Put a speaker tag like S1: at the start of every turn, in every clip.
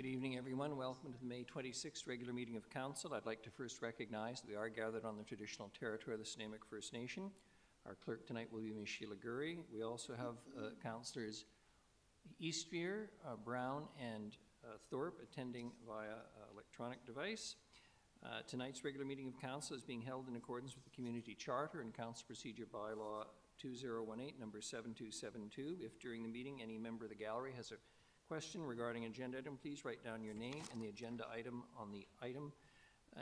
S1: Good evening, everyone. Welcome to the May 26th regular meeting of Council. I'd like to first recognize that we are gathered on the traditional territory of the Snuneymuxw First Nation. Our clerk tonight will be Ms. Sheila Gurry. We also have councillors Eastveer, Brown, and Thorpe attending via electronic device. Tonight's regular meeting of Council is being held in accordance with the Community Charter and Council Procedure Bylaw 2018, number 7272. If during the meeting any member of the gallery has a question regarding agenda item, please write down your name and the agenda item on the item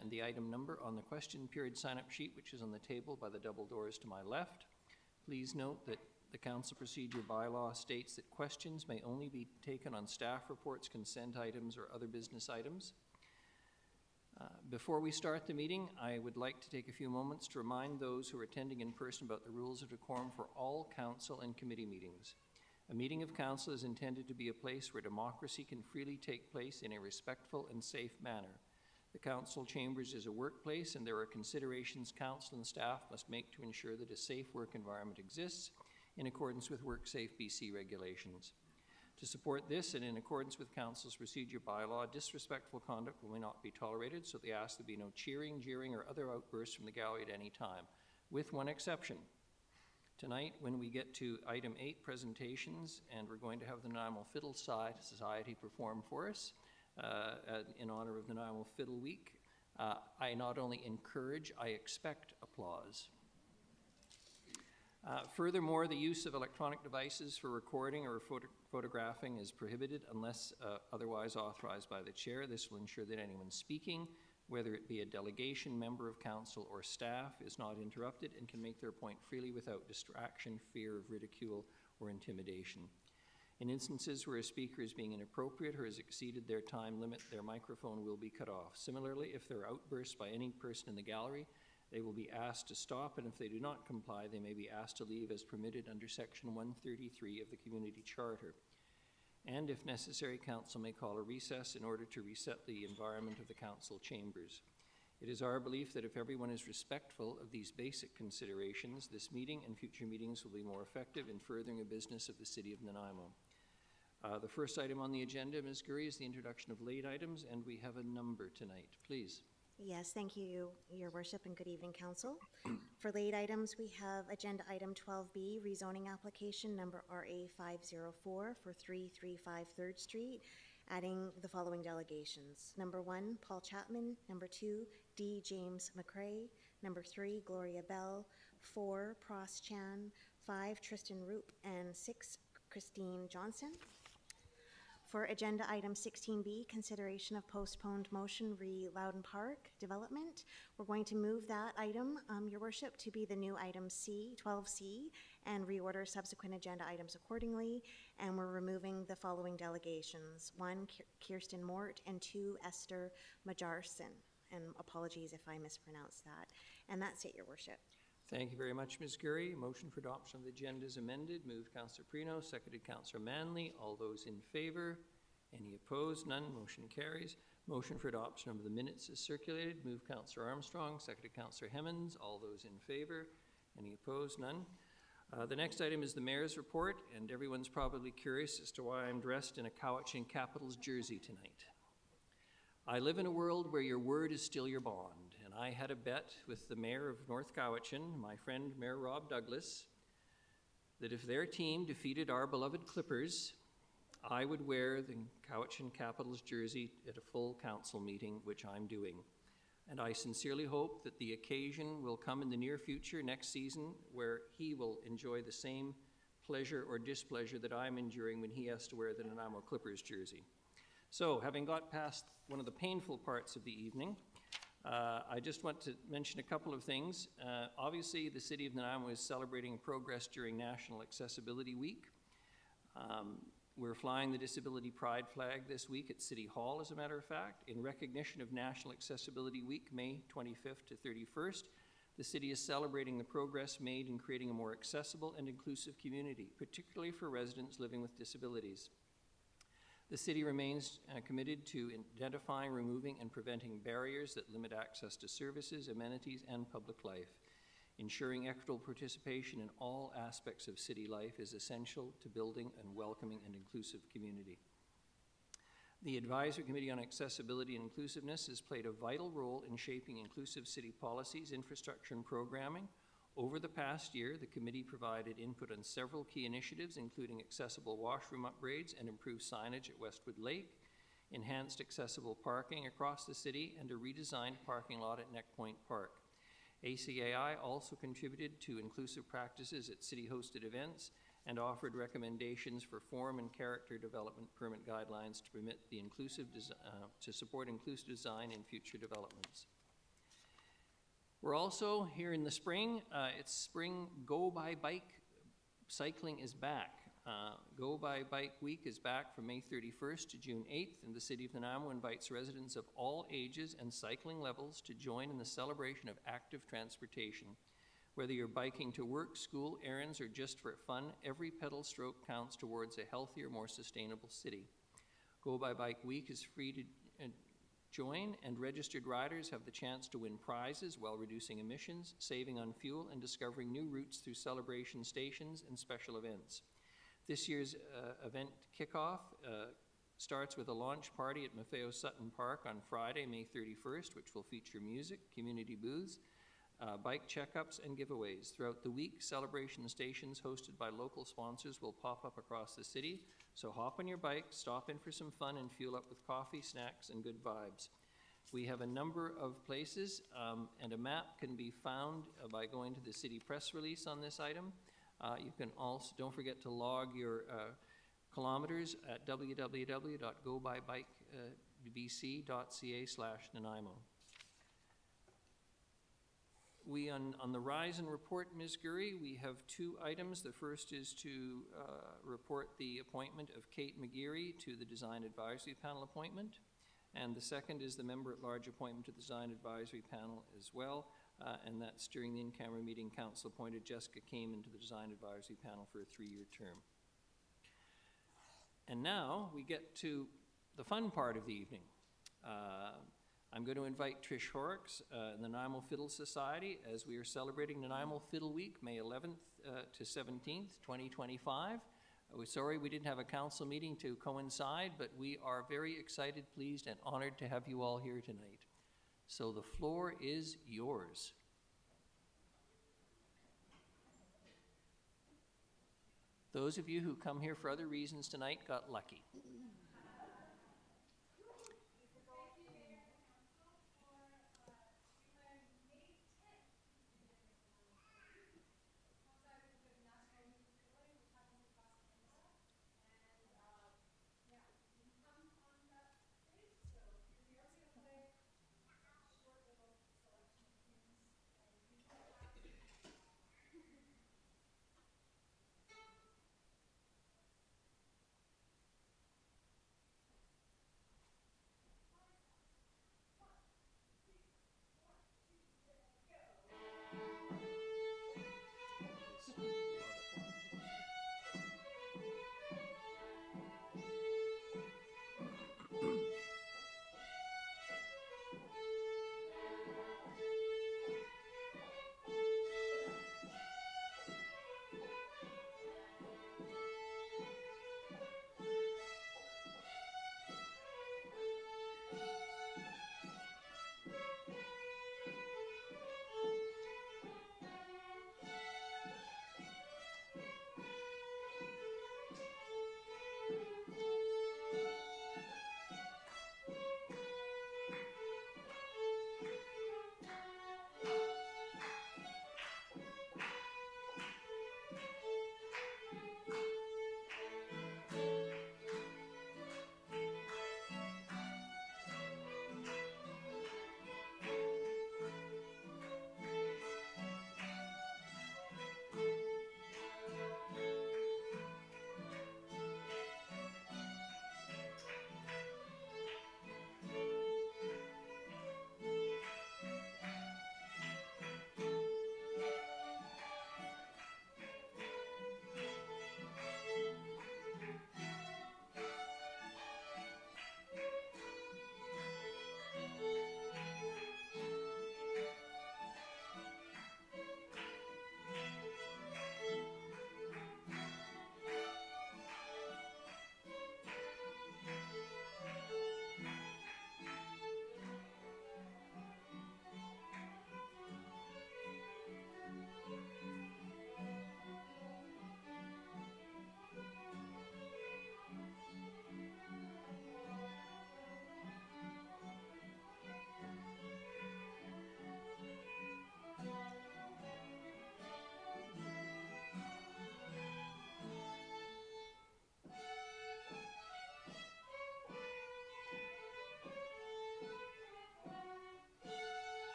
S1: and the item number on the question period sign-up sheet, which is on the table by the double doors to my left. Please note that the Council Procedure Bylaw states that questions may only be taken on staff reports, consent items, or other business items. Before we start the meeting, I would like to take a few moments to remind those who are attending in person about the rules of decorum for all council and committee meetings. A meeting of council is intended to be a place where democracy can freely take place in a respectful and safe manner. The council chambers is a workplace, and there are considerations council and staff must make to ensure that a safe work environment exists in accordance with WorkSafe BC regulations. To support this, and in accordance with Council's procedure bylaw, disrespectful conduct will not be tolerated, so they ask there be no cheering, jeering, or other outbursts from the gallery at any time, with one exception. Tonight, when we get to item 8, presentations, and we're going to have the Nanaimo Fiddle Society perform for us in honor of the Nanaimo Fiddle Week, I not only encourage, I expect applause. Furthermore, the use of electronic devices for recording or photographing is prohibited unless otherwise authorized by the chair. This will ensure that anyone speaking, whether it be a delegation, member of council, or staff, is not interrupted and can make their point freely without distraction, fear of ridicule, or intimidation. In instances where a speaker is being inappropriate or has exceeded their time limit, their microphone will be cut off. Similarly, if there are outbursts by any person in the gallery, they will be asked to stop, and if they do not comply, they may be asked to leave as permitted under Section 133 of the Community Charter. And if necessary, council may call a recess in order to reset the environment of the council chambers. It is our belief that if everyone is respectful of these basic considerations, this meeting and future meetings will be more effective in furthering the business of the City of Nanaimo. The first item on the agenda, Ms. Gurry, is the introduction of late items, and we have a number tonight. Please.
S2: Yes, thank you, Your Worship, and good evening, Council. For late items, we have Agenda Item 12B, rezoning application number RA504 for 335 3rd Street, adding the following delegations. Number 1, Paul Chapman. Number 2, D. James McRae. Number 3, Gloria Bell. 4, Pros Chan. 5, Tristan Roop. And 6, Christine Johnson. For Agenda Item 16B, consideration of postponed motion re Loudon Park development, we're going to move that item, Your Worship, to be the new item C, 12C, and reorder subsequent agenda items accordingly. And we're removing the following delegations: 1, Kirsten Mort, and 2, Esther Majarson. And apologies if I mispronounced that. And that's it, Your Worship.
S1: Thank you very much, Ms. Gurry. Motion for adoption of the agenda is amended. Moved Councillor Prino, seconded Councillor Manley. All those in favor? Any opposed? None. Motion carries. Motion for adoption of the minutes is circulated. Moved Councillor Armstrong, seconded Councillor Hemmons. All those in favor? Any opposed? None. The next item is the Mayor's report, and everyone's probably curious as to why I'm dressed in a Cowichan Capitals jersey tonight. I live in a world where your word is still your bond. I had a bet with the Mayor of North Cowichan, my friend Mayor Rob Douglas, that if their team defeated our beloved Clippers, I would wear the Cowichan Capitals jersey at a full council meeting, which I'm doing. And I sincerely hope that the occasion will come in the near future, next season, where he will enjoy the same pleasure or displeasure that I'm enduring when he has to wear the Nanaimo Clippers jersey. So, having got past one of the painful parts of the evening, I just want to mention a couple of things. Obviously, the City of Nanaimo is celebrating progress during National Accessibility Week. We're flying the Disability Pride flag this week at City Hall, as a matter of fact. In recognition of National Accessibility Week, May 25th to 31st, the City is celebrating the progress made in creating a more accessible and inclusive community, particularly for residents living with disabilities. The City remains committed to identifying, removing, and preventing barriers that limit access to services, amenities, and public life. Ensuring equitable participation in all aspects of city life is essential to building a welcoming and inclusive community. The Advisory Committee on Accessibility and Inclusiveness has played a vital role in shaping inclusive city policies, infrastructure, and programming. Over the past year, the committee provided input on several key initiatives, including accessible washroom upgrades and improved signage at Westwood Lake, enhanced accessible parking across the city, and a redesigned parking lot at Neck Point Park. ACAI also contributed to inclusive practices at city-hosted events and offered recommendations for form and character development permit guidelines to permit the to support inclusive design in future developments. We're also here in the spring. It's spring Go by Bike. Cycling is back. Go by Bike Week is back from May 31st to June 8th, and the City of Nanaimo invites residents of all ages and cycling levels to join in the celebration of active transportation. Whether you're biking to work, school, errands, or just for fun, every pedal stroke counts towards a healthier, more sustainable city. Go by Bike Week is free to join, and registered riders have the chance to win prizes while reducing emissions, saving on fuel, and discovering new routes through celebration stations and special events. This year's event kickoff starts with a launch party at Maffeo Sutton Park on Friday, May 31st, which will feature music, community booths, bike checkups, and giveaways. Throughout the week, celebration stations hosted by local sponsors will pop up across the city, so hop on your bike, stop in for some fun, and fuel up with coffee, snacks, and good vibes. We have a number of places, and a map can be found by going to the city press release on this item. You can also, don't forget to log your kilometers at www.gobybikebc.ca/Nanaimo. We, on the Rise and Report, Ms. Gurry, we have two items. The first is to report the appointment of Kate McGeary to the Design Advisory Panel appointment. And the second is the member-at-large appointment to the Design Advisory Panel as well. And that's during the in-camera meeting, Council appointed Jessica Kamen to the Design Advisory Panel for a 3-year term. And now we get to the fun part of the evening. I'm going to invite Trish Horrocks, the Nanaimo Fiddle Society, as we are celebrating Nanaimo Fiddle Week, May 11th to 17th, 2025. We're sorry we didn't have a council meeting to coincide, but we are very excited, pleased, and honored to have you all here tonight. So the floor is yours. Those of you who come here for other reasons tonight got lucky.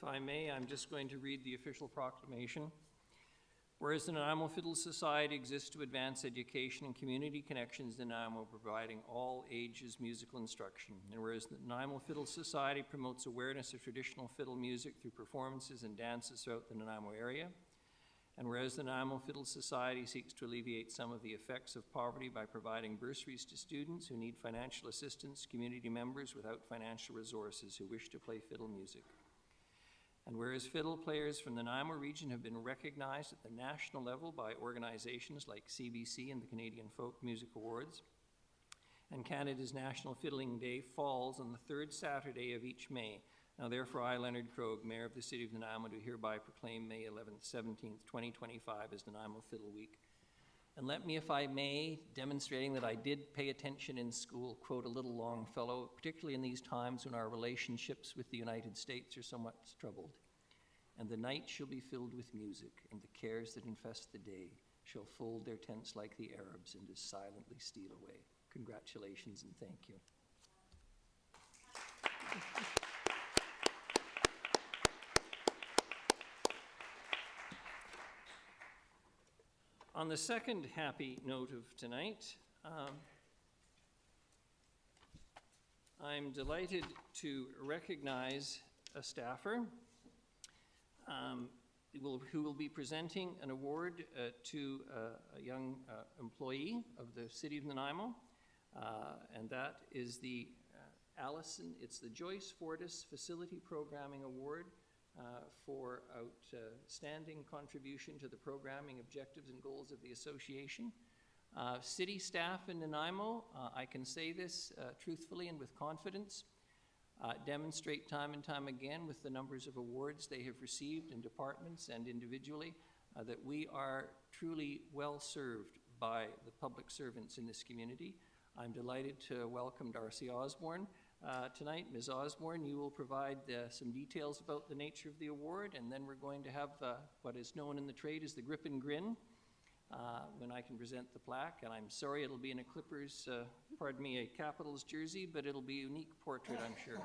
S1: If I may, I'm just going to read the official proclamation. Whereas the Nanaimo Fiddle Society exists to advance education and community connections in Nanaimo, providing all ages musical instruction. And whereas the Nanaimo Fiddle Society promotes awareness of traditional fiddle music through performances and dances throughout the Nanaimo area. And whereas the Nanaimo Fiddle Society seeks to alleviate some of the effects of poverty by providing bursaries to students who need financial assistance, community members without financial resources who wish to play fiddle music. And whereas fiddle players from the Nanaimo region have been recognized at the national level by organizations like CBC and the Canadian Folk Music Awards, and Canada's National Fiddling Day falls on the third Saturday of each May. Now therefore I, Leonard Krogh, Mayor of the City of Nanaimo, do hereby proclaim May 11th, 17th, 2025 as the Nanaimo Fiddle Week. And let me, if I may, demonstrating that I did pay attention in school, quote a little Longfellow, particularly in these times when our relationships with the United States are somewhat troubled. And the night shall be filled with music, and the cares that infest the day shall fold their tents like the Arabs and just silently steal away. Congratulations and thank you. On the second happy note of tonight, I'm delighted to recognize a staffer who will be presenting an award to a young employee of the City of Nanaimo, and that is the it's the Joyce Fortis Facility Programming Award for outstanding contribution to the programming objectives and goals of the association. City staff in Nanaimo, I can say this truthfully and with confidence, demonstrate time and time again with the numbers of awards they have received in departments and individually that we are truly well served by the public servants in this community. I'm delighted to welcome Darcy Osborne tonight. Ms. Osborne, you will provide some details about the nature of the award, and then we're going to have what is known in the trade as the grip and grin when I can present the plaque. And I'm sorry it'll be in a Clippers, a Capitals jersey, but it'll be a unique portrait, I'm sure.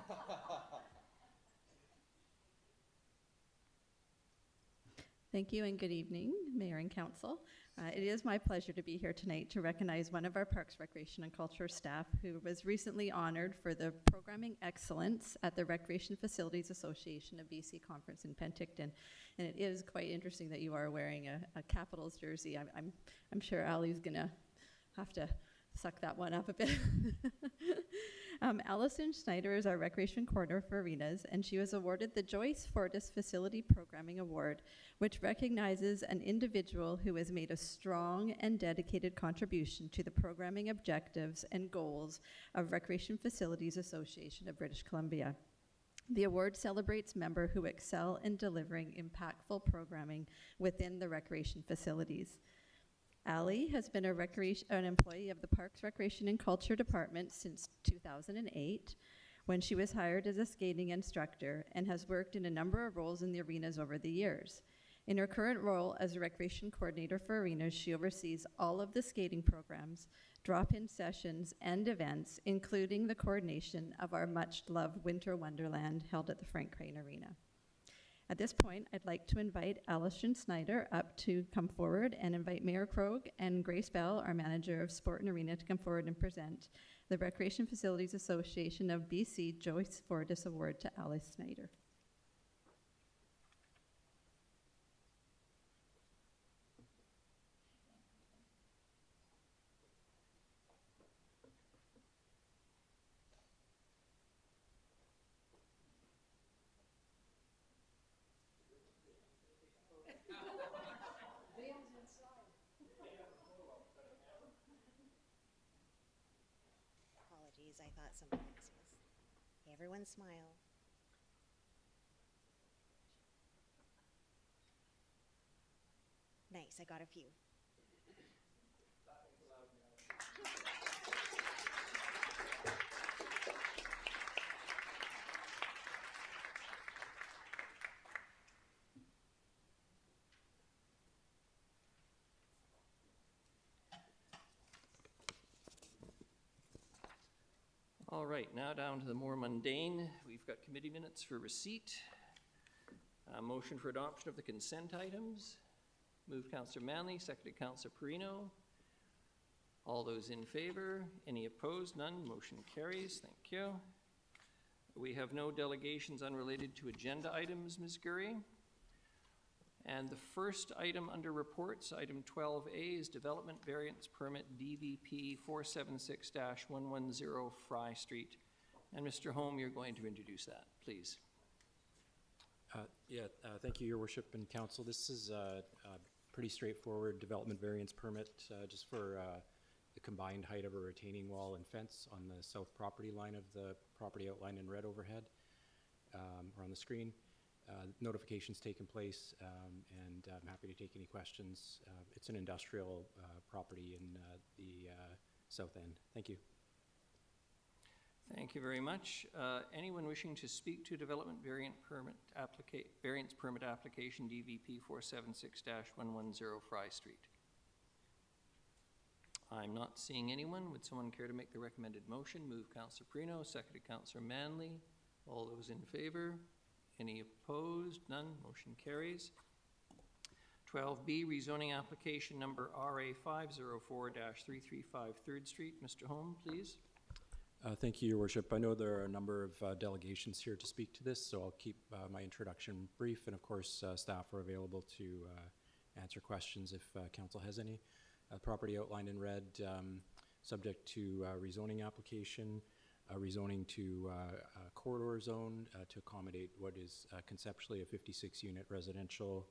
S3: Thank you and good evening, Mayor and Council. It is my pleasure to be here tonight to recognize one of our Parks, Recreation and Culture staff who was recently honored for the programming excellence at the Recreation Facilities Association of BC Conference in Penticton. And it is quite interesting that you are wearing a Capitals jersey. I'm sure Ali's gonna have to suck that one up a bit. Allison Schneider is our Recreation Coordinator for Arenas, and she was awarded the Joyce Fortis Facility Programming Award, which recognizes an individual who has made a strong and dedicated contribution to the programming objectives and goals of Recreation Facilities Association of British Columbia. The award celebrates members who excel in delivering impactful programming within the recreation facilities. Ali has been an employee of the Parks, Recreation and Culture Department since 2008, when she was hired as a skating instructor, and has worked in a number of roles in the arenas over the years. In her current role as a recreation coordinator for arenas, she oversees all of the skating programs, drop-in sessions, and events, including the coordination of our much-loved Winter Wonderland held at the Frank Crane Arena. At this point, I'd like to invite Allison Schneider up to come forward and invite Mayor Krogh and Grace Bell, our Manager of Sport and Arena, to come forward and present the Recreation Facilities Association of BC Joyce Fortis Award to Alice Schneider.
S2: Apologies, I thought something else was. Hey, everyone smile. Nice, I got a few.
S1: All right, now down to the more mundane. We've got committee minutes for receipt. Motion for adoption of the consent items. Moved Councillor Manley, seconded Councillor Perino. All those in favor? Any opposed? None. Motion carries. Thank you. We have no delegations unrelated to agenda items, Ms. Gurry. And the first item under reports, item 12A, is Development Variance Permit DVP 476-110 Fry Street. And Mr. Holm, you're going to introduce that, please.
S4: Thank you, Your Worship and Council. This is a pretty straightforward development variance permit just for the combined height of a retaining wall and fence on the south property line of the property outlined in red overhead or on the screen. Notification's taken place, and I'm happy to take any questions. It's an industrial property in the south end. Thank you.
S1: Thank you very much. Anyone wishing to speak to development variance permit application DVP 476-110 Fry Street? I'm not seeing anyone. Would someone care to make the recommended motion? Moved Councillor Perino, seconded Councillor Manley. All those in favor? Any opposed? None. Motion carries. 12B, rezoning application number RA 504-335 3rd Street. Mr. Holm, please.
S4: Thank you, Your Worship. I know there are a number of delegations here to speak to this, so I'll keep my introduction brief, and of course staff are available to answer questions if council has any. Property outlined in red, subject to rezoning application, rezoning to corridor zone to accommodate what is conceptually a 56-unit residential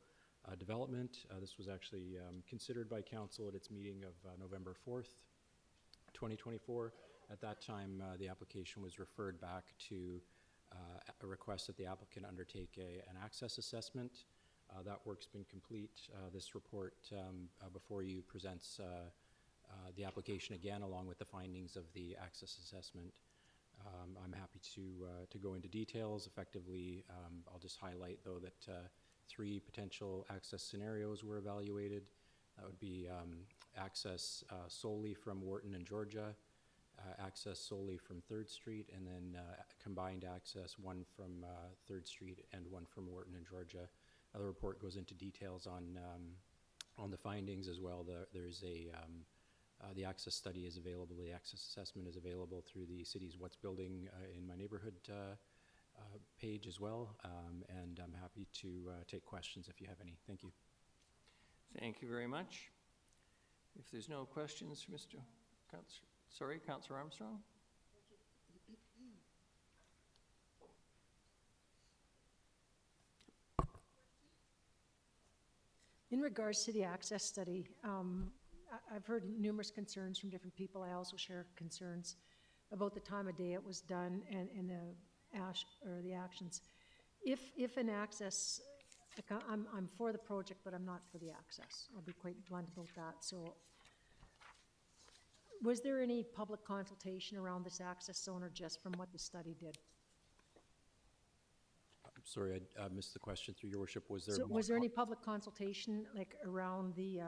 S4: development. This was actually considered by council at its meeting of November 4th, 2024. At that time, the application was referred back to a request that the applicant undertake an access assessment. That work's been complete. This report before you presents the application again along with the findings of the access assessment. I'm happy to go into details. Effectively, I'll just highlight though that 3 potential access scenarios were evaluated. That would be access solely from Wharton and Georgia, access solely from 3rd Street, and then combined access, one from 3rd Street and one from Wharton and Georgia. The report goes into details on the findings as well. There's the access study is available, the access assessment is available through the city's What's Building in My Neighborhood page as well, and I'm happy to take questions if you have any. Thank you.
S1: Thank you very much. If there's no questions for Councillor Armstrong?
S5: In regards to the access study, I've heard numerous concerns from different people. I also share concerns about the time of day it was done and the actions. If an access, like I'm for the project, but I'm not for the access. I'll be quite blunt about that. So, was there any public consultation around this access zone, or just from what the study did?
S4: Sorry, I missed the question through Your Worship. Was there?
S5: So was there any public consultation like around the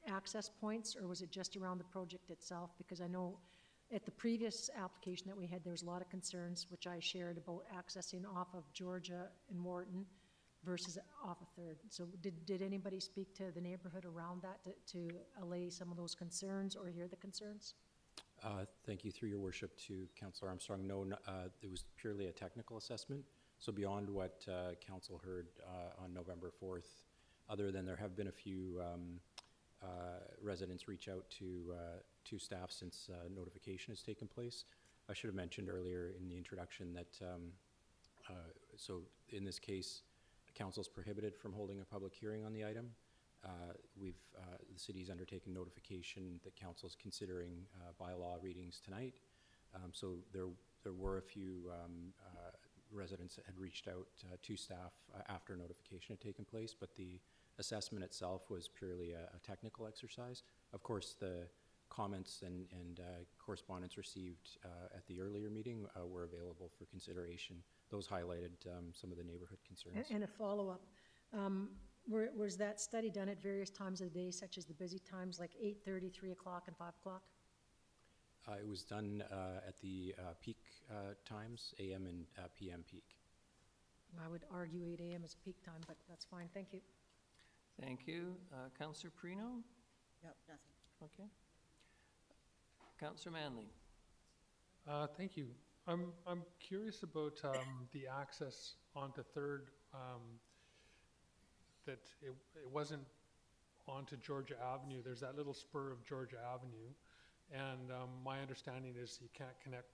S5: access points, or was it just around the project itself? Because I know at the previous application that we had, there was a lot of concerns, which I shared, about accessing off of Georgia and Wharton versus off of 3rd. So did anybody speak to the neighborhood around that to allay some of those concerns or hear the concerns?
S4: Thank you through Your Worship to Councillor Armstrong. No, it was purely a technical assessment. So beyond what council heard on November 4th, other than there have been a few residents reach out to staff since notification has taken place. I should have mentioned earlier in the introduction that so in this case, council is prohibited from holding a public hearing on the item. The city's undertaken notification that council is considering bylaw readings tonight. So there were a few residents that had reached out to staff after notification had taken place, but the assessment itself was purely a technical exercise. Of course, the comments and correspondence received at the earlier meeting were available for consideration. Those highlighted some of the neighborhood concerns.
S5: And a follow-up, was that study done at various times of the day, such as the busy times, like 8:30, 3 o'clock, and 5 o'clock?
S4: It was done at the peak times, AM and PM peak.
S5: I would argue 8 AM is peak time, but that's fine, thank you.
S1: Thank you. Counselor Prino?
S6: Yep, nothing.
S1: Okay. Counselor Manley?
S7: Thank you. I'm curious about the access onto Third, that it wasn't onto Georgia Avenue. There's that little spur of Georgia Avenue. And my understanding is you can't connect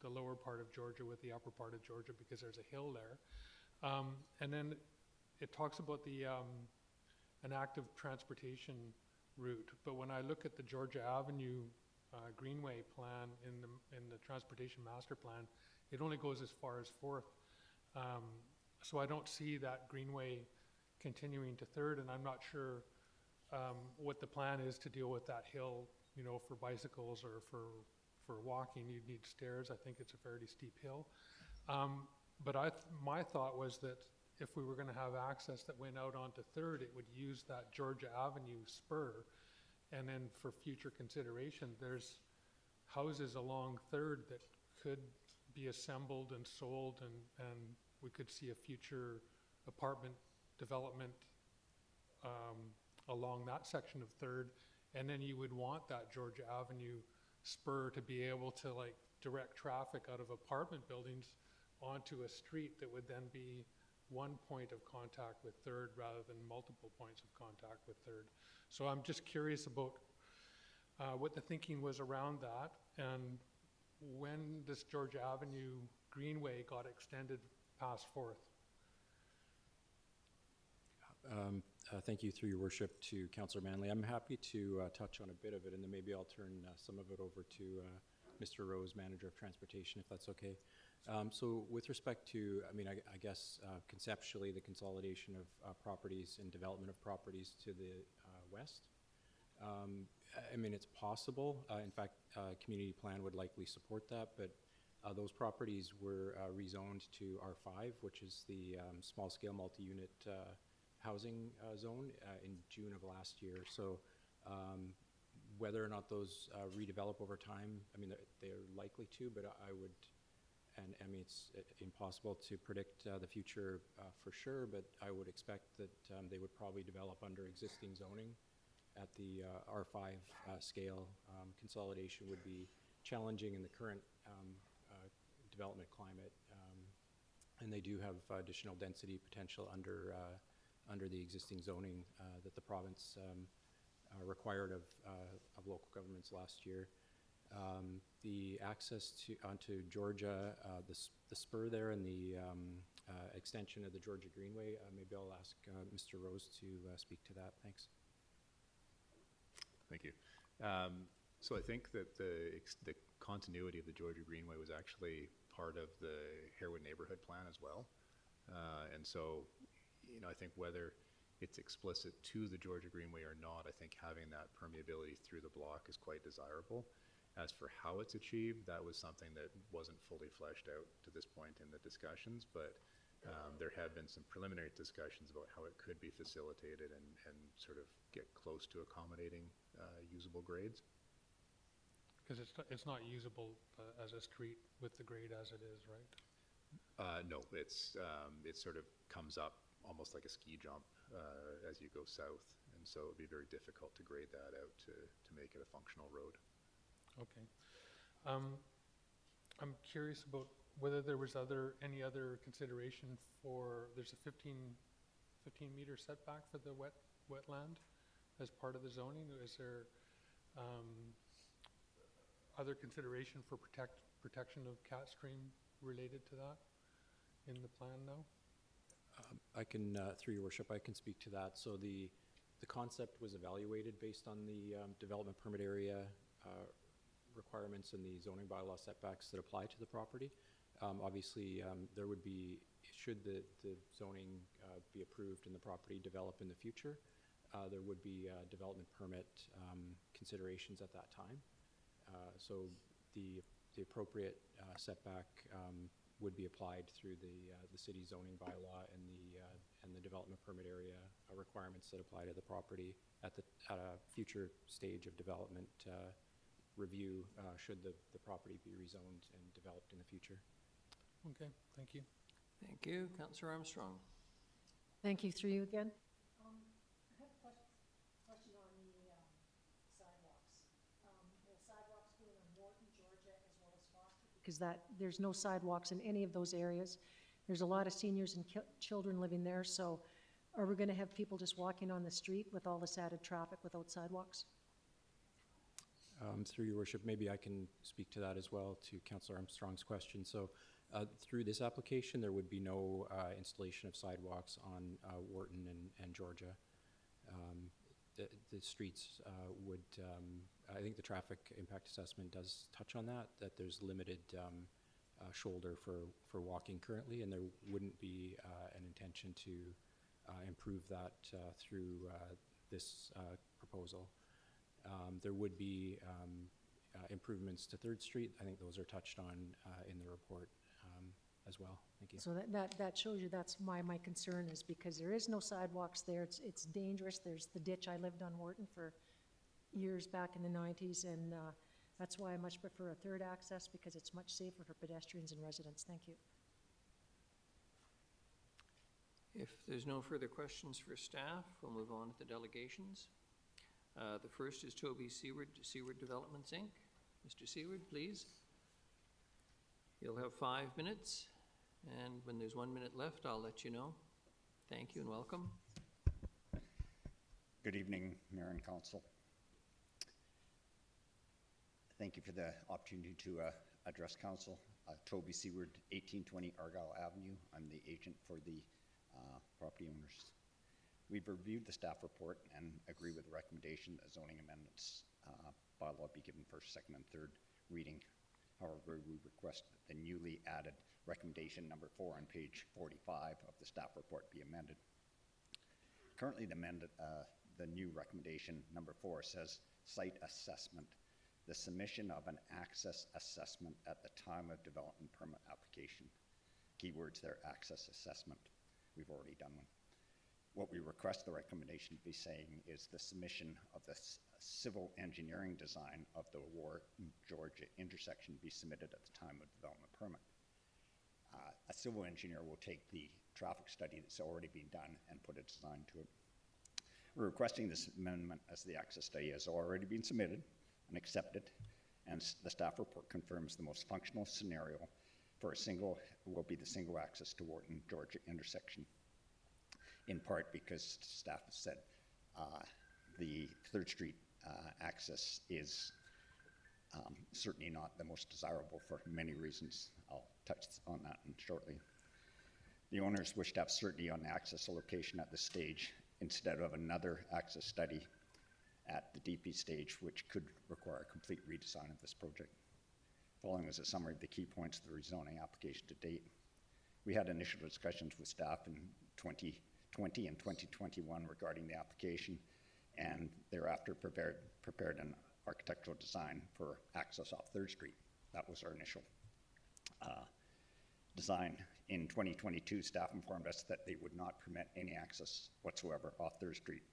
S7: the lower part of Georgia with the upper part of Georgia because there's a hill there. And then it talks about an active transportation route. But when I look at the Georgia Avenue Greenway plan in the transportation master plan, it only goes as far as Fourth. So I don't see that Greenway continuing to Third, and I'm not sure what the plan is to deal with that hill, you know, for bicycles or for walking. You'd need stairs. I think it's a fairly steep hill. But my thought was that if we were going to have access that went out onto Third, it would use that Georgia Avenue spur. And then for future consideration, there's houses along Third that could be assembled and sold, and we could see a future apartment development along that section of Third. And then you would want that Georgia Avenue spur to be able to like direct traffic out of apartment buildings onto a street that would then be one point of contact with Third rather than multiple points of contact with Third. So I'm just curious about what the thinking was around that, and when this Georgia Avenue Greenway got extended past Fourth.
S4: Thank you, through your worship, to Councillor Manley. I'm happy to touch on a bit of it, and then maybe I'll turn some of it over to Mr. Rose, Manager of Transportation, if that's okay. So with respect to, I mean, I guess conceptually the consolidation of properties and development of properties to the west, I mean, it's possible. In fact, community plan would likely support that, but those properties were rezoned to R5, which is the small-scale multi-unit housing zone in June of last year. So whether or not those redevelop over time, I mean, they're likely to, but I would, and I mean, it's impossible to predict the future for sure, but I would expect that they would probably develop under existing zoning at the R5 scale. Consolidation would be challenging in the current development climate, and they do have additional density potential under the existing zoning that the province required of local governments last year. The access onto Georgia, the spur there, and the extension of the Georgia Greenway, maybe I'll ask Mr. Rose to speak to that. Thanks.
S8: Thank you. So I think that the continuity of the Georgia Greenway was actually part of the Harewood Neighborhood Plan as well. And so, you know, I think whether it's explicit to the Georgia Greenway or not, I think having that permeability through the block is quite desirable. As for how it's achieved, that was something that wasn't fully fleshed out to this point in the discussions, but there have been some preliminary discussions about how it could be facilitated and sort of get close to accommodating usable grades.
S7: Because it's not usable as a street with the grade as it is, right?
S8: No, it sort of comes up almost like a ski jump as you go south, and so it would be very difficult to grade that out to make it a functional road.
S7: Okay. I'm curious about whether there was any other consideration for, there's a 15 meter setback for the wetland as part of the zoning. Is there other consideration for protection of cat stream related to that in the plan now?
S4: I can, through your worship, I can speak to that. So the concept was evaluated based on the development permit area requirements and the zoning bylaw setbacks that apply to the property. Obviously, there would be, should the zoning be approved and the property develop in the future, there would be development permit considerations at that time. So the appropriate setback would be applied through the city zoning bylaw and the development permit area requirements that apply to the property at a future stage of development review, should the property be rezoned and developed in the future.
S7: Okay, thank you.
S1: Thank you. Councillor Armstrong.
S5: Thank you, through you again. I have a question on the sidewalks. Will sidewalks go in Morton, Georgia, as well as Foster? Because there's no sidewalks in any of those areas. There's a lot of seniors and children living there, so are we going to have people just walking on the street with all this added traffic without sidewalks?
S4: Through your worship, maybe I can speak to that as well, to Councillor Armstrong's question. So through this application, there would be no installation of sidewalks on Wharton and Georgia. The streets would, I think the traffic impact assessment does touch on that there's limited shoulder for walking currently, and there wouldn't be an intention to improve that through this proposal. There would be improvements to 3rd Street. I think those are touched on in the report as well. Thank you.
S5: So that shows you that's my concern, is because there is no sidewalks there. It's dangerous. There's the ditch. I lived on Wharton for years back in the 90s, and that's why I much prefer a 3rd access, because it's much safer for pedestrians and residents. Thank you.
S1: If there's no further questions for staff, we'll move on to the delegations. The first is Toby Seward Developments, Inc. Mr. Seward, please. You'll have 5 minutes, and when there's 1 minute left, I'll let you know. Thank you and welcome.
S6: Good evening, Mayor and Council. Thank you for the opportunity to address Council. Toby Seward, 1820 Argyle Avenue. I'm the agent for the property owners. We've reviewed the staff report and agree with the recommendation that zoning amendments bylaw be given first, second, and third reading. However, we request that the newly added recommendation number 4 on page 45 of the staff report be amended. Currently, the new recommendation number 4 says site assessment. The submission of an access assessment at the time of development permit application. Keywords there, access assessment. We've already done one. What we request the recommendation to be saying is the submission of the civil engineering design of the Wharton-Georgia intersection be submitted at the time of development permit. A civil engineer will take the traffic study that's already been done and put a design to it. We're requesting this amendment as the access study has already been submitted and accepted, and the staff report confirms the most functional scenario for will be the single access to Wharton-Georgia intersection. In part because staff has said the 3rd Street access is certainly not the most desirable for many reasons. I'll touch on that shortly. The owners wish to have certainty on the access location at this stage instead of another access study at the DP stage, which could require a complete redesign of this project. Following is a summary of the key points of the rezoning application to date. We had initial discussions with staff in 2020 and 2021 regarding the application, and thereafter prepared an architectural design for access off 3rd Street. That was our initial design. In 2022, staff informed us that they would not permit any access whatsoever off 3rd Street,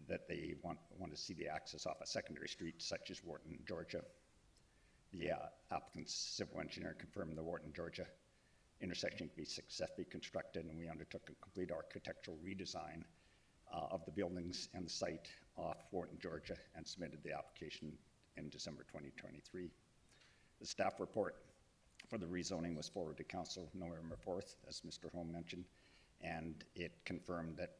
S6: that they want to see the access off a secondary street such as Wharton, Georgia. The applicant's civil engineer confirmed the Wharton, Georgia intersection could be successfully constructed, and we undertook a complete architectural redesign of the buildings and the site off Wharton, Georgia, and submitted the application in December 2023. The staff report for the rezoning was forwarded to Council November 4th, as Mr. Holm mentioned, and it confirmed that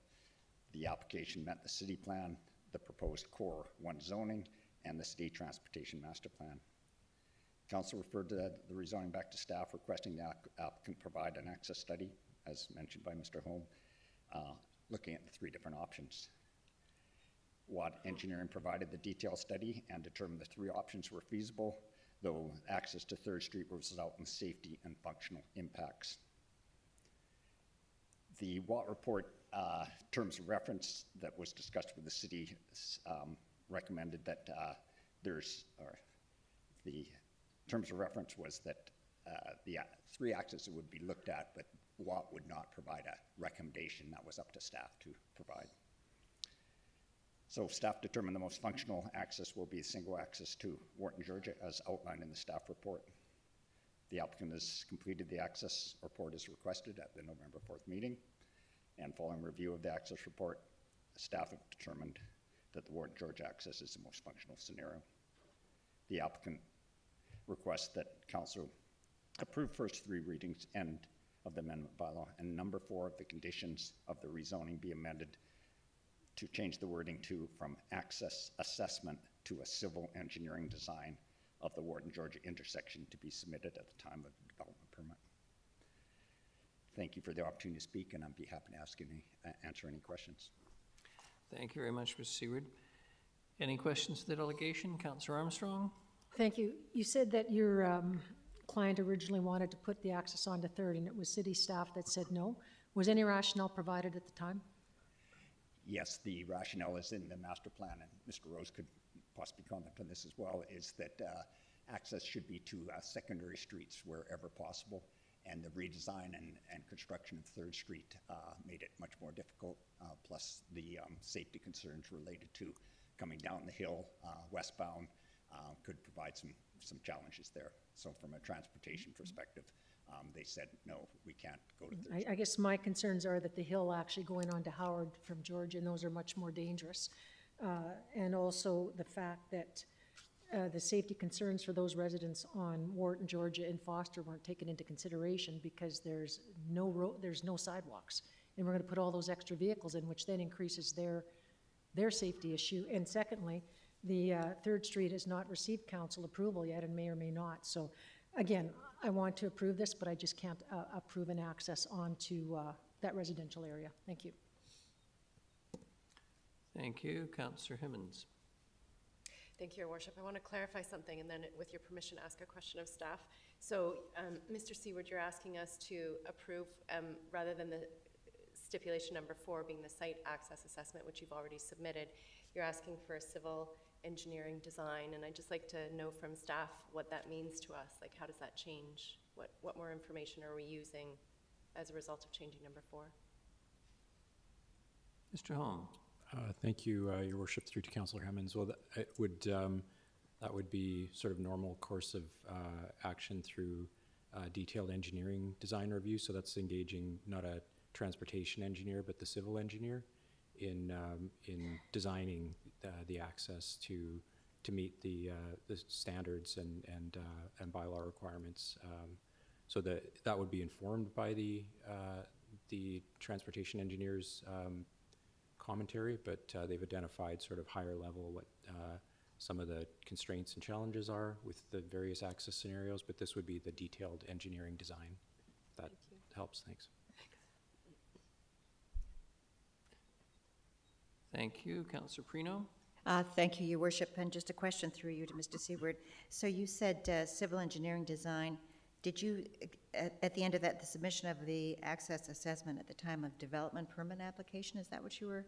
S6: the application met the city plan, the proposed Core 1 zoning, and the city transportation master plan. Council referred the rezoning back to staff, requesting the applicant provide an access study, as mentioned by Mr. Holm, looking at the 3 different options. Watt Engineering provided the detailed study and determined the 3 options were feasible, though access to 3rd Street will result in safety and functional impacts. The Watt report terms of reference that was discussed with the city recommended that the terms of reference was that the 3 axes would be looked at, but Watt would not provide a recommendation. That was up to staff to provide. So staff determined the most functional access will be a single access to Wharton, Georgia, as outlined in the staff report. The applicant has completed the access report as requested at the November 4th meeting. And following review of the access report, staff have determined that the Ward George access is the most functional scenario. The applicant requests that council approve first 3 readings and of the amendment bylaw, and number 4 of the conditions of the rezoning be amended to change the wording to from access assessment to a civil engineering design of the Ward and Georgia intersection to be submitted at the time of the development permit. Thank you for the opportunity to speak, and I'd be happy to answer any questions.
S1: Thank you very much, Mr. Seward. Any questions to the delegation? Councillor Armstrong?
S5: Thank you. You said that your client originally wanted to put the access onto Third, and it was city staff that said no. Was any rationale provided at the time?
S6: Yes, the rationale is in the master plan, and Mr. Rose could possibly comment on this as well, is that access should be to secondary streets wherever possible, and the redesign and construction of Third Street made it much more difficult, plus the safety concerns related to coming down the hill westbound could provide some challenges there. So from a transportation perspective, they said, no, we can't go to Third Street.
S5: I guess my concerns are that the hill actually going on to Howard from Georgia, and those are much more dangerous. And also the fact that the safety concerns for those residents on Wharton, Georgia and Foster weren't taken into consideration because there's no road, there's no sidewalks. And we're gonna put all those extra vehicles in, which then increases their safety issue. And secondly, the Third Street has not received council approval yet and may or may not. So again, I want to approve this, but I just can't approve an access onto that residential area. Thank you.
S1: Thank you. Councillor Himmons.
S9: Thank you, Your Worship. I want to clarify something and then, with your permission, ask a question of staff. So, Mr. Seward, you're asking us to approve, rather than the stipulation number 4 being the site access assessment, which you've already submitted, you're asking for a civil engineering design, and I'd just like to know from staff what that means to us. Like, how does that change? What more information are we using as a result of changing number 4?
S1: Mr. Holm.
S4: Thank you, Your Worship, through to Councillor Hemmons. Well, that would be sort of normal course of action through detailed engineering design review. So that's engaging not a transportation engineer, but the civil engineer in designing the access to meet the standards and bylaw requirements. So that would be informed by the transportation engineers. Commentary, but they've identified sort of higher level what some of the constraints and challenges are with the various access scenarios, but this would be the detailed engineering design. If that helps, thanks.
S1: Thank you. Councillor Prino.
S10: Thank you, Your Worship, and just a question through you to Mr. Seward. So you said civil engineering design. Did you, at the end of that, the submission of the access assessment at the time of development permit application, is that what you were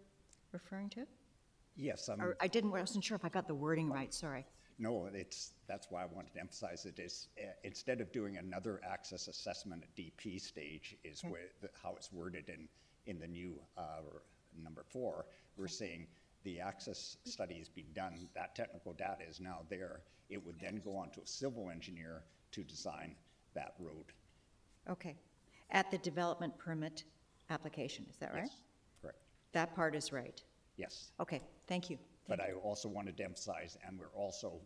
S10: referring to?
S6: Yes.
S10: Or I wasn't sure if I got the wording right, sorry.
S6: No, that's why I wanted to emphasize it is instead of doing another access assessment at DP stage is
S10: Okay.
S6: how it's worded in the new number 4, we're saying the access study has been done, that technical data is now there. It would then go on to a civil engineer to design that road.
S10: Okay. At the development permit application, is that right?
S6: Yes, correct.
S10: That part is right.
S6: Yes.
S10: Okay, thank you.
S6: But I also wanted to emphasize, and we're also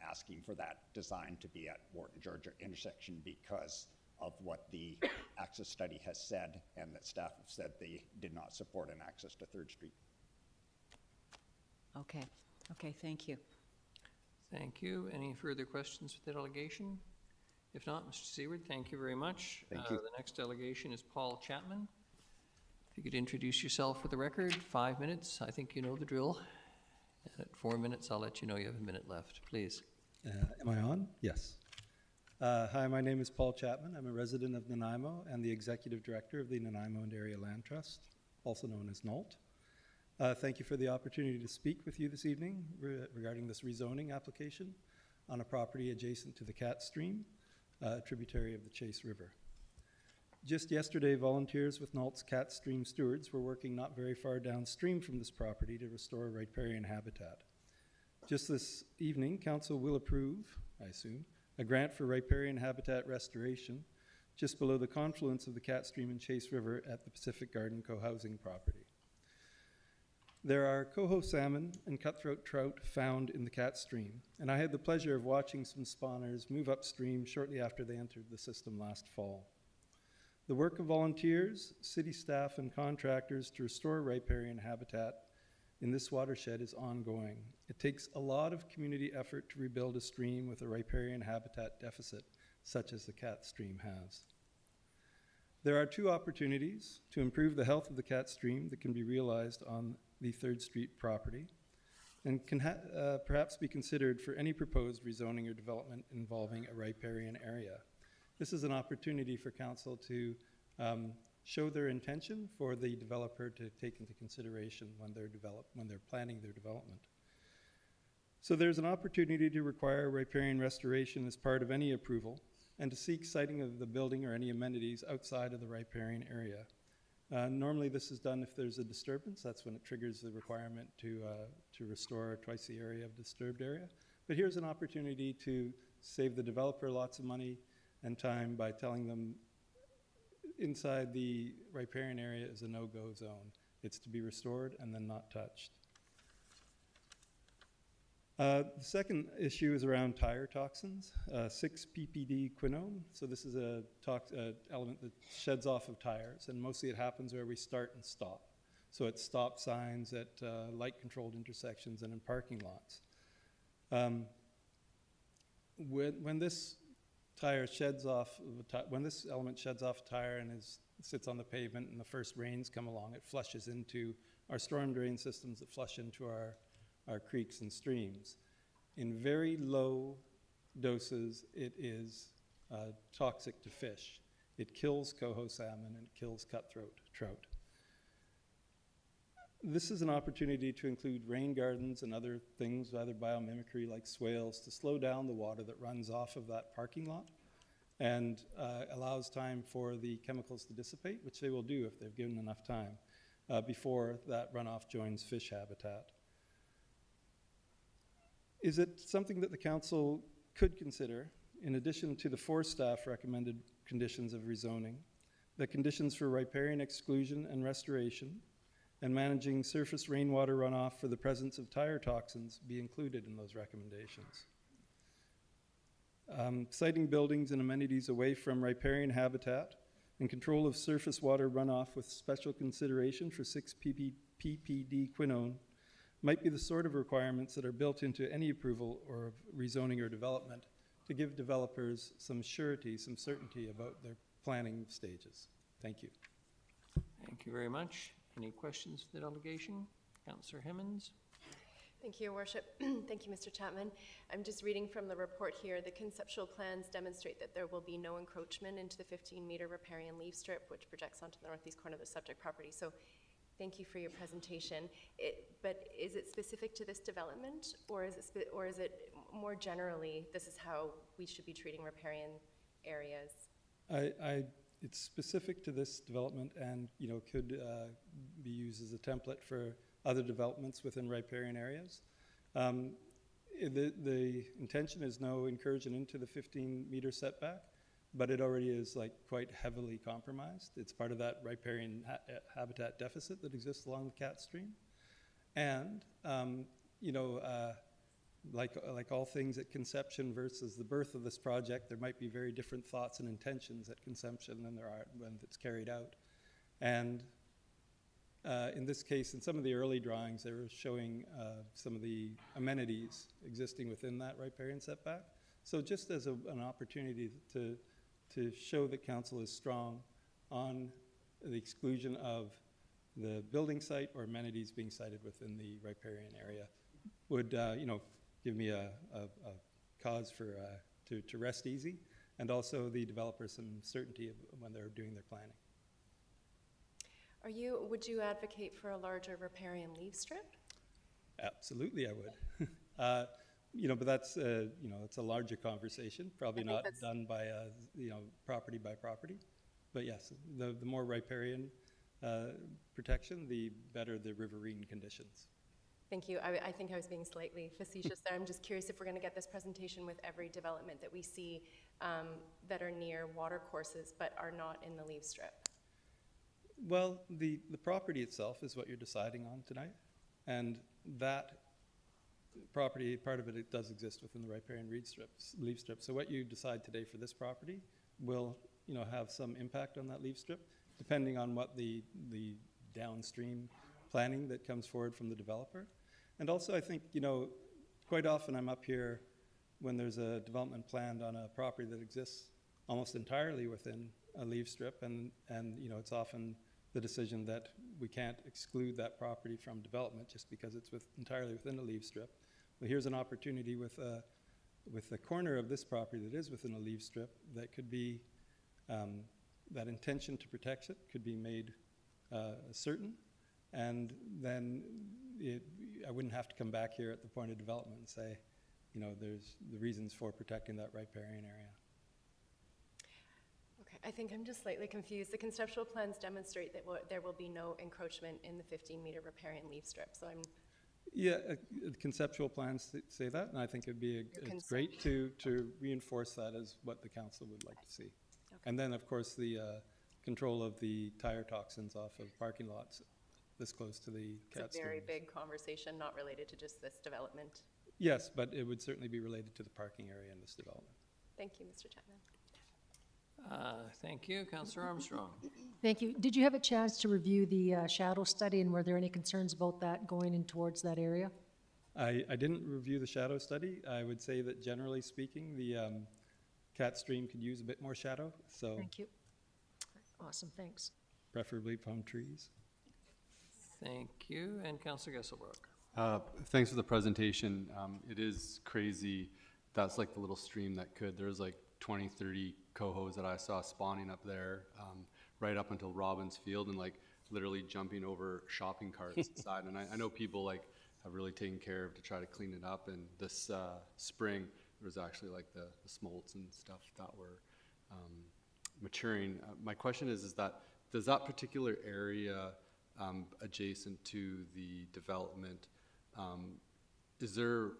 S6: asking for that design to be at Wharton, Georgia intersection because of what the access study has said, and that staff have said they did not support an access to Third Street.
S10: Okay, okay, thank you.
S1: Thank you. Any further questions for the delegation? If not, Mr. Seward, thank you very much.
S6: Thank you.
S1: The next delegation is Paul Chapman. If you could introduce yourself for the record, 5 minutes. I think you know the drill. And at 4 minutes, I'll let you know you have a minute left. Please.
S11: Am I on? Yes. Hi, my name is Paul Chapman. I'm a resident of Nanaimo and the executive director of the Nanaimo and Area Land Trust, also known as NALT. Thank you for the opportunity to speak with you this evening regarding this rezoning application on a property adjacent to the Cat Stream, tributary of the Chase River. Just yesterday, volunteers with NALT's Cat Stream stewards were working not very far downstream from this property to restore riparian habitat. Just this evening, Council will approve, I assume, a grant for riparian habitat restoration just below the confluence of the Cat Stream and Chase River at the Pacific Garden co-housing property. There are coho salmon and cutthroat trout found in the Cat Stream, and I had the pleasure of watching some spawners move upstream shortly after they entered the system last fall. The work of volunteers, city staff, and contractors to restore riparian habitat in this watershed is ongoing. It takes a lot of community effort to rebuild a stream with a riparian habitat deficit, such as the Cat Stream has. There are two opportunities to improve the health of the Cat Stream that can be realized on the 3rd Street property and can perhaps be considered for any proposed rezoning or development involving a riparian area. This is an opportunity for council to show their intention for the developer to take into consideration when they're planning their development. So there's an opportunity to require riparian restoration as part of any approval and to seek siting of the building or any amenities outside of the riparian area. Normally this is done if there's a disturbance. That's when it triggers the requirement to restore twice the area of disturbed area. But here's an opportunity to save the developer lots of money and time by telling them inside the riparian area is a no-go zone. It's to be restored and then not touched. The second issue is around tire toxins, 6-ppd quinone. So this is a element that sheds off of tires, and mostly it happens where we start and stop. So at stop signs, at light-controlled intersections, and in parking lots. When this tire sheds off, when this element sheds off a tire and sits on the pavement and the first rains come along, it flushes into our storm drain systems that flush into our creeks and streams. In very low doses, it is toxic to fish. It kills coho salmon and it kills cutthroat trout. This is an opportunity to include rain gardens and other things, either biomimicry like swales, to slow down the water that runs off of that parking lot and allows time for the chemicals to dissipate, which they will do if they've given enough time, before that runoff joins fish habitat. Is it something that the council could consider, in addition to the 4 staff recommended conditions of rezoning, the conditions for riparian exclusion and restoration, and managing surface rainwater runoff for the presence of tire toxins be included in those recommendations? Siting buildings and amenities away from riparian habitat and control of surface water runoff with special consideration for 6-ppd quinone might be the sort of requirements that are built into any approval or rezoning or development to give developers some surety, some certainty about their planning stages. Thank you.
S1: Thank you very much. Any questions for the delegation? Councillor Hemmons?
S9: Thank you, Your Worship. Thank you, Mr. Chapman. I'm just reading from the report here. The conceptual plans demonstrate that there will be no encroachment into the 15-meter riparian leaf strip, which projects onto the northeast corner of the subject property. So thank you for your presentation. But is it specific to this development, or is it more generally, this is how we should be treating riparian areas?
S11: It's specific to this development and could be used as a template for other developments within riparian areas. The intention is no incursion into the 15-meter setback, but it already is quite heavily compromised. It's part of that riparian habitat deficit that exists along the Cat Stream. And, like all things at conception versus the birth of this project, there might be very different thoughts and intentions at conception than there are when it's carried out. And in this case, in some of the early drawings, they were showing some of the amenities existing within that riparian setback. So just as an opportunity to show that council is strong on the exclusion of the building site or amenities being sited within the riparian area would, give me a cause for to rest easy, and also the developers some certainty of when they're doing their planning.
S9: Would you advocate for a larger riparian leaf strip?
S11: Absolutely, I would. But that's it's a larger conversation. Probably not done by property by property. But yes, the more riparian protection, the better the riverine conditions.
S9: Thank you. I think I was being slightly facetious there. I'm just curious if we're going to get this presentation with every development that we see that are near water courses but are not in the leaf strip.
S11: Well, the property itself is what you're deciding on tonight, and that property, part of it, it does exist within the riparian leaf strip. So what you decide today for this property will, you know, have some impact on that leaf strip, depending on what the downstream planning that comes forward from the developer. And also, I think, you know, quite often I'm up here when there's a development planned on a property that exists almost entirely within a leaf strip, and you know, it's often the decision that we can't exclude that property from development just because it's entirely within a leaf strip. Well, here's an opportunity with the corner of this property that is within a leaf strip that could be, that intention to protect it could be made certain, and then I wouldn't have to come back here at the point of development and say, you know, there's the reasons for protecting that riparian area.
S9: Okay, I think I'm just slightly confused. The conceptual plans demonstrate that there will be no encroachment in the 15-meter riparian leaf strip, so I'm...
S11: Yeah, conceptual plans say that, and I think it'd be it's great to reinforce that as what the council would like to see.
S9: Okay.
S11: And then, of course, the control of the tire toxins off of parking lots this close to the cat
S9: It's a very
S11: stadiums.
S9: big conversation, not related to just this development.
S11: Yes, but it would certainly be related to the parking area in this development.
S9: Thank you, Mr. Chapman.
S1: Thank you. Councillor Armstrong.
S5: Thank you. Did you have a chance to review the shadow study, and were there any concerns about that going in towards that area?
S11: I didn't review the shadow study. I would say that generally speaking, the cat stream could use a bit more shadow, so
S5: Thank you. Awesome, thanks.
S11: preferably palm trees.
S1: Thank you. And Councillor Gesselbrook.
S12: Thanks for the presentation. It is crazy. That's like the little stream that could. There's like 20, 30 cohos that I saw spawning up there, right up until Robbins Field, and like literally jumping over shopping carts inside. And I know people like have really taken care of to try to clean it up. And this spring, there was actually like the smolts and stuff that were maturing. My question is that does that particular area adjacent to the development, is there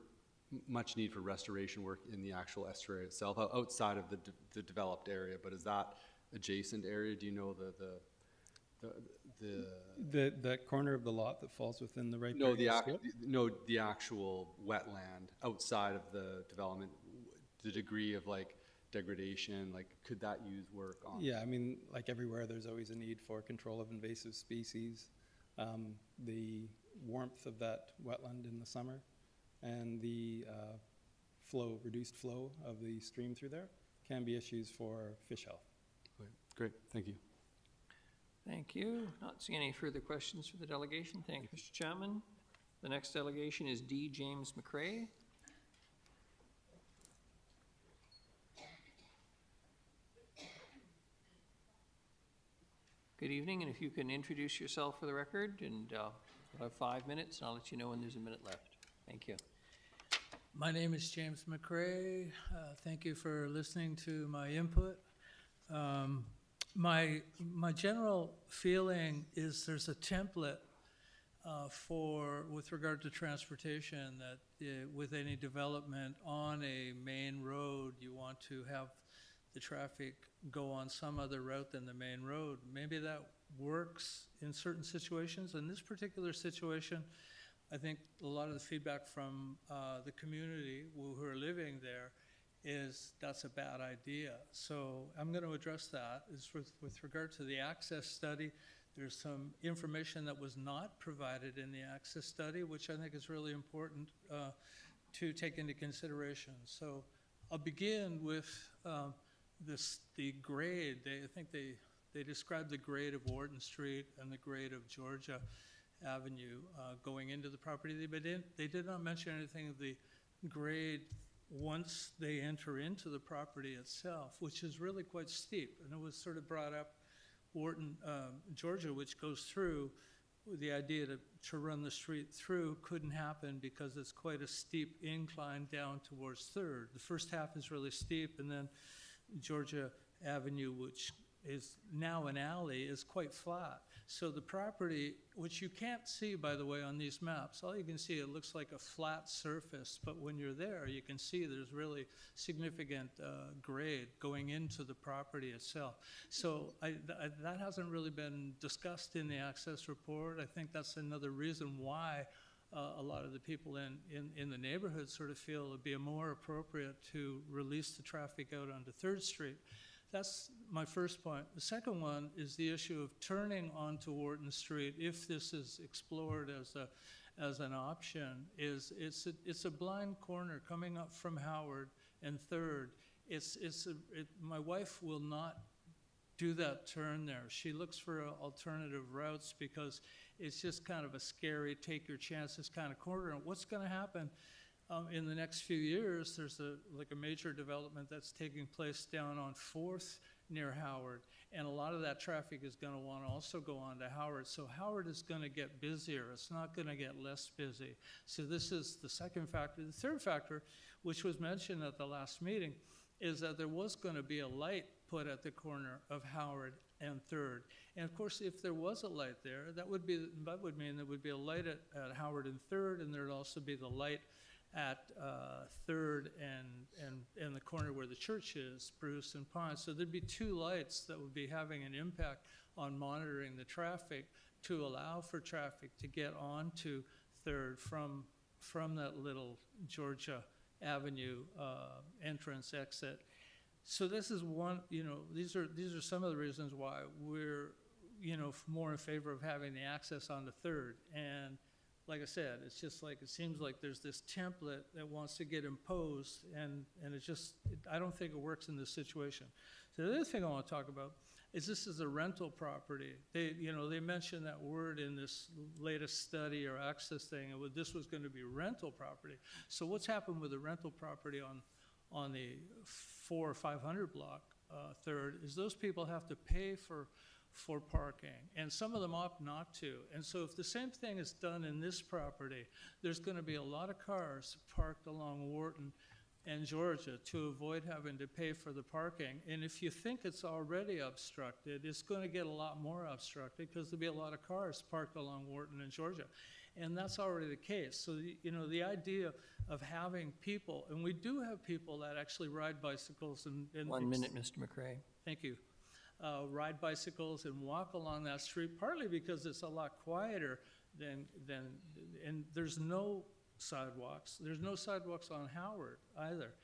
S12: much need for restoration work in the actual estuary itself, outside of the developed area? But is that adjacent area, do you know
S11: That corner of the lot that falls within the right?
S12: No, the actual wetland outside of the development, the degree of like degradation, like could that use work on?
S11: Yeah, I mean, like everywhere, there's always a need for control of invasive species. The warmth of that wetland in the summer and the reduced flow of the stream through there can be issues for fish health.
S12: Great, thank you.
S1: Thank you. Not seeing any further questions for the delegation. Thank you, Mr. Chapman. The next delegation is D. James McRae. Good evening, and if you can introduce yourself for the record, and we'll have 5 minutes, and I'll let you know when there's a minute left. Thank you.
S13: My name is James McRae. Thank you for listening to my input. My general feeling is there's a template with regard to transportation that with any development on a main road, you want to have the traffic go on some other route than the main road. Maybe that works in certain situations. In this particular situation, I think a lot of the feedback from the community who are living there is that's a bad idea. So I'm going to address that. With regard to the access study, there's some information that was not provided in the access study, which I think is really important to take into consideration. So I'll begin with the grade. I think they described the grade of Wharton Street and the grade of Georgia Avenue going into the property. They did not mention anything of the grade once they enter into the property itself, which is really quite steep. And it was sort of brought up, Wharton, Georgia, which goes through, the idea to run the street through couldn't happen because it's quite a steep incline down towards 3rd. The first half is really steep, and then Georgia Avenue, which is now an alley, is quite flat. So the property, which you can't see, by the way, on these maps, all you can see, it looks like a flat surface, but when you're there, you can see there's really significant grade going into the property itself. So that hasn't really been discussed in the access report. I think that's another reason why a lot of the people in the neighborhood sort of feel it'd be more appropriate to release the traffic out onto 3rd Street. That's my first point. The second one is the issue of turning onto Wharton Street, if this is explored as an option, it's a blind corner coming up from Howard and 3rd. My wife will not do that turn there. She looks for alternative routes because it's just kind of a scary, take your chances kind of corner. And what's going to happen in the next few years? There's a major development that's taking place down on 4th near Howard, and a lot of that traffic is going to want to also go on to Howard. So Howard is going to get busier. It's not going to get less busy. So this is the second factor. The third factor, which was mentioned at the last meeting, is that there was going to be a light put at the corner of Howard and 3rd. And of course, if there was a light there, that would mean there would be a light at Howard and 3rd, and there'd also be the light at 3rd and the corner where the church is, Bruce and Pine. So there'd be 2 lights that would be having an impact on monitoring the traffic to allow for traffic to get onto 3rd from that little Georgia Avenue entrance exit. So this is one, these are some of the reasons why we're, more in favor of having the access on the 3rd. And like I said, it's just like, it seems like there's this template that wants to get imposed, and I don't think it works in this situation. So the other thing I want to talk about is this is a rental property. They mentioned that word in this latest study or access thing, and this was going to be rental property. So what's happened with the rental property on the 400 or 500 block 3rd is those people have to pay for parking, and some of them opt not to. And so if the same thing is done in this property, there's going to be a lot of cars parked along Wharton and Georgia to avoid having to pay for the parking. And if you think it's already obstructed, it's going to get a lot more obstructed because there'll be a lot of cars parked along Wharton and Georgia. And that's already the case. So, the idea of having people, and we do have people that actually ride bicycles and
S1: 1 minute, Mr. McRae.
S13: Thank you. Ride bicycles and walk along that street, partly because it's a lot quieter and there's no sidewalks. There's no sidewalks on Howard either.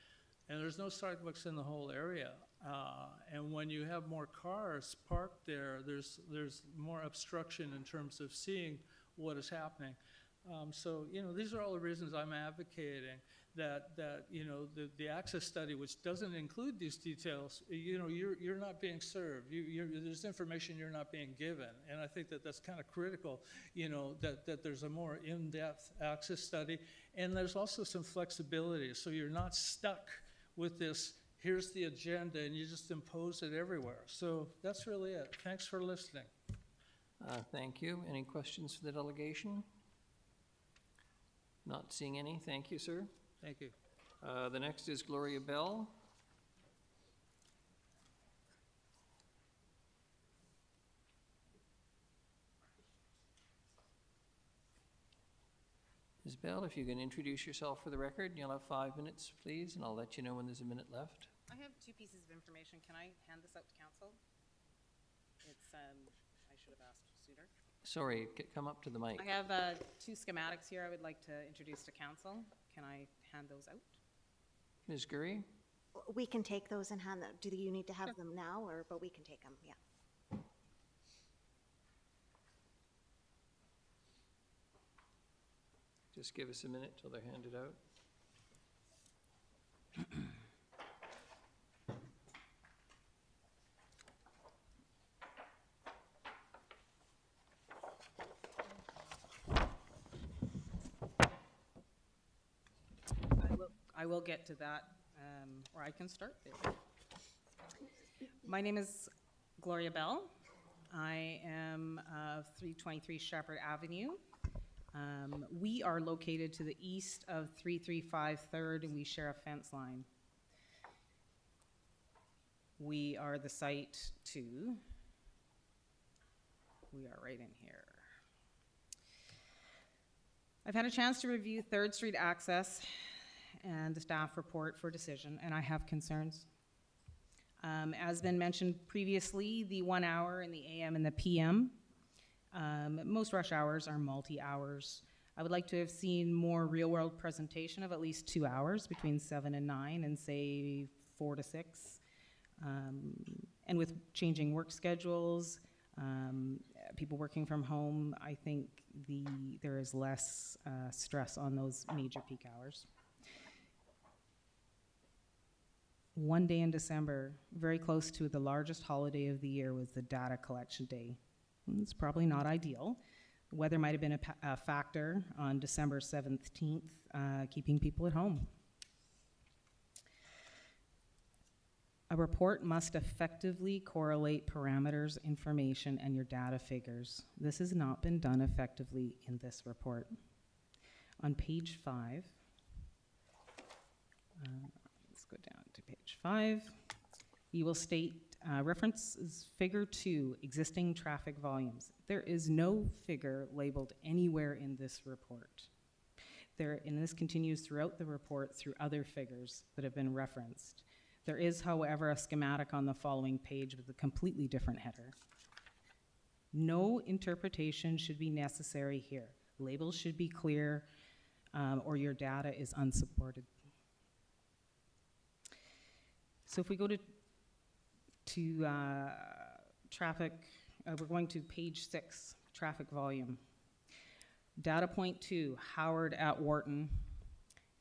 S13: And there's no sidewalks in the whole area. And when you have more cars parked there, there's more obstruction in terms of seeing what is happening. So, these are all the reasons I'm advocating that the access study, which doesn't include these details, you're not being served. There's information you're not being given. And I think that that's kind of critical, that there's a more in-depth access study. And there's also some flexibility. So you're not stuck with this, here's the agenda, and you just impose it everywhere. So that's really it. Thanks for listening.
S1: Thank you. Any questions for the delegation? Not seeing any. Thank you, sir.
S13: Thank you.
S1: The next is Gloria Bell. Ms. Bell, if you can introduce yourself for the record, you'll have 5 minutes, please, and I'll let you know when there's a minute left.
S14: I have 2 pieces of information. Can I hand this out to council? It's, I should have asked sooner.
S1: Sorry, come up to the mic.
S14: I have 2 schematics here I would like to introduce to council. Can I hand those out?
S1: Ms. Gurry?
S2: We can take those and hand them. Do you need to have them now, but we can take them, yeah.
S1: Just give us a minute till they're handed out.
S14: I will get to that, or I can start there. My name is Gloria Bell. I am 323 Shepherd Avenue. We are located to the east of 335 3rd, and we share a fence line. We are the site to we are right in here. I've had a chance to review 3rd Street access and the staff report for decision, and I have concerns. As been mentioned previously, the 1 hour in the AM and the PM, most rush hours are multi-hours. I would like to have seen more real-world presentation of at least 2 hours between 7 and 9 and say 4 to 6. And with changing work schedules, people working from home, I think there is less stress on those major peak hours. One day in December, very close to the largest holiday of the year, was the data collection day. It's probably not ideal. Weather might have been a factor on December 17th, keeping people at home. A report must effectively correlate parameters, information, and your data figures. This has not been done effectively in this report. On page 5, let's go down to page 5, you will state references figure 2, existing traffic volumes. There is no figure labeled anywhere in this report. And this continues throughout the report through other figures that have been referenced. There is, however, a schematic on the following page with a completely different header. No interpretation should be necessary here. Labels should be clear, or your data is unsupported. So if we go to traffic, we're going to page 6, traffic volume. Data point 2, Howard at Wharton,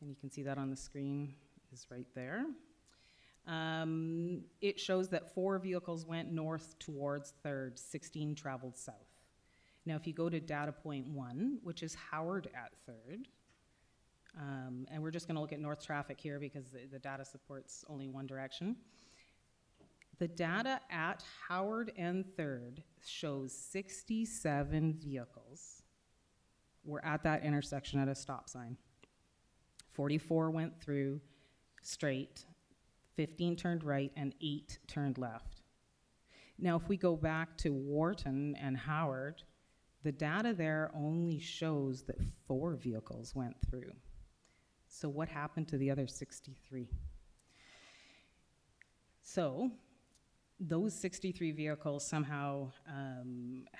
S14: and you can see that on the screen, is right there. It shows that 4 vehicles went north towards 3rd, 16 traveled south. Now, if you go to data point 1, which is Howard at 3rd, and we're just going to look at north traffic here because the data supports only one direction. The data at Howard and 3rd shows 67 vehicles were at that intersection at a stop sign. 44 went through straight, 15 turned right, and 8 turned left. Now, if we go back to Wharton and Howard, the data there only shows that 4 vehicles went through. So what happened to the other 63? So those 63 vehicles somehow,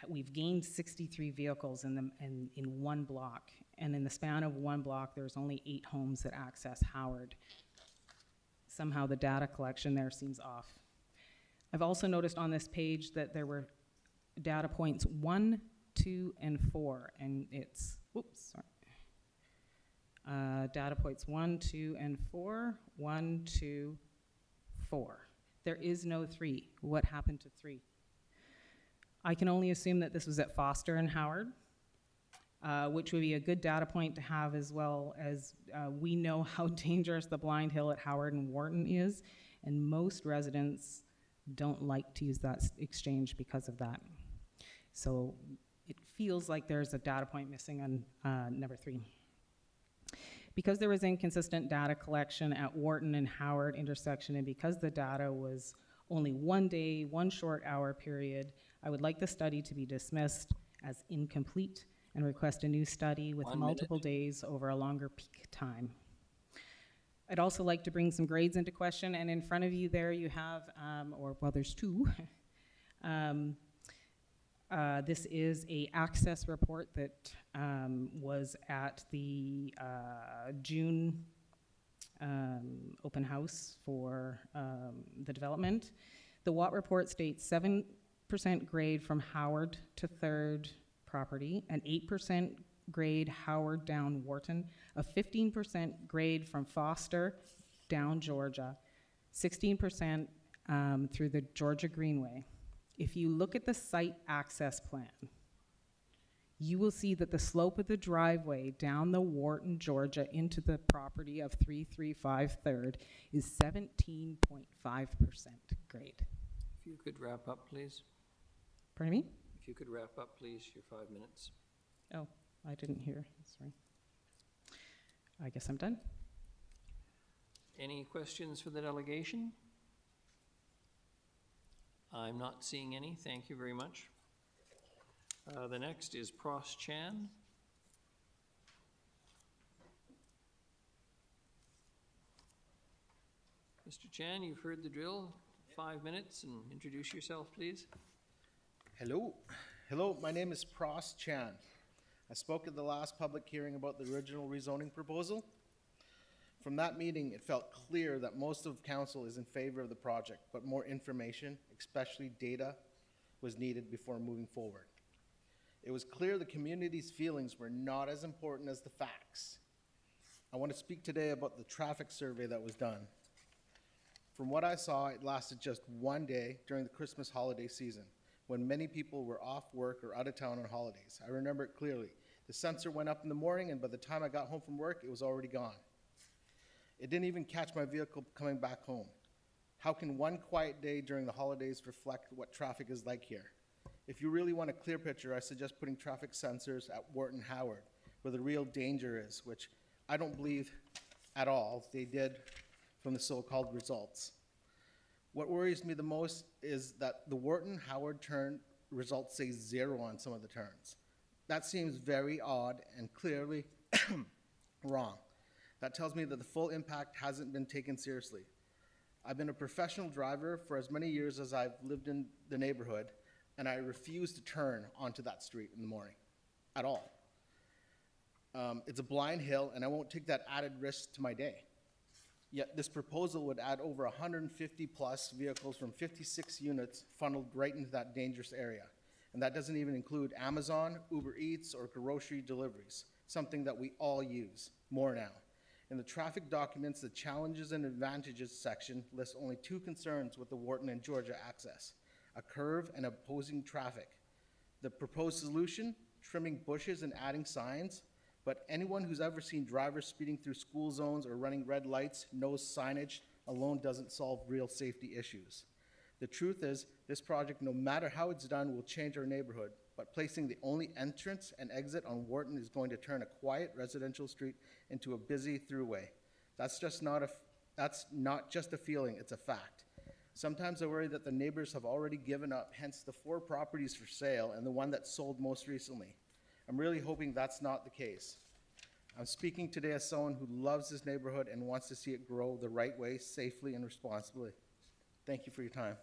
S14: we've gained 63 vehicles in one block. And in the span of one block, there's only 8 homes that access Howard. Somehow the data collection there seems off. I've also noticed on this page that there were data points 1, 2, and 4, and it's, oops, sorry. Data points 1, 2, and 4, 1, 2, 4. There is no 3. What happened to 3? I can only assume that this was at Foster and Howard, which would be a good data point to have, as well as we know how dangerous the Blind Hill at Howard and Wharton is, and most residents don't like to use that exchange because of that. So it feels like there's a data point missing on number 3. Because there was inconsistent data collection at Wharton and Howard intersection, and because the data was only 1 day, 1 short hour period, I would like the study to be dismissed as incomplete and request a new study with multiple days over a longer peak time. I'd also like to bring some grades into question, and in front of you there you have, well, there's 2. This is a access report that was at the June open house for the development. The Watt report states 7% grade from Howard to 3rd property, an 8% grade Howard down Wharton, a 15% grade from Foster down Georgia, 16% through the Georgia Greenway. If you look at the site access plan, you will see that the slope of the driveway down the Wharton, Georgia, into the property of 335 3rd is 17.5% grade.
S1: If you could wrap up, please.
S14: Pardon me?
S1: If you could wrap up, please, your 5 minutes.
S14: Oh, I didn't hear, sorry. I guess I'm done.
S1: Any questions for the delegation? I'm not seeing any. Thank you very much. The next is Pros Chan. Mr. Chan, you've heard the drill. 5 minutes, and introduce yourself, please.
S15: Hello. Hello, my name is Pros Chan. I spoke at the last public hearing about the original rezoning proposal. From that meeting, it felt clear that most of council is in favor of the project, but more information, especially data, was needed before moving forward. It was clear the community's feelings were not as important as the facts. I want to speak today about the traffic survey that was done. From what I saw, it lasted just one day during the Christmas holiday season, when many people were off work or out of town on holidays. I remember it clearly. The sensor went up in the morning, and by the time I got home from work, it was already gone. It didn't even catch my vehicle coming back home. How can one quiet day during the holidays reflect what traffic is like here? If you really want a clear picture, I suggest putting traffic sensors at Wharton Howard, where the real danger is, which I don't believe at all they did from the so-called results. What worries me the most is that the Wharton Howard turn results say 0 on some of the turns. That seems very odd and clearly wrong. That tells me that the full impact hasn't been taken seriously. I've been a professional driver for as many years as I've lived in the neighborhood, and I refuse to turn onto that street in the morning at all. It's a blind hill, and I won't take that added risk to my day. Yet this proposal would add over 150 plus vehicles from 56 units funneled right into that dangerous area. And that doesn't even include Amazon, Uber Eats, or grocery deliveries, something that we all use more now. In the traffic documents, the challenges and advantages section lists only 2 concerns with the Wharton and Georgia access: a curve and opposing traffic. The proposed solution, trimming bushes and adding signs, but anyone who's ever seen drivers speeding through school zones or running red lights knows signage alone doesn't solve real safety issues. The truth is, this project, no matter how it's done, will change our neighborhood, but placing the only entrance and exit on Wharton is going to turn a quiet residential street into a busy throughway. That's not just a feeling, it's a fact. Sometimes I worry that the neighbors have already given up, hence the 4 properties for sale and the one that sold most recently. I'm really hoping that's not the case. I'm speaking today as someone who loves this neighborhood and wants to see it grow the right way, safely and responsibly. Thank you for your time.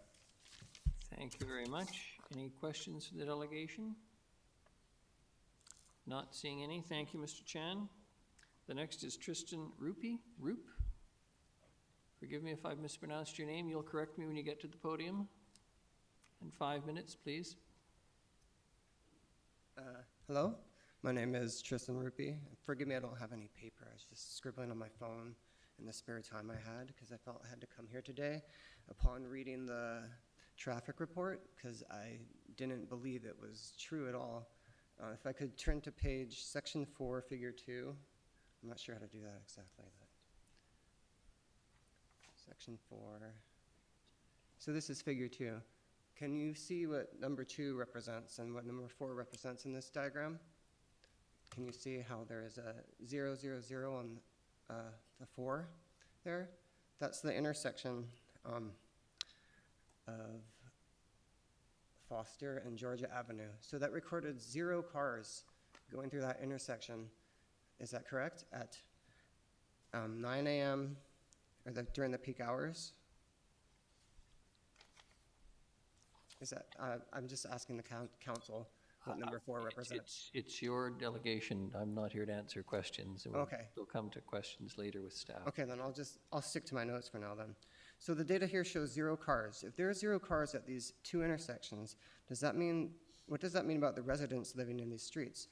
S1: Thank you very much. Any questions for the delegation? Not seeing any. Thank you, Mr. Chan. The next is Tristan Roop. Forgive me if I've mispronounced your name. You'll correct me when you get to the podium. And 5 minutes, please.
S16: Hello, my name is Tristan Roop. Forgive me, I don't have any paper. I was just scribbling on my phone in the spare time I had because I felt I had to come here today. Upon reading the traffic report, because I didn't believe it was true at all. If I could turn to section 4, figure 2. I'm not sure how to do that exactly, but section 4. So this is figure 2. Can you see what number 2 represents and what number 4 represents in this diagram? Can you see how there is a 0, 0, 0 on the 4 there? That's the intersection of Foster and Georgia Avenue. So that recorded 0 cars going through that intersection. Is that correct? At 9 a.m. or during the peak hours? Is that, I'm just asking the council what number 4 represents.
S1: It's your delegation. I'm not here to answer questions. And
S16: Okay.
S1: We'll come to questions later with staff.
S16: Okay, then I'll stick to my notes for now then. So the data here shows 0 cars. If there are 0 cars at these 2 intersections, what does that mean about the residents living in these streets?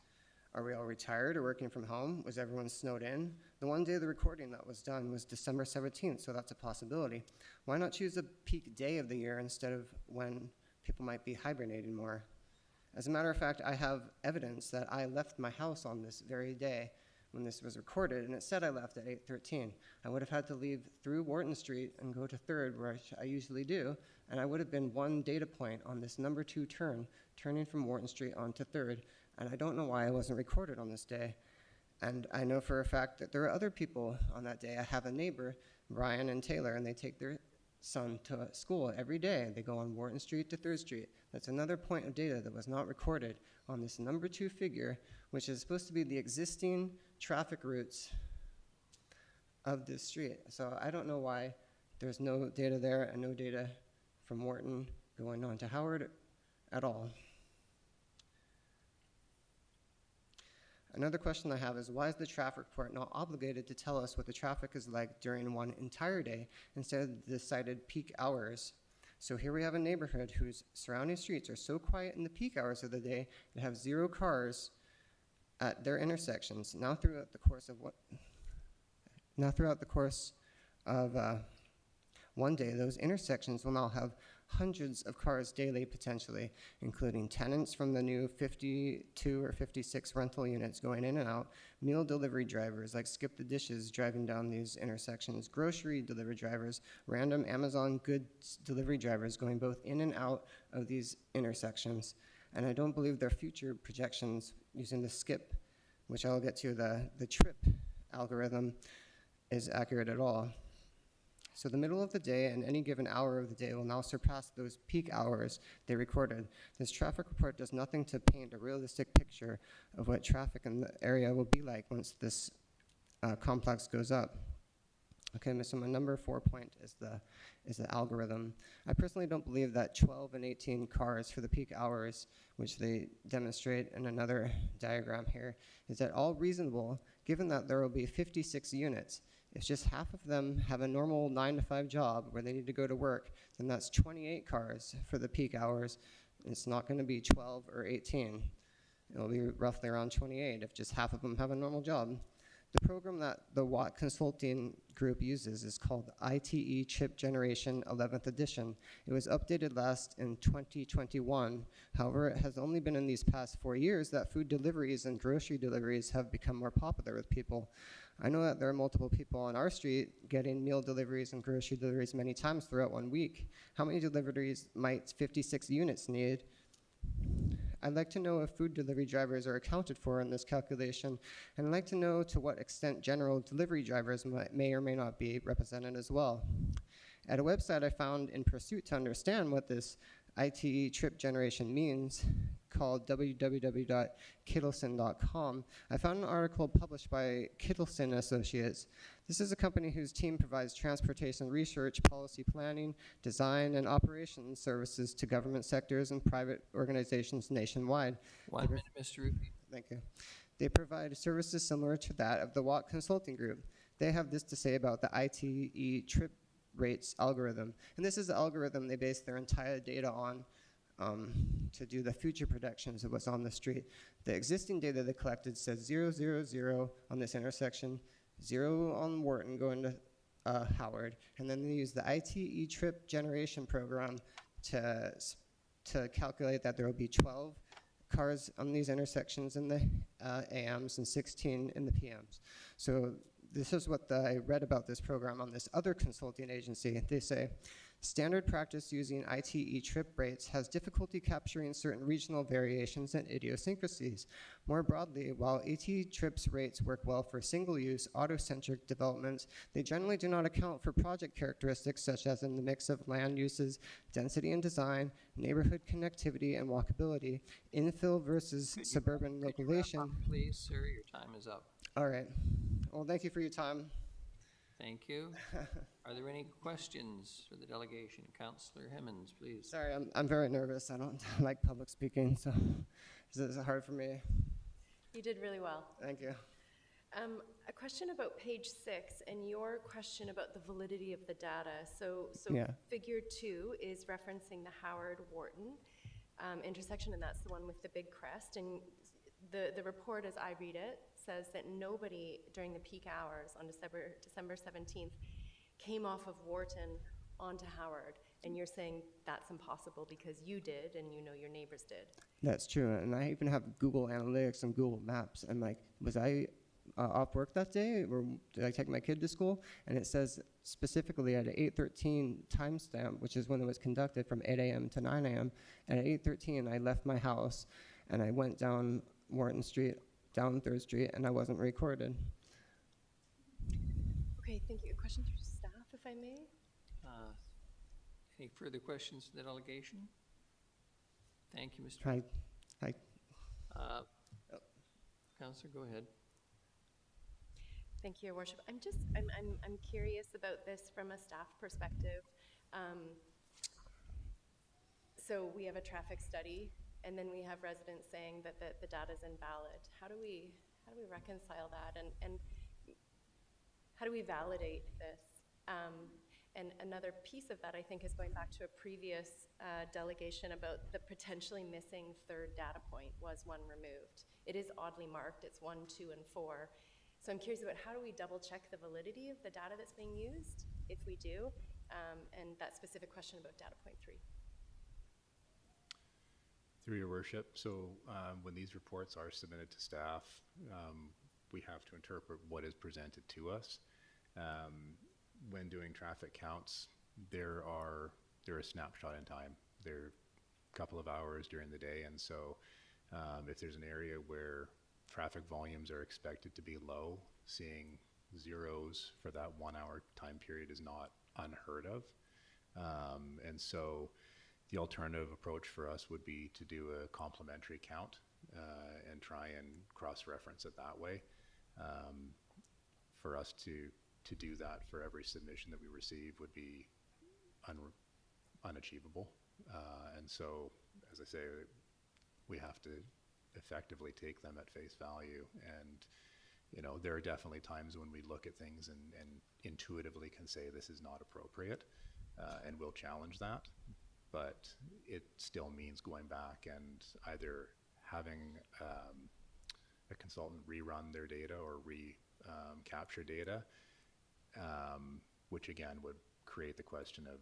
S16: Are we all retired or working from home? Was everyone snowed in? The one day of the recording that was done was December 17th, so that's a possibility. Why not choose a peak day of the year instead of when people might be hibernating more? As a matter of fact, I have evidence that I left my house on this very day when this was recorded, and it said I left at 8:13. I would have had to leave through Wharton Street and go to 3rd, where I usually do, and I would have been 1 data point on this number 2 turn, turning from Wharton Street onto 3rd, and I don't know why I wasn't recorded on this day. And I know for a fact that there are other people on that day. I have a neighbor, Brian and Taylor, and they take their son to school every day. They go on Wharton Street to 3rd Street. That's another point of data that was not recorded on this number 2 figure, which is supposed to be the existing traffic routes of this street. So I don't know why there's no data there and no data from Wharton going on to Howard at all. Another question I have is, why is the traffic report not obligated to tell us what the traffic is like during one entire day instead of the cited peak hours? So here we have a neighborhood whose surrounding streets are so quiet in the peak hours of the day that have 0 cars at their intersections. Now throughout the course of one day, those intersections will now have hundreds of cars daily potentially, including tenants from the new 52 or 56 rental units going in and out, meal delivery drivers like Skip the Dishes driving down these intersections, grocery delivery drivers, random Amazon goods delivery drivers going both in and out of these intersections. And I don't believe their future projections using the Skip, which I'll get to, the trip algorithm, is accurate at all. So the middle of the day and any given hour of the day will now surpass those peak hours they recorded. This traffic report does nothing to paint a realistic picture of what traffic in the area will be like once this complex goes up. Okay, so my number 4 point is the algorithm. I personally don't believe that 12 and 18 cars for the peak hours, which they demonstrate in another diagram here, is at all reasonable, given that there will be 56 units. If just half of them have a normal 9-to-5 job where they need to go to work, then that's 28 cars for the peak hours. It's not going to be 12 or 18. It'll be roughly around 28 if just half of them have a normal job. The program that the Watt Consulting Group uses is called ITE Chip Generation 11th Edition. It was updated last in 2021. However, it has only been in these past 4 years that food deliveries and grocery deliveries have become more popular with people. I know that there are multiple people on our street getting meal deliveries and grocery deliveries many times throughout 1 week. How many deliveries might 56 units need? I'd like to know if food delivery drivers are accounted for in this calculation, and I'd like to know to what extent general delivery drivers may or may not be represented as well. At a website I found in pursuit to understand what this ITE trip generation means, called www.kittleson.com, I found an article published by Kittleson Associates. This is a company whose team provides transportation research, policy planning, design, and operations services to government sectors and private organizations nationwide.
S1: 1 minute, Mr. Rupee.
S16: Thank you. They provide services similar to that of the Watt Consulting Group. They have this to say about the ITE trip rates algorithm. And this is the algorithm they base their entire data on to do the future predictions of what's on the street. The existing data they collected says 0, 0, 0 on this intersection, 0 on Wharton going to Howard, and then they use the ITE trip generation program to calculate that there will be 12 cars on these intersections in the AMs and 16 in the PMs. So this is what I read about this program on this other consulting agency. They say, standard practice using ITE trip rates has difficulty capturing certain regional variations and idiosyncrasies. More broadly, while ITE trips rates work well for single-use, auto-centric developments, they generally do not account for project characteristics such as in the mix of land uses, density and design, neighborhood connectivity and walkability, infill versus suburban localization.
S1: Wrap up, please, sir. Your time is up.
S16: All right. Well, thank you for your time.
S1: Thank you. Are there any questions for the delegation? Councillor Hemmons, please.
S16: Sorry, I'm very nervous. I don't like public speaking, so this is hard for me.
S9: You did really well.
S16: Thank you.
S9: A question about page 6 and your question about the validity of the data. So
S16: Yeah.
S9: figure 2 is referencing the Howard-Wharton intersection, and that's the one with the big crest. And the report, as I read it, says that nobody during the peak hours on December 17th came off of Wharton onto Howard. And you're saying that's impossible because you did and you know your neighbors did.
S16: That's true, and I even have Google Analytics and Google Maps. And like, was I off work that day, or did I take my kid to school? And it says specifically at an 8:13 timestamp, which is when it was conducted from 8 a.m. to 9 a.m. And at 8:13, I left my house and I went down Wharton Street, down 3rd Street, and I wasn't recorded.
S9: Okay, thank you. A question for staff, if I may?
S1: Any further questions from the delegation? Thank you, Mr.
S16: Hi. Hi.
S1: Councillor, go ahead.
S9: Thank you, Your Worship. I'm curious about this from a staff perspective. So we have a traffic study, and then we have residents saying that the data is invalid. How do we reconcile that, and how do we validate this? And another piece of that, I think, is going back to a previous delegation about the potentially missing third data point was one removed. It is oddly marked. It's 1, 2, and 4. So I'm curious about how do we double check the validity of the data that's being used, if we do, and that specific question about data point 3.
S8: Through your worship, so when these reports are submitted to staff, we have to interpret what is presented to us. When doing traffic counts, they're a snapshot in time. They're a couple of hours during the day, and so if there's an area where traffic volumes are expected to be low, seeing zeros for that 1 hour time period is not unheard of. And so the alternative approach for us would be to do a complementary count and try and cross-reference it that way. For us to do that for every submission that we receive would be unachievable. And so, as I say, we have to effectively take them at face value. And, you know, there are definitely times when we look at things and intuitively can say this is not appropriate, and we'll challenge that. But it still means going back and either having a consultant rerun their data or capture data, which again would create the question of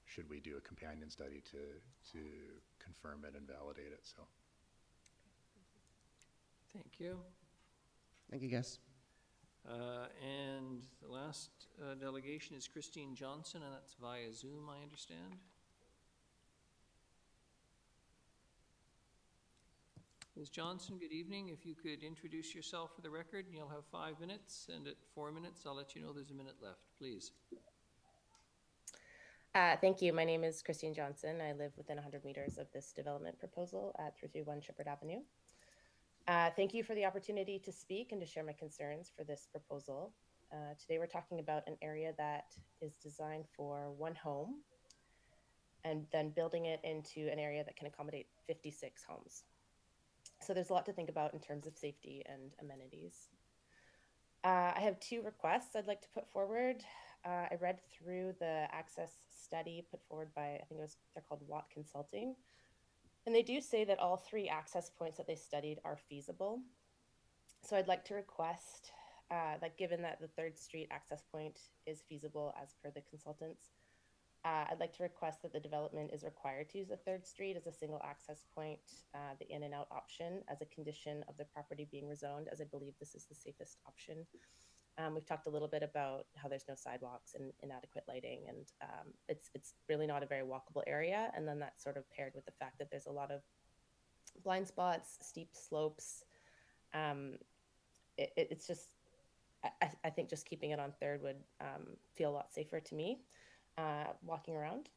S8: should we do a companion study to confirm it and validate it. So
S1: thank you.
S16: Thank you, guys.
S1: And the last delegation is Christine Johnson, and that's via Zoom, I understand. Ms. Johnson, good evening. If you could introduce yourself for the record, and you'll have 5 minutes, and at 4 minutes, I'll let you know there's a minute left, please.
S17: Thank you. My name is Christine Johnson. I live within 100 meters of this development proposal at 331 Shepherd Avenue. Thank you for the opportunity to speak and to share my concerns for this proposal. Today we're talking about an area that is designed for one home and then building it into an area that can accommodate 56 homes. So there's a lot to think about in terms of safety and amenities. I have 2 requests I'd like to put forward. I read through the access study put forward by, I think they're called Watt Consulting. And they do say that all 3 access points that they studied are feasible. So I'd like to request that given that the 3rd Street access point is feasible as per the consultants, I'd like to request that the development is required to use the 3rd Street as a single access point, the in and out option as a condition of the property being rezoned, as I believe this is the safest option. We've talked a little bit about how there's no sidewalks and inadequate lighting, and it's really not a very walkable area. And then that's sort of paired with the fact that there's a lot of blind spots, steep slopes. It's just, I think just keeping it on 3rd would feel a lot safer to me walking around.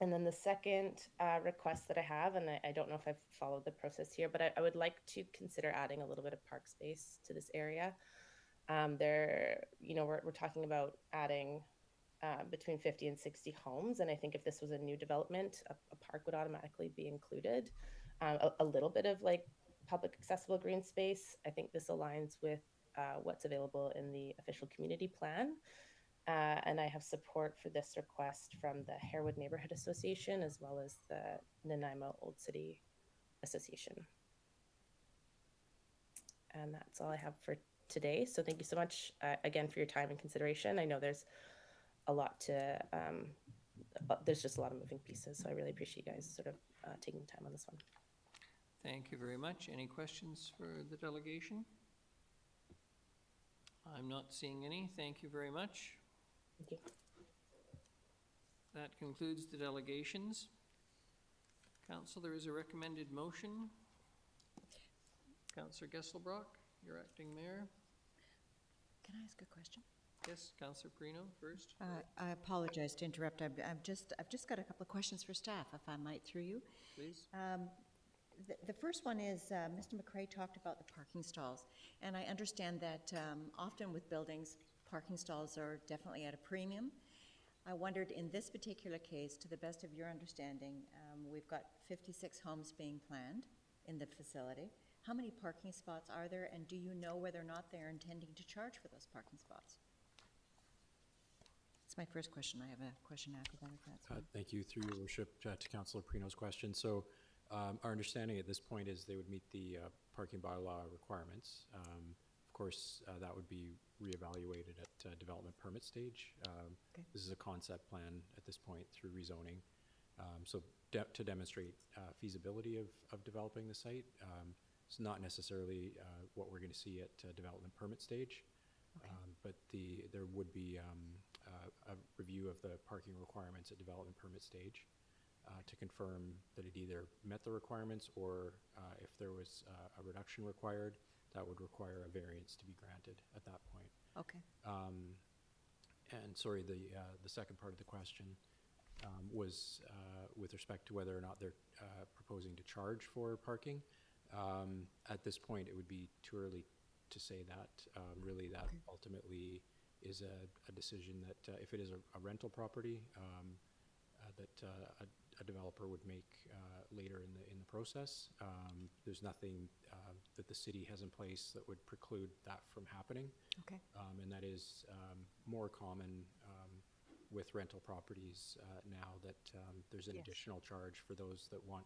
S17: And then the second request that I have, and I don't know if I've followed the process here, but I would like to consider adding a little bit of park space to this area. We're talking about adding between 50 and 60 homes. And I think if this was a new development, a park would automatically be included. A little bit of like public accessible green space. I think this aligns with what's available in the official community plan. And I have support for this request from the Harewood Neighborhood Association as well as the Nanaimo Old City Association. And that's all I have for today. So thank you so much again for your time and consideration. I know there's a lot to, there's just a lot of moving pieces. So I really appreciate you guys sort of taking time on this one.
S1: Thank you very much. Any questions for the delegation? I'm not seeing any. Thank you very much.
S17: Thank you.
S1: That concludes the delegations. Council, there is a recommended motion. Councillor Gesselbrock, you're acting mayor.
S10: Can I ask a question?
S1: Yes, Councillor Perino first.
S10: I apologize to interrupt. I've just got a couple of questions for staff, if I might, through you.
S1: Please.
S10: The first one is, Mr. McCray talked about the parking stalls, and I understand that often with buildings, parking stalls are definitely at a premium. I wondered, in this particular case, to the best of your understanding, we've got 56 homes being planned in the facility. How many parking spots are there, and do you know whether or not they're intending to charge for those parking spots? That's my first question. I have a question after that, if that's fine.
S4: Thank you, through your worship, to Councillor Perino's question. So our understanding at this point is they would meet the parking bylaw requirements. Of course, that would be reevaluated at development permit stage. This is a concept plan at this point through rezoning. So to demonstrate feasibility of developing the site. It's not necessarily what we're going to see at development permit stage, but there would be a review of the parking requirements at development permit stage to confirm that it either met the requirements, or if there was a reduction required, that would require a variance to be granted at that point.
S10: Okay.
S4: And sorry, the second part of the question was with respect to whether or not they're proposing to charge for parking. At this point, it would be too early to say that. Really, that ultimately is a decision that if it is a rental property, that a developer would make later in the process. There's nothing that the city has in place that would preclude that from happening.
S10: Okay.
S4: And that is more common with rental properties now, that there's an additional charge for those that want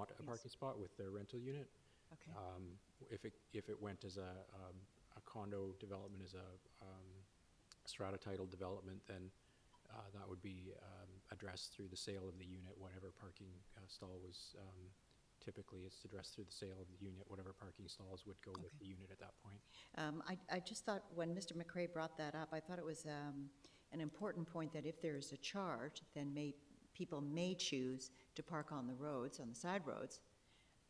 S4: a parking spot with their rental unit.
S10: Okay.
S4: If it went as a condo development, as a strata title development, then that would be addressed through the sale of the unit. Whatever parking stall was, typically it's addressed through the sale of the unit. Whatever parking stalls would go with the unit at that point.
S10: I just thought when Mr. McCray brought that up, I thought it was an important point that if there's a charge, then people may choose to park on the roads, on the side roads.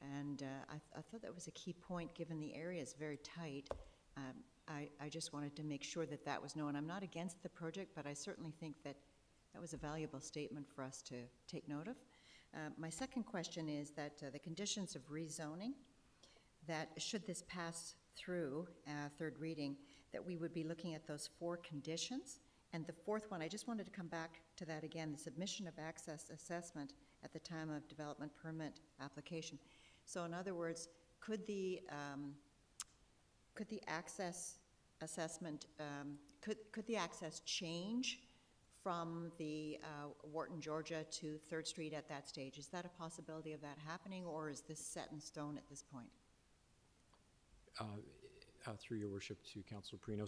S10: And I thought that was a key point, given the area is very tight. I just wanted to make sure that that was known. I'm not against the project, but I certainly think that that was a valuable statement for us to take note of. My second question is that the conditions of rezoning, that should this pass through third reading, that we would be looking at those 4 conditions. And the fourth one, I just wanted to come back to that again, the submission of access assessment at the time of development permit application. So in other words, could the access assessment, could the access change from the Wharton, Georgia to 3rd Street at that stage? Is that a possibility of that happening, or is this set in stone at this point?
S4: Through your worship, to Councillor Perino.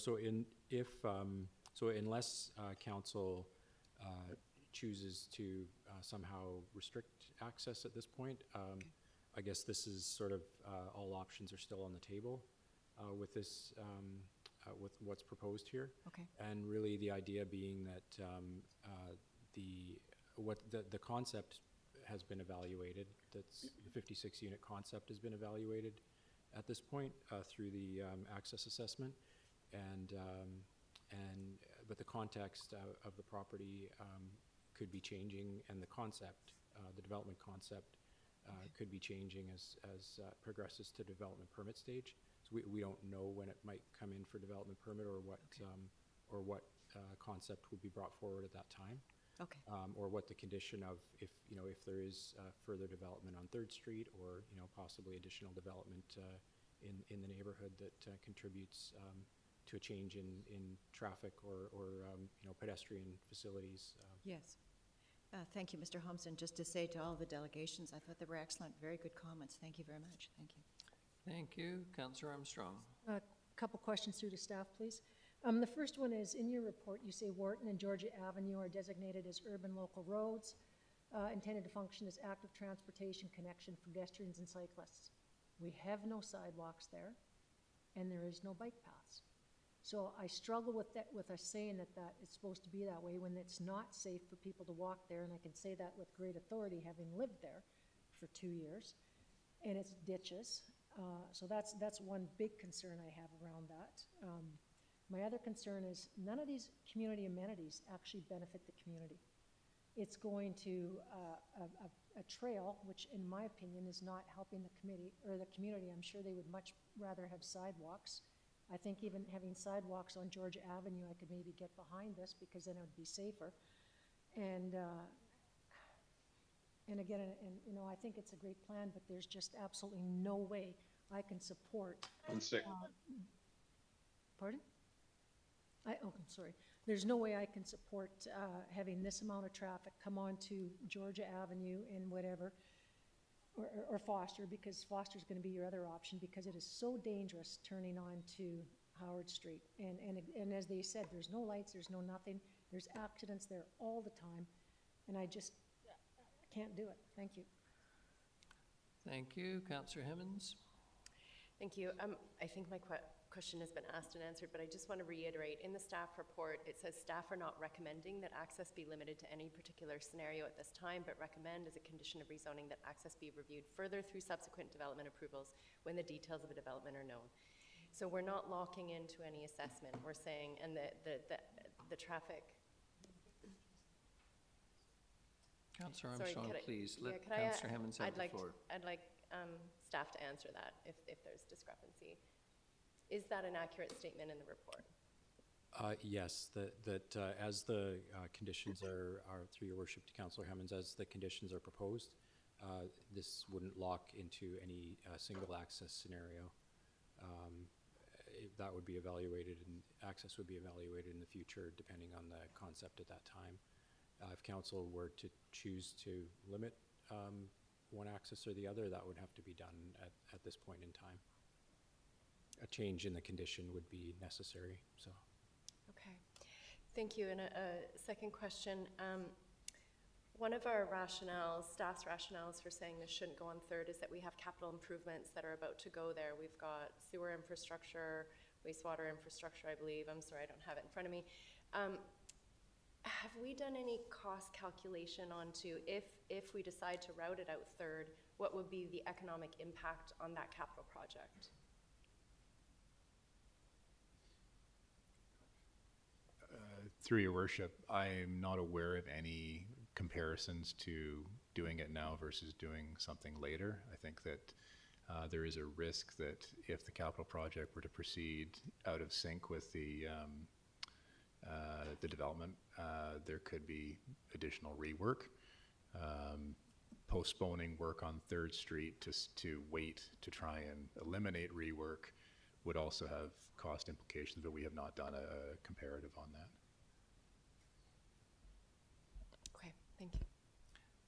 S4: So unless council chooses to somehow restrict access at this point, I guess this is sort of all options are still on the table with this, with what's proposed here.
S10: Okay.
S4: And really the idea being that the concept has been evaluated. That's the 56 unit concept has been evaluated at this point through the access assessment, but the context of the property could be changing, and the concept, the development concept, could be changing as progresses to development permit stage. So we don't know when it might come in for development permit, or what concept would be brought forward at that time.
S10: Okay.
S4: Or what the condition of, if there is further development on 3rd Street, or possibly additional development in the neighborhood that contributes to a change in traffic or pedestrian facilities.
S10: Yes. Thank you, Mr. Holmes. And just to say to all the delegations, I thought they were excellent, very good comments. Thank you very much. Thank you.
S1: Thank you. Councillor Armstrong.
S5: A couple questions through to staff, please. The first one is, in your report, you say Wharton and Georgia Avenue are designated as urban local roads, intended to function as active transportation connection for pedestrians and cyclists. We have no sidewalks there, and there is no bike paths. So I struggle with that, with us saying that it's supposed to be that way when it's not safe for people to walk there, and I can say that with great authority, having lived there for 2 years, and it's ditches. So that's one big concern I have around that. My other concern is none of these community amenities actually benefit the community. It's going to a trail, which in my opinion is not helping the committee or the community. I'm sure they would much rather have sidewalks. I think even having sidewalks on Georgia Avenue, I could maybe get behind this because then it would be safer. And again, you know, I think it's a great plan, but there's just absolutely no way I can support. Pardon? I'm sorry. There's no way I can support having this amount of traffic come on to Georgia Avenue and whatever, or Foster, because Foster's going to be your other option, because it is so dangerous turning on to Howard Street. And as they said, there's no lights, there's no nothing. There's accidents there all the time, and I just can't do it. Thank you.
S1: Thank you. Councillor Hemmons?
S9: Thank you. I think my question has been asked and answered, but I just want to reiterate, in the staff report, it says staff are not recommending that access be limited to any particular scenario at this time, but recommend as a condition of rezoning that access be reviewed further through subsequent development approvals when the details of a development are known. So we're not locking into any assessment. We're saying, and the traffic.
S1: Councillor Armstrong, please. Let Councillor Hemmons have the floor.
S9: I'd like staff to answer that if there's discrepancy. Is that an accurate statement in the report?
S4: Yes, that as the conditions are, through your worship to Councillor Hemmons, as the conditions are proposed, this wouldn't lock into any single access scenario. That would be evaluated, and access would be evaluated in the future depending on the concept at that time. If council were to choose to limit one access or the other, that would have to be done at this point in time. A change in the condition would be necessary, so.
S9: Okay, thank you. And a second question. One of our rationales, staff's rationales for saying this shouldn't go on third is that we have capital improvements that are about to go there. We've got sewer infrastructure, wastewater infrastructure, I believe. I'm sorry, I don't have it in front of me. Have we done any cost calculation onto if we decide to route it out third, what would be the economic impact on that capital project?
S8: Through your worship, I'm not aware of any comparisons to doing it now versus doing something later. I think that there is a risk that if the capital project were to proceed out of sync with the development, there could be additional rework. Postponing work on 3rd Street to wait to try and eliminate rework would also have cost implications, but we have not done a comparative on that.
S9: Okay, thank you.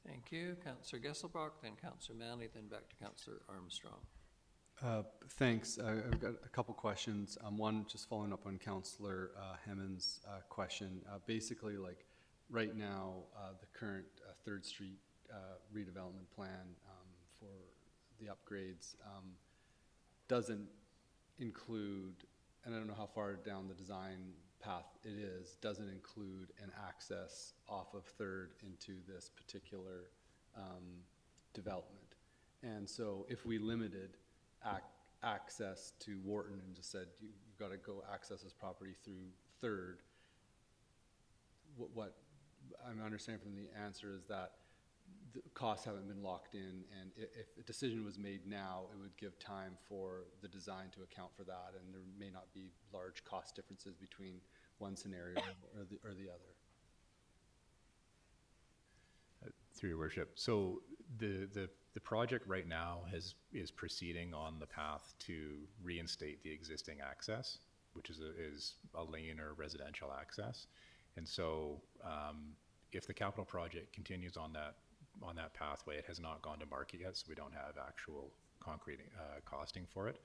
S1: Thank you. Councillor Gesselbach, then Councillor Manley, then back to Councillor Armstrong.
S12: Thanks. I've got a couple questions. One, just following up on Councillor Hemmons' question. Basically, like right now, the current 3rd Street redevelopment plan for the upgrades doesn't include, and I don't know how far down the design path it is, doesn't include an access off of 3rd into this particular development. And so if we limited access to Wharton and just said you've got to go access this property through 3rd, what I'm understanding from the answer is that the costs haven't been locked in, and if a decision was made now, it would give time for the design to account for that, and there may not be large cost differences between one scenario or the other.
S8: Through your worship, so the project right now is proceeding on the path to reinstate the existing access, which is a lane or residential access, and so if the capital project continues on that pathway, it has not gone to market yet, so we don't have actual concrete costing for it.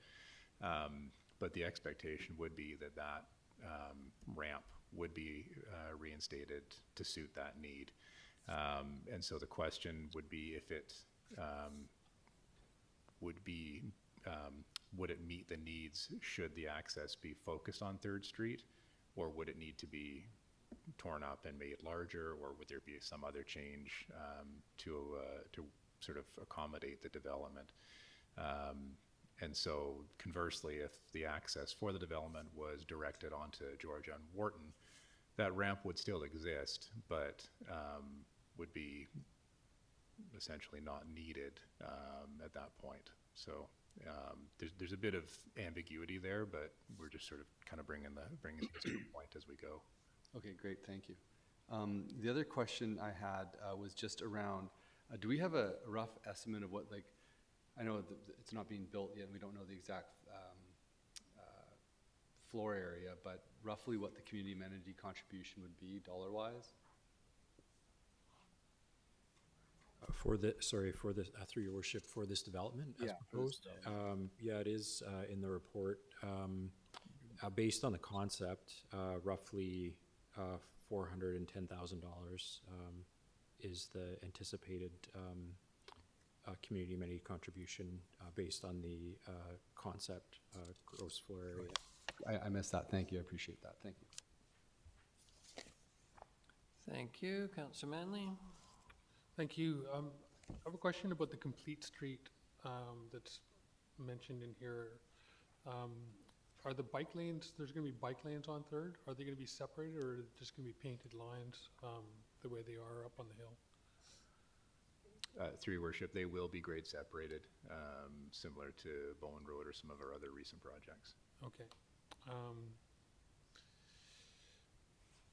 S8: But the expectation would be that ramp would be reinstated to suit that need. And so the question would be if it would it meet the needs should the access be focused on 3rd Street, or would it need to be torn up and made larger, or would there be some other change to sort of accommodate the development? And so conversely, if the access for the development was directed onto Georgia and Wharton, that ramp would still exist, but would be essentially not needed at that point. So there's a bit of ambiguity there, but we're just sort of kind of bringing this to a point as we go.
S12: Okay, great, thank you. The other question I had was just around, do we have a rough estimate of what, like, I know it's not being built yet, and we don't know the exact floor area, but roughly what the community amenity contribution would be dollar-wise?
S4: Through your worship, for this development as
S12: Yeah,
S4: proposed? Yeah, it is in the report. Based on the concept, roughly $410,000 is the anticipated community amenity contribution based on the concept gross floor area.
S12: I missed that. Thank you. I appreciate that. Thank you.
S1: Thank you. Councillor Manley?
S7: Thank you. I have a question about the complete street that's mentioned in here. Are the bike lanes, there's going to be bike lanes on Third? Are they going to be separated, or are they just going to be painted lines the way they are up on the hill?
S8: Through your worship, they will be grade separated, similar to Bowen Road or some of our other recent projects.
S7: Okay.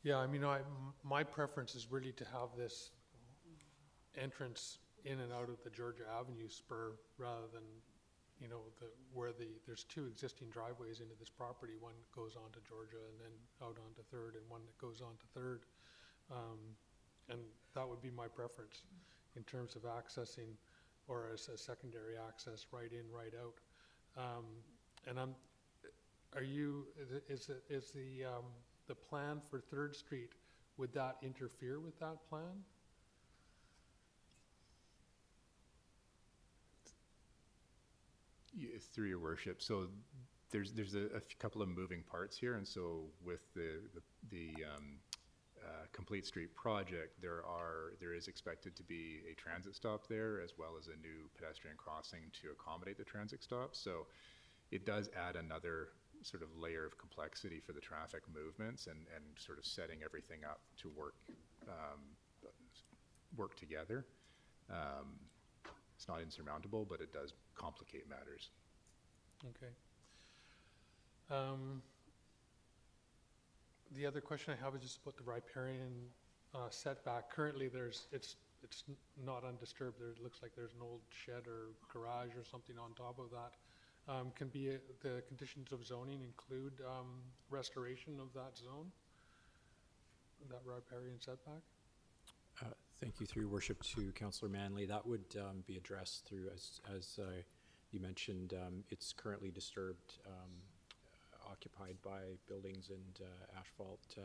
S7: Yeah, I mean, my preference is really to have this entrance in and out of the Georgia Avenue spur rather than, you know, there's two existing driveways into this property. One goes on to Georgia and then out onto Third, and one that goes on to Third. And that would be my preference in terms of accessing, or as a secondary access, right in, right out. And is the plan for Third Street, would that interfere with that plan?
S8: Yeah, through your worship, so there's a couple of moving parts here, and so with the Complete Street project, there is expected to be a transit stop there, as well as a new pedestrian crossing to accommodate the transit stop. So it does add another sort of layer of complexity for the traffic movements and sort of setting everything up to work together. It's not insurmountable, but it does complicate matters.
S7: Okay. The other question I have is just about the riparian setback. Currently, it's not undisturbed. It looks like there's an old shed or garage or something on top of that. Can the conditions of zoning include restoration of that zone, that riparian setback?
S4: Thank you, through your worship, to Councillor Manley. That would be addressed through, as you mentioned, it's currently disturbed, occupied by buildings and asphalt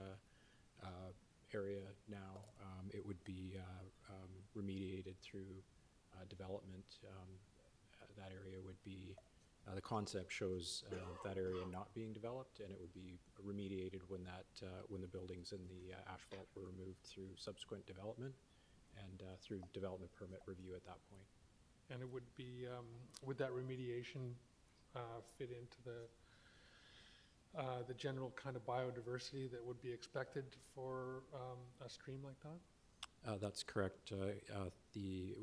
S4: area now. It would be remediated through development. That area would be, the concept shows that area not being developed, and it would be remediated when the buildings and the asphalt were removed through subsequent development and through development permit review at that point.
S7: And it would be, would that remediation fit into the general kind of biodiversity that would be expected for a stream like that?
S4: That's correct. The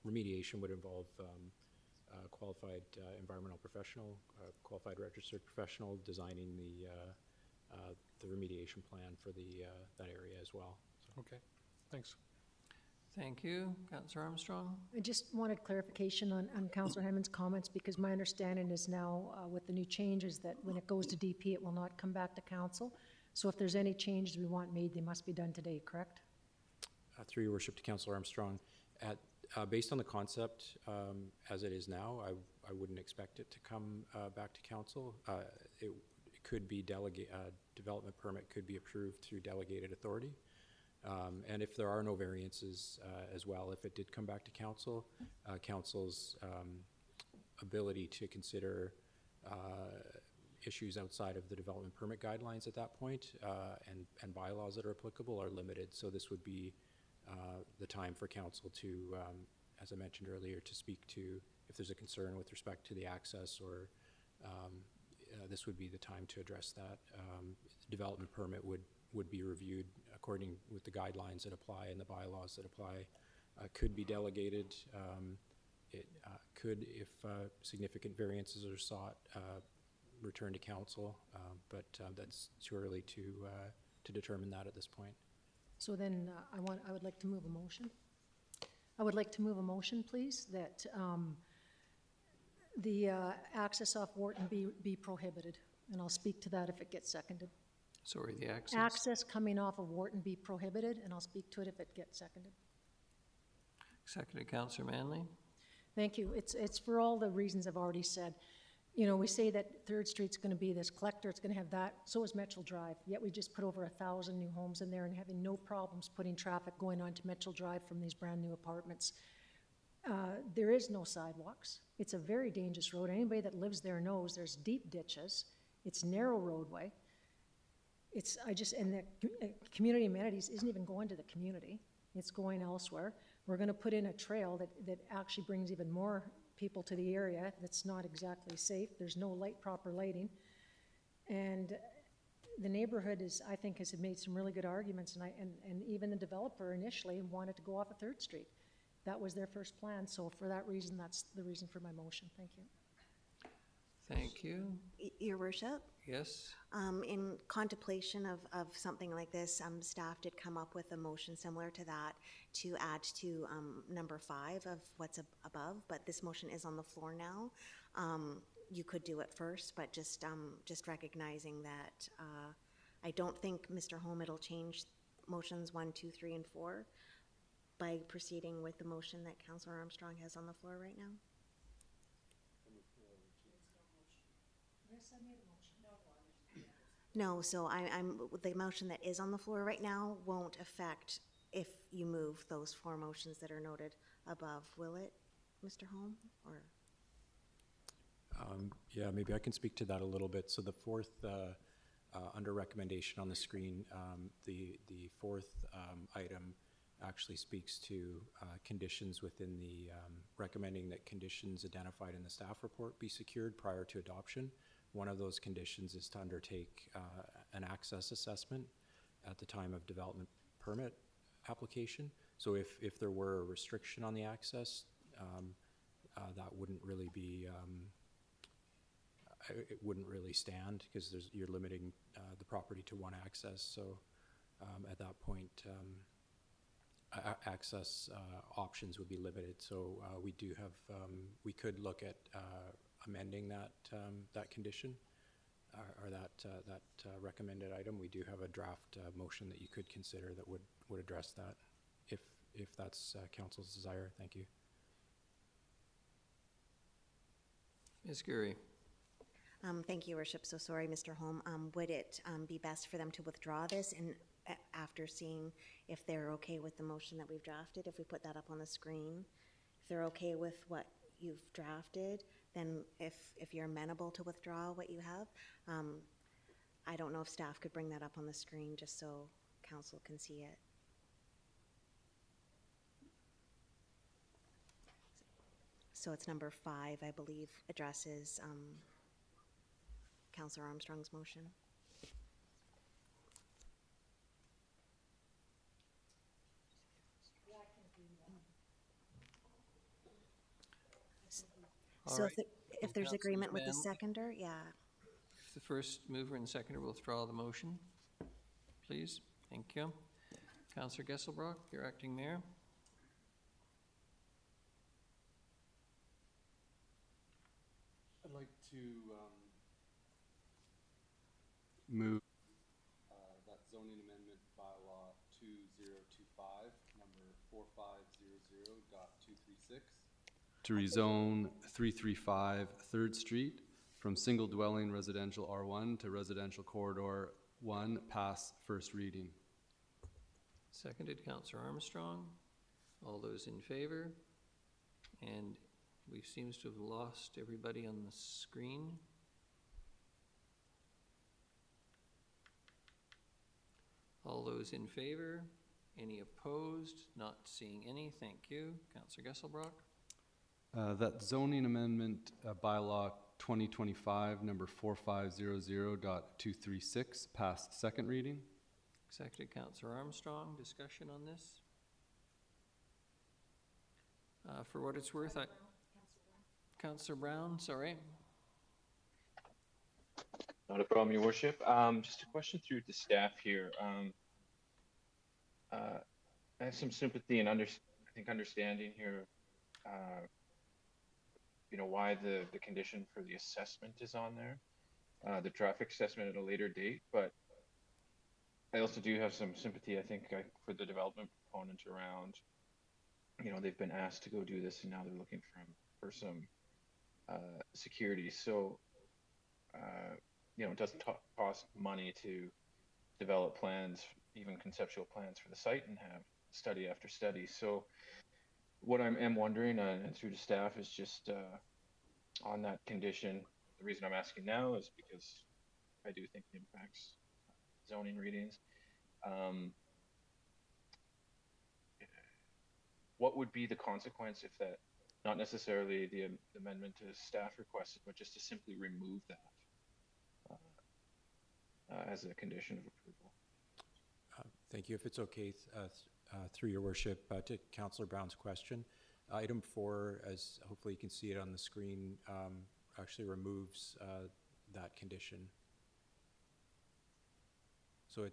S4: remediation would involve qualified environmental professional, qualified registered professional designing the remediation plan for that area as well. So.
S7: Okay, thanks.
S1: Thank you. Councillor Armstrong?
S5: I just wanted clarification on Councillor Hammond's comments, because my understanding is now with the new changes that when it goes to DP, it will not come back to council. So if there's any changes we want made, they must be done today, correct?
S4: Through your worship, to Councillor Armstrong, based on the concept as it is now, I wouldn't expect it to come back to council. It could be development permit could be approved through delegated authority. And if there are no variances as well, if it did come back to council, council's ability to consider issues outside of the development permit guidelines at that point and bylaws that are applicable are limited. So this would be the time for council to as I mentioned earlier, to speak to if there's a concern with respect to the access, or this would be the time to address that. Development permit would be reviewed according with the guidelines that apply and the bylaws that apply. Could be delegated. It could, if significant variances are sought, return to council, but that's too early to determine that at this point.
S5: So then I would like to move a motion. I would like to move a motion, please, that the access off Wharton be prohibited. And I'll speak to that if it gets seconded.
S1: Sorry, the access?
S5: Access coming off of Wharton be prohibited, and I'll speak to it if it gets seconded.
S1: Seconded, Councillor Manley.
S5: Thank you. It's for all the reasons I've already said. You know, we say that 3rd Street's going to be this collector, it's going to have that, so is Mitchell Drive. Yet we just put over 1,000 new homes in there and having no problems putting traffic going onto Mitchell Drive from these brand new apartments. There is no sidewalks. It's a very dangerous road. Anybody that lives there knows there's deep ditches. It's narrow roadway. And the community amenities isn't even going to the community. It's going elsewhere. We're going to put in a trail that actually brings even more people to the area. That's not exactly safe. There's no proper lighting. And the neighborhood I think has made some really good arguments, and even the developer initially wanted to go off of 3rd Street. That was their first plan, so for that reason, that's the reason for my motion. Thank you.
S1: Thank you.
S2: Your worship?
S1: Yes?
S2: In contemplation of something like this, staff did come up with a motion similar to that to add to number 5 of what's above, but this motion is on the floor now. You could do it first, but just recognizing that I don't think, Mr. Holm, it'll change motions 1, 2, 3, and 4 by proceeding with the motion that Councillor Armstrong has on the floor right now. No, so the motion that is on the floor right now won't affect if you move those 4 motions that are noted above, will it, Mr. Holm, or?
S4: Yeah, maybe I can speak to that a little bit. So the 4th, under recommendation on the screen, the 4th item actually speaks to conditions within the, recommending that conditions identified in the staff report be secured prior to adoption. One of those conditions is to undertake an access assessment at the time of development permit application. So if there were a restriction on the access, that wouldn't really be, it wouldn't really stand, because you're limiting the property to one access. So at that point, access options would be limited. So we do have, we could look at amending that condition or that recommended item. We do have a draft motion that you could consider that would address that, if that's council's desire. Thank you.
S1: Ms. Gurry.
S2: Thank you, Your Worship. So sorry, Mr. Holm. Would it be best for them to withdraw this, and after seeing if they're okay with the motion that we've drafted, if we put that up on the screen, if they're okay with what you've drafted, then if you're amenable to withdraw what you have, I don't know if staff could bring that up on the screen just so council can see it. So it's number 5, I believe, addresses Councillor Armstrong's motion. So
S1: right.
S2: if there's
S1: Councillor
S2: agreement with the
S1: Manley.
S2: seconder, yeah.
S1: If the first mover and seconder will withdraw the motion, please. Thank you. Councillor Gesselbrock, you're acting mayor.
S12: I'd like to move that zoning amendment bylaw 2025, number 4500.236, to rezone 335 3rd Street from single dwelling residential R1 to residential corridor 1, pass first reading.
S1: Seconded, Councillor Armstrong. All those in favor? And we seems to have lost everybody on the screen. All those in favor? Any opposed? Not seeing any. Thank you. Councillor Gesselbrock.
S12: That zoning amendment bylaw 2025 number 4500.236 passed second reading.
S1: Seconded Councillor Armstrong. Discussion on this? For what it's worth, Councillor Brown, sorry.
S18: Not a problem, Your Worship. Just a question through to staff here. I have some sympathy and understanding here, why the condition for the assessment is on there, the traffic assessment at a later date, but I also do have some sympathy, I think, for the development proponent around, they've been asked to go do this and now they're looking for some security. So, it doesn't cost money to develop plans, even conceptual plans for the site, and have study after study. So what I am wondering, and through to staff, is just on that condition. The reason I'm asking now is because I do think it impacts zoning readings. What would be the consequence if that, not necessarily the amendment to staff requested, but just to simply remove that as a condition of approval?
S4: Thank you. If it's okay, through your worship, to Councillor Brown's question, item 4, as hopefully you can see it on the screen, actually removes that condition. So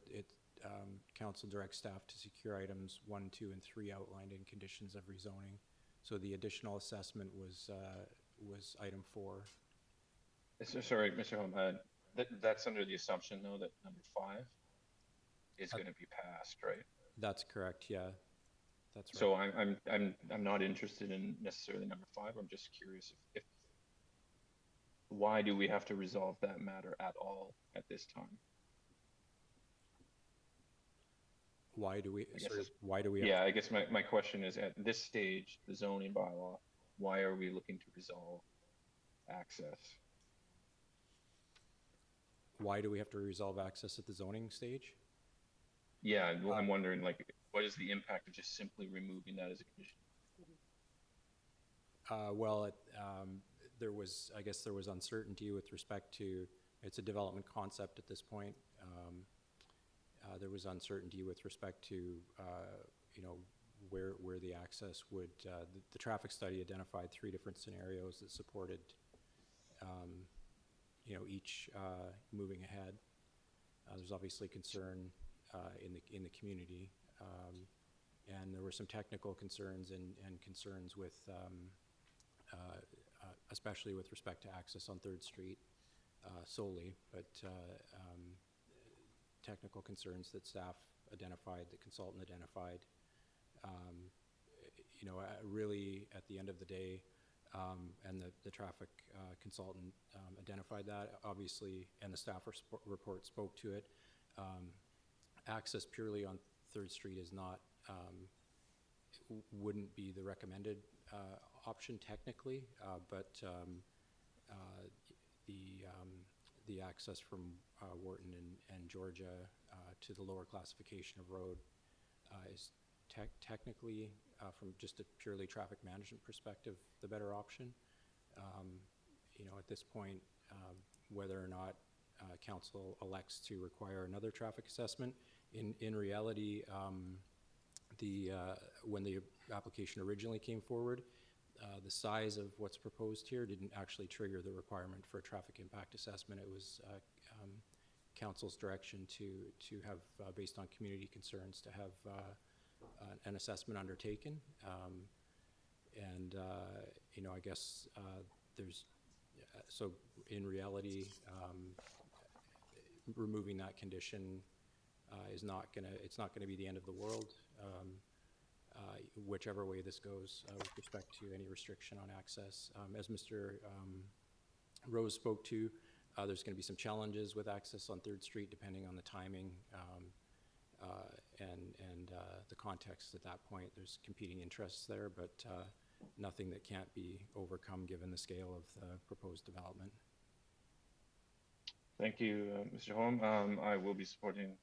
S4: council directs staff to secure items 1, 2, and 3 outlined in conditions of rezoning. So the additional assessment was item 4.
S18: Sorry, Mr. Holm, that's under the assumption, though, that number 5 is going to be passed, right?
S4: That's correct. Yeah, that's right.
S18: So I'm not interested in necessarily number 5. I'm just curious if why do we have to resolve that matter at all at this time?
S4: Why do we?
S18: I guess my question is, at this stage, the zoning bylaw, why are we looking to resolve access?
S4: Why do we have to resolve access at the zoning stage?
S18: Yeah, I'm wondering, what is the impact of just simply removing that as a condition?
S4: I guess there was uncertainty with respect to, it's a development concept at this point. There was uncertainty with respect to, where the access would, the traffic study identified 3 different scenarios that supported, each moving ahead. There's obviously concern in the community, and there were some technical concerns and concerns with, especially with respect to access on 3rd Street solely, but technical concerns that staff identified, the consultant identified. Really at the end of the day, and the traffic consultant identified that, obviously, and the staff report spoke to it. Access purely on 3rd Street is not, wouldn't be the recommended option technically, but the access from Wharton and Georgia to the lower classification of road is technically, from just a purely traffic management perspective, the better option. At this point, whether or not council elects to require another traffic assessment, in reality, when the application originally came forward, the size of what's proposed here didn't actually trigger the requirement for a traffic impact assessment. It was council's direction to have, based on community concerns, to have an assessment undertaken. I guess there's, so in reality, removing that condition is not it's not gonna be the end of the world, whichever way this goes with respect to any restriction on access. As Mr. Rose spoke to, there's gonna be some challenges with access on 3rd Street depending on the timing and the context at that point. There's competing interests there, but nothing that can't be overcome given the scale of the proposed development.
S18: Thank you, Mr. Holm. I will be supporting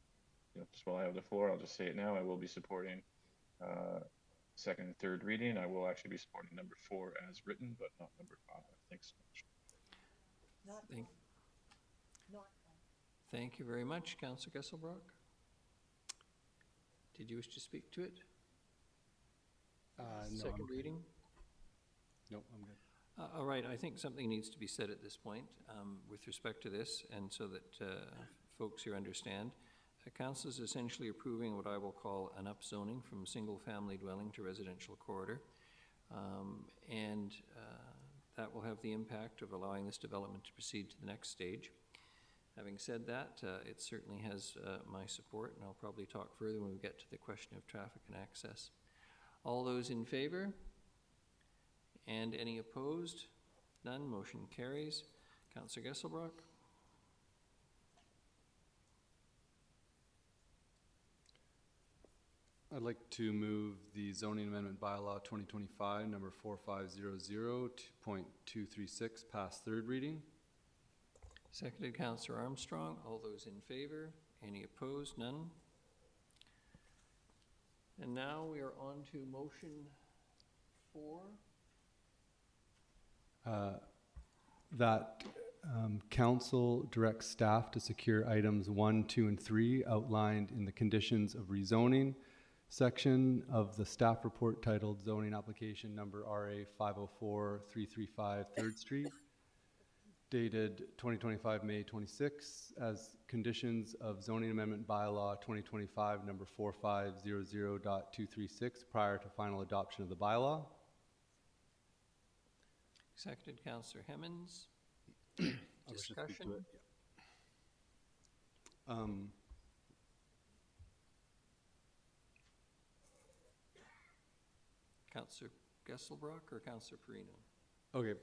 S18: just while I have the floor, I'll just say it now. I will be supporting second and third reading. I will actually be supporting number 4 as written, but not number 5. Thanks so much.
S1: Thank you very much. Councillor Gesselbrock? Did you wish to speak to it?
S12: No,
S1: Second
S12: I'm okay.
S1: reading?
S12: Nope, I'm good.
S1: All right, I think something needs to be said at this point with respect to this, and so that folks here understand. Council is essentially approving what I will call an upzoning from single-family dwelling to residential corridor. And that will have the impact of allowing this development to proceed to the next stage. Having said that, it certainly has my support, and I'll probably talk further when we get to the question of traffic and access. All those in favor? And any opposed? None. Motion carries. Councillor Gesselbrock?
S12: I'd like to move the zoning amendment bylaw 2025, number 4500.236, pass third reading.
S1: Seconded, Councillor Armstrong. All those in favor? Any opposed? None. And now we are on to motion 4.
S12: That council directs staff to secure items 1, 2, and 3 outlined in the conditions of rezoning section of the staff report titled Zoning Application Number RA 504-335 3rd Street, dated 2025 May 26, as conditions of zoning amendment bylaw 2025 number 4500.236 prior to final adoption of the bylaw.
S1: Seconded, Councillor Hemmons. Discussion? Councillor Gesselbrock or Councillor Perino?
S12: Okay,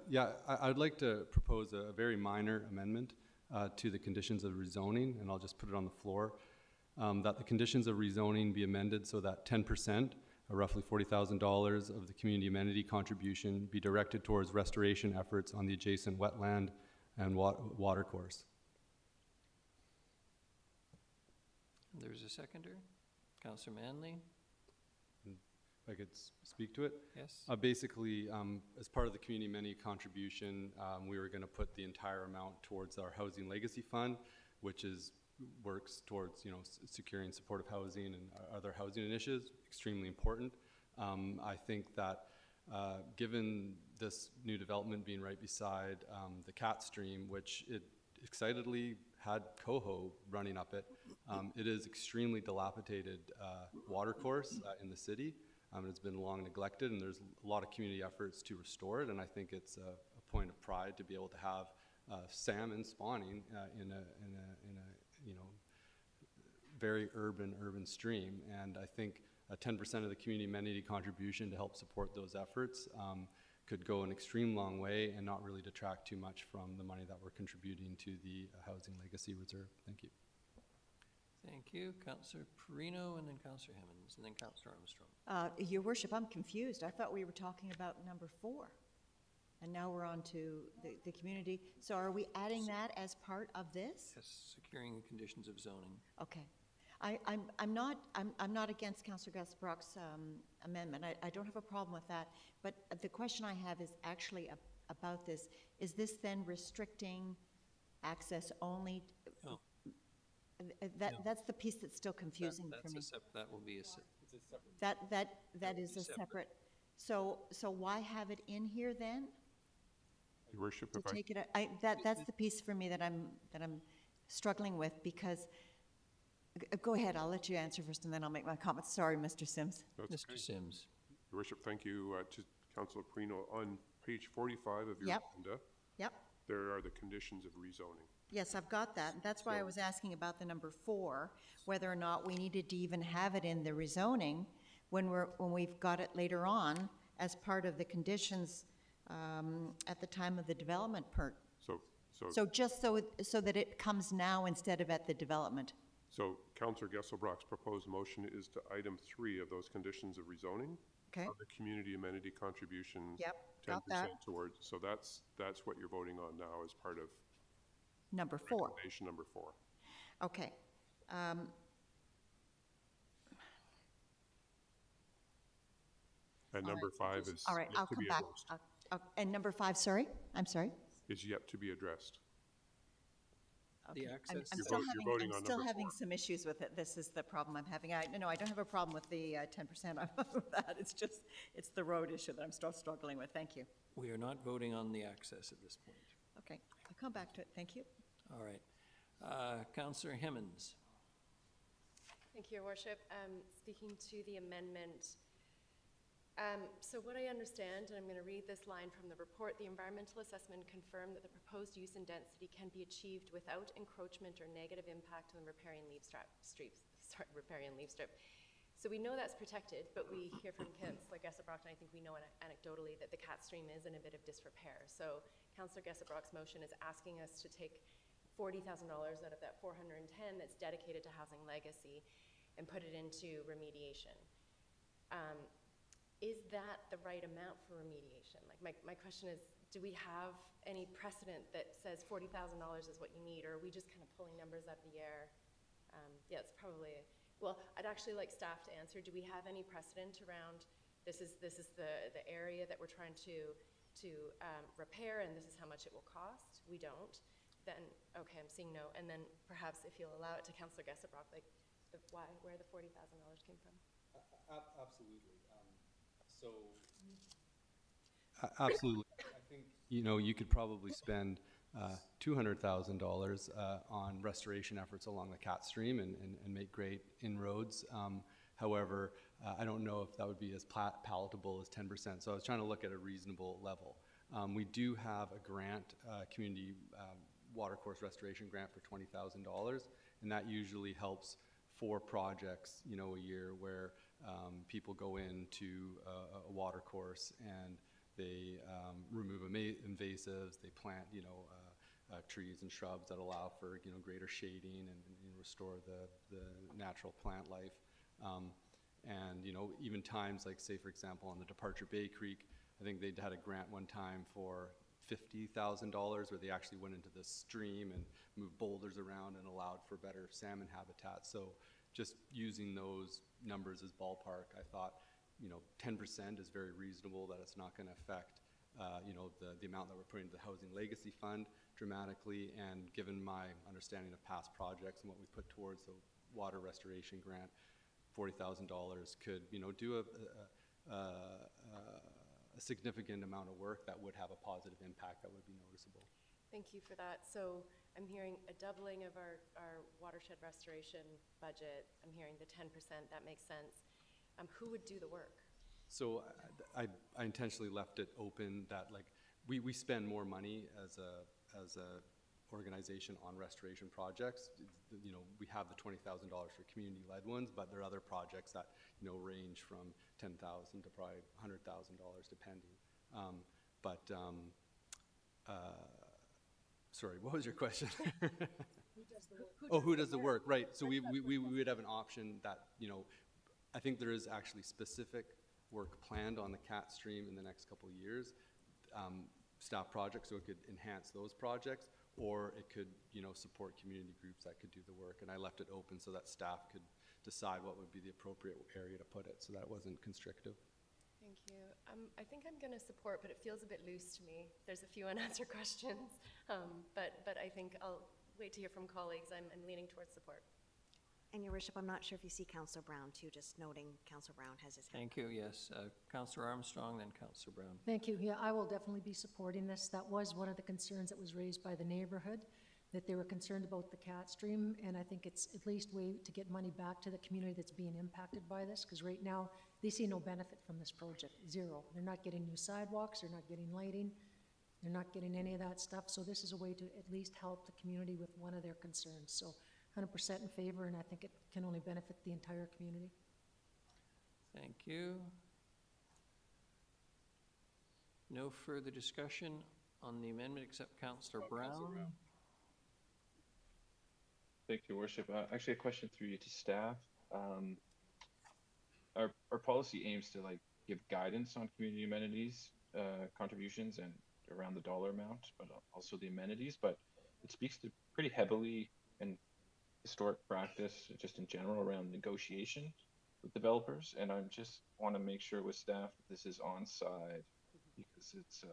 S12: yeah, I'd like to propose a very minor amendment to the conditions of rezoning, and I'll just put it on the floor. That the conditions of rezoning be amended so that 10%, roughly $40,000 of the community amenity contribution be directed towards restoration efforts on the adjacent wetland and water course.
S1: There's a seconder. Councillor Manley?
S12: If I could speak to it?
S1: Yes.
S12: Basically, as part of the community amenity contribution, we were going to put the entire amount towards our Housing Legacy Fund, which works towards securing supportive housing and other housing initiatives. Extremely important. I think that given this new development being right beside the Cat Stream, which it excitedly had coho running up it, it is extremely dilapidated water course in the city. It's been long neglected, and there's a lot of community efforts to restore it, and I think it's a point of pride to be able to have salmon spawning in a very urban stream. And I think 10% of the community amenity contribution to help support those efforts could go an extreme long way and not really detract too much from the money that we're contributing to the Housing Legacy Reserve. Thank you.
S1: Thank you. Councillor Perino, and then Councillor Hemmons, and then Councillor Armstrong.
S10: Your Worship, I'm confused. I thought we were talking about number 4. And now we're on to the community. So are we adding that as part of this?
S1: Yes, securing the conditions of zoning.
S10: Okay. I'm not against Councillor Gesselbrock's amendment. I don't have a problem with that. But the question I have is actually about this. Is this then restricting access only?
S1: No.
S10: That's the piece that's still confusing for me.
S1: That will be a
S10: That is a separate. So why have it in here then?
S19: Your Worship,
S10: To take it. That's the piece for me that I'm struggling with, because. Go ahead. I'll let you answer first, and then I'll make my comments. Sorry, Mr. Sims.
S19: That's
S1: Mr.
S19: okay.
S1: Sims.
S19: Your Worship, thank you to Councillor Perino. On page 45 of your agenda, there are the conditions of rezoning.
S10: Yes, I've got that. That's why I was asking about the number 4, whether or not we needed to even have it in the rezoning when we've got it later on as part of the conditions at the time of the development part. So just so that it comes now instead of at the development.
S19: So Councillor Gesselbrock's proposed motion is to item 3 of those conditions of rezoning.
S10: Okay.
S19: Of the community amenity contributions.
S10: Yep,
S19: 10%
S10: got that.
S19: towards. So that's what you're voting on now as part of
S10: Number 4.
S19: recommendation number 4.
S10: Okay.
S19: And number 5 is
S10: All right,
S19: yet
S10: I'll
S19: to
S10: come
S19: be
S10: back.
S19: addressed.
S10: And number 5, sorry? I'm sorry?
S19: Is yet to be addressed.
S1: The
S10: Okay.
S1: access.
S10: I'm
S19: You're
S10: still
S19: vote- you're
S10: having,
S19: voting
S10: I'm
S19: on
S10: still
S19: number
S10: having
S19: 4.
S10: some issues with it. This is the problem I'm having. No, I don't have a problem with the 10% of that. It's just, it's the road issue that I'm still struggling with. Thank you.
S1: We are not voting on the access at this point.
S10: Okay, I'll come back to it. Thank you.
S1: All right. Councillor Hemmons.
S9: Thank you, Your Worship. Speaking to the amendment, so what I understand, and I'm going to read this line from the report, the environmental assessment confirmed that the proposed use and density can be achieved without encroachment or negative impact on the riparian leaf strip. So we know that's protected, but we hear from Councillor Gesselbrock, and I think we know anecdotally that the Cat Stream is in a bit of disrepair. So Councillor Gesselbrock's motion is asking us to take $40,000 out of that 410 that's dedicated to housing legacy and put it into remediation. Is that the right amount for remediation? Like my question is, do we have any precedent that says $40,000 is what you need, or are we just kind of pulling numbers out of the air? Yeah, it's probably, well, I'd actually like staff to answer. Do we have any precedent around this is the area that we're trying to repair, and this is how much it will cost? We don't. Then, okay, I'm seeing no. And then perhaps if you'll allow it to Councillor Gesselbrock, like where the $40,000 came from?
S12: Absolutely. Absolutely. I think, you could probably spend $200,000 on restoration efforts along the Cat Stream and make great inroads. However, I don't know if that would be as palatable as 10%. So I was trying to look at a reasonable level. We do have a grant, community watercourse restoration grant for $20,000, and that usually helps 4 projects, a year where people go into a watercourse and they remove invasives, they plant, trees and shrubs that allow for, greater shading and restore the natural plant life. And, even times like, say, for example, on the Departure Bay Creek, I think they'd had a grant one time for $50,000 where they actually went into the stream and moved boulders around and allowed for better salmon habitat. So just using those numbers as ballpark, I thought, 10% is very reasonable, that it's not going to affect, the amount that we're putting into the Housing Legacy Fund dramatically. And given my understanding of past projects and what we put towards the water restoration grant, $40,000 could, do a significant amount of work that would have a positive impact that would be noticeable.
S9: Thank you for that. So I'm hearing a doubling of our watershed restoration budget. I'm hearing the 10%, that makes sense. Who would do the work?
S12: So I intentionally left it open that, like, we spend more money as a organization on restoration projects. We have the $20,000 for community-led ones, but there are other projects that, range from $10,000 to probably $100,000 depending. Sorry, what was your question? Who does the work? Right. So we would have an option that, I think there is actually specific work planned on the Cat Stream in the next couple of years, staff projects, so it could enhance those projects, or it could, support community groups that could do the work. And I left it open so that staff could decide what would be the appropriate area to put it, so that it wasn't constrictive.
S9: Thank you. I think I'm going to support, but it feels a bit loose to me. There's a few unanswered questions, but I think I'll wait to hear from colleagues. I'm leaning towards support.
S2: And Your Worship, I'm not sure if you see Councillor Brown too, just noting Councillor Brown has his hand.
S1: Thank you, yes. Councillor Armstrong, then Councillor Brown.
S5: Thank you. Yeah, I will definitely be supporting this. That was one of the concerns that was raised by the neighborhood, that they were concerned about the Cat Stream, and I think it's at least a way to get money back to the community that's being impacted by this, because right now, they see no benefit from this project, zero. They're not getting new sidewalks, they're not getting lighting, they're not getting any of that stuff, so this is a way to at least help the community with one of their concerns. So 100% in favor, and I think it can only benefit the entire community.
S1: Thank you. No further discussion on the amendment except Councillor Brown.
S18: Thank you, Your Worship. Actually, a question through you to staff. Our policy aims to give guidance on community amenities contributions and around the dollar amount, but also the amenities. But it speaks to pretty heavily and historic practice, just in general, around negotiation with developers, and I'm just want to make sure with staff that this is on side, because it's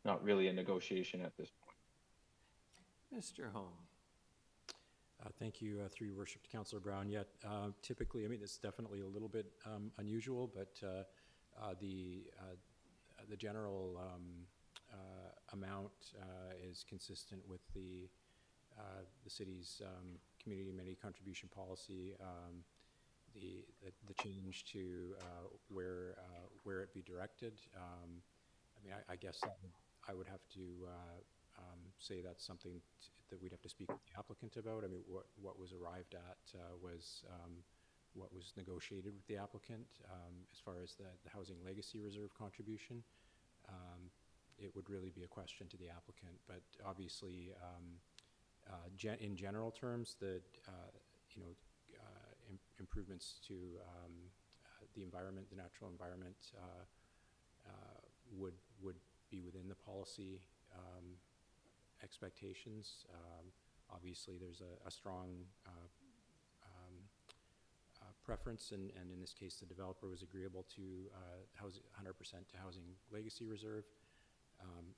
S18: not really a negotiation at this point.
S1: Mr. Home.
S4: Thank you, through your worship to Councillor Brown. Yet typically, I mean, it's definitely a little bit unusual, but the general amount is consistent with the city's community amenity contribution policy. The change to where it be directed. I mean, I guess I would have to say that's something that we'd have to speak with the applicant about. I mean, what was arrived at was what was negotiated with the applicant as far as the Housing Legacy Reserve contribution. It would really be a question to the applicant, but obviously, in general terms, improvements to the environment, the natural environment, would be within the policy expectations. Obviously, there's a strong preference, and in this case, the developer was agreeable to 100% to Housing Legacy Reserve.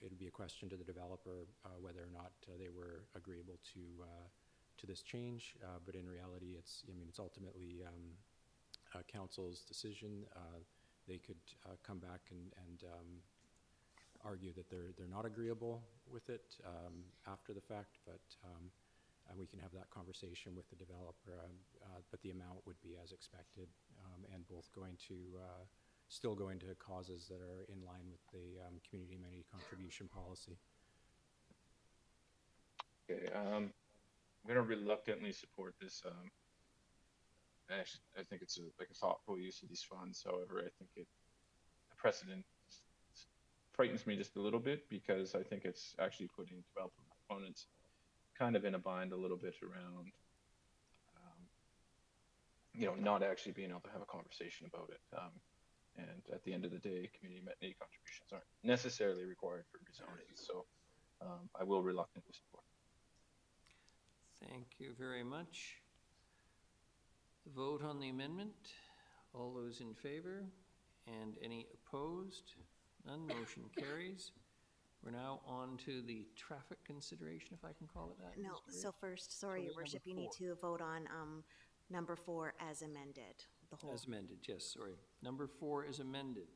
S4: It would be a question to the developer whether or not they were agreeable to this change, but in reality, it's ultimately council's decision. They could come back and argue that they're not agreeable with it after the fact, but we can have that conversation with the developer. But the amount would be as expected, and both still going to causes that are in line with the community amenity contribution policy.
S18: Okay, I'm going to reluctantly support this. I think it's a thoughtful use of these funds. However, I think the precedent frightens me just a little bit, because I think it's actually putting developer proponents kind of in a bind a little bit around, not actually being able to have a conversation about it. And at the end of the day, community amenity contributions aren't necessarily required for rezoning. So I will reluctantly support.
S1: Thank you very much. Vote on the amendment. All those in favor and any opposed? None. Motion carries. We're now on to the traffic consideration, if I can call it that.
S2: No,
S1: Ms.
S2: so first, sorry, Your Worship, you need to vote on number 4 as amended, the whole.
S1: As amended, yes, sorry. Number 4 is amended.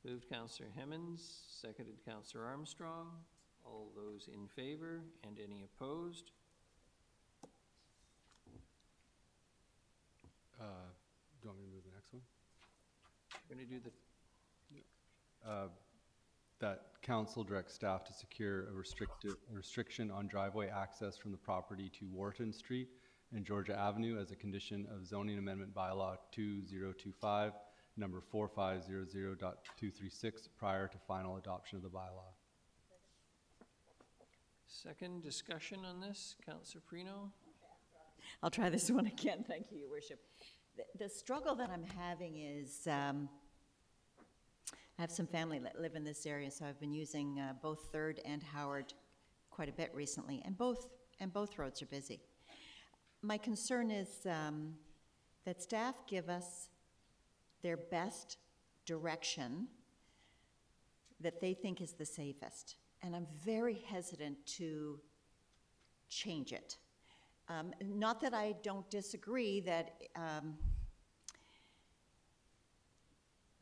S1: Moved Councillor Hemmens, seconded Councillor Armstrong. All those in favor and any opposed?
S12: Do you want me to move the next one?
S1: We're going to do the...
S12: That council directs staff to secure a restriction on driveway access from the property to Wharton Street and Georgia Avenue as a condition of zoning amendment bylaw 2025, number 4500.236, prior to final adoption of the bylaw.
S1: Second discussion on this, Councillor Prino.
S10: I'll try this one again. Thank you, Your Worship. The struggle that I'm having is I have some family that live in this area, so I've been using both 3rd and Howard quite a bit recently, and both roads are busy. My concern is that staff give us their best direction that they think is the safest, and I'm very hesitant to change it. Not that I don't disagree that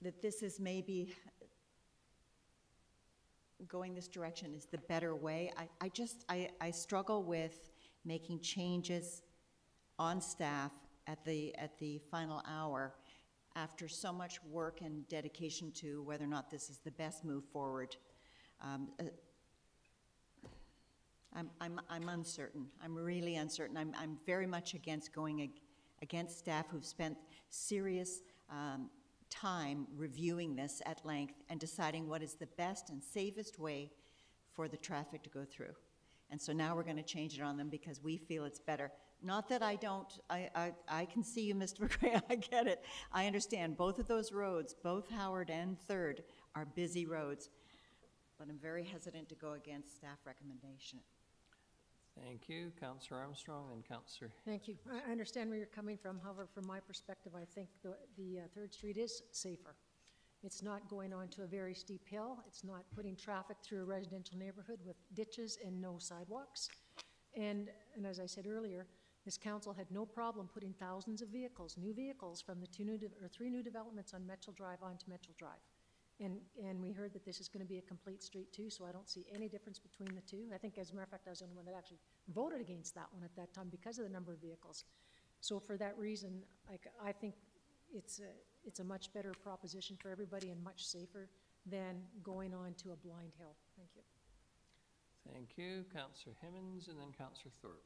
S10: that this is maybe going this direction is the better way. I struggle with making changes on staff at the final hour after so much work and dedication to whether or not this is the best move forward. I'm uncertain. I'm really uncertain. I'm very much against going against staff who've spent serious time reviewing this at length and deciding what is the best and safest way for the traffic to go through. And so now we're going to change it on them because we feel it's better. Not that I don't, I can see you, Mr. McRae, I get it. I understand both of those roads, both Howard and 3rd, are busy roads, but I'm very hesitant to go against staff recommendation.
S1: Thank you. Councillor Armstrong, then Councillor.
S5: Thank you. I understand where you're coming from. However, from my perspective, I think the 3rd Street is safer. It's not going onto a very steep hill. It's not putting traffic through a residential neighborhood with ditches and no sidewalks. And as I said earlier, this council had no problem putting thousands of vehicles, new vehicles, from the 3 new developments on Mitchell Drive onto Mitchell Drive. And we heard that this is going to be a complete street too, so I don't see any difference between the two. I think, as a matter of fact, I was the only one that actually voted against that one at that time because of the number of vehicles. So for that reason, I think it's a much better proposition for everybody and much safer than going on to a blind hill. Thank you.
S1: Thank you. Councillor Hemmons and then Councillor Thorpe.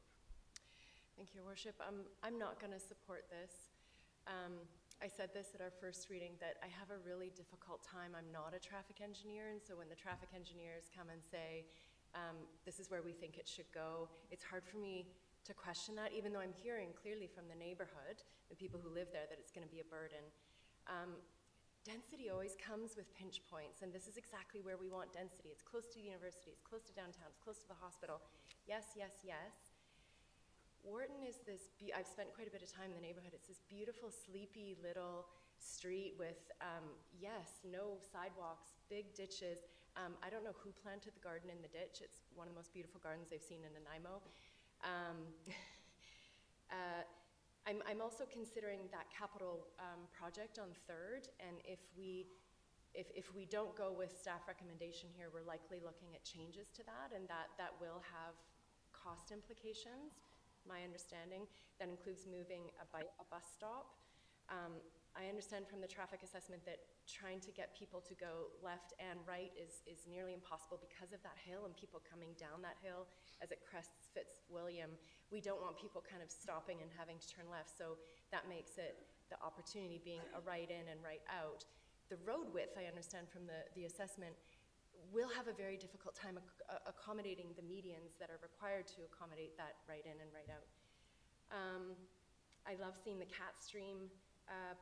S9: Thank you, Your Worship. I'm not going to support this. I said this at our first reading that I have a really difficult time. I'm not a traffic engineer, and so when the traffic engineers come and say, this is where we think it should go, it's hard for me to question that, even though I'm hearing clearly from the neighborhood, the people who live there, that it's going to be a burden. Density always comes with pinch points, and this is exactly where we want density. It's close to the university, it's close to downtown, it's close to the hospital. Yes, yes, yes. Wharton is this, I've spent quite a bit of time in the neighborhood. It's this beautiful, sleepy little street with, yes, no sidewalks, big ditches. I don't know who planted the garden in the ditch. It's one of the most beautiful gardens I've seen in Nanaimo. I'm also considering that capital project on 3rd, and if we don't go with staff recommendation here, we're likely looking at changes to that, and that will have cost implications. My understanding, that includes moving a bus stop. I understand from the traffic assessment that trying to get people to go left and right is nearly impossible because of that hill and people coming down that hill as it crests Fitzwilliam. We don't want people kind of stopping and having to turn left, so that makes it the opportunity being a right in and right out. The road width, I understand from the assessment, we'll have a very difficult time accommodating the medians that are required to accommodate that right in and right out. I love seeing the Cat Stream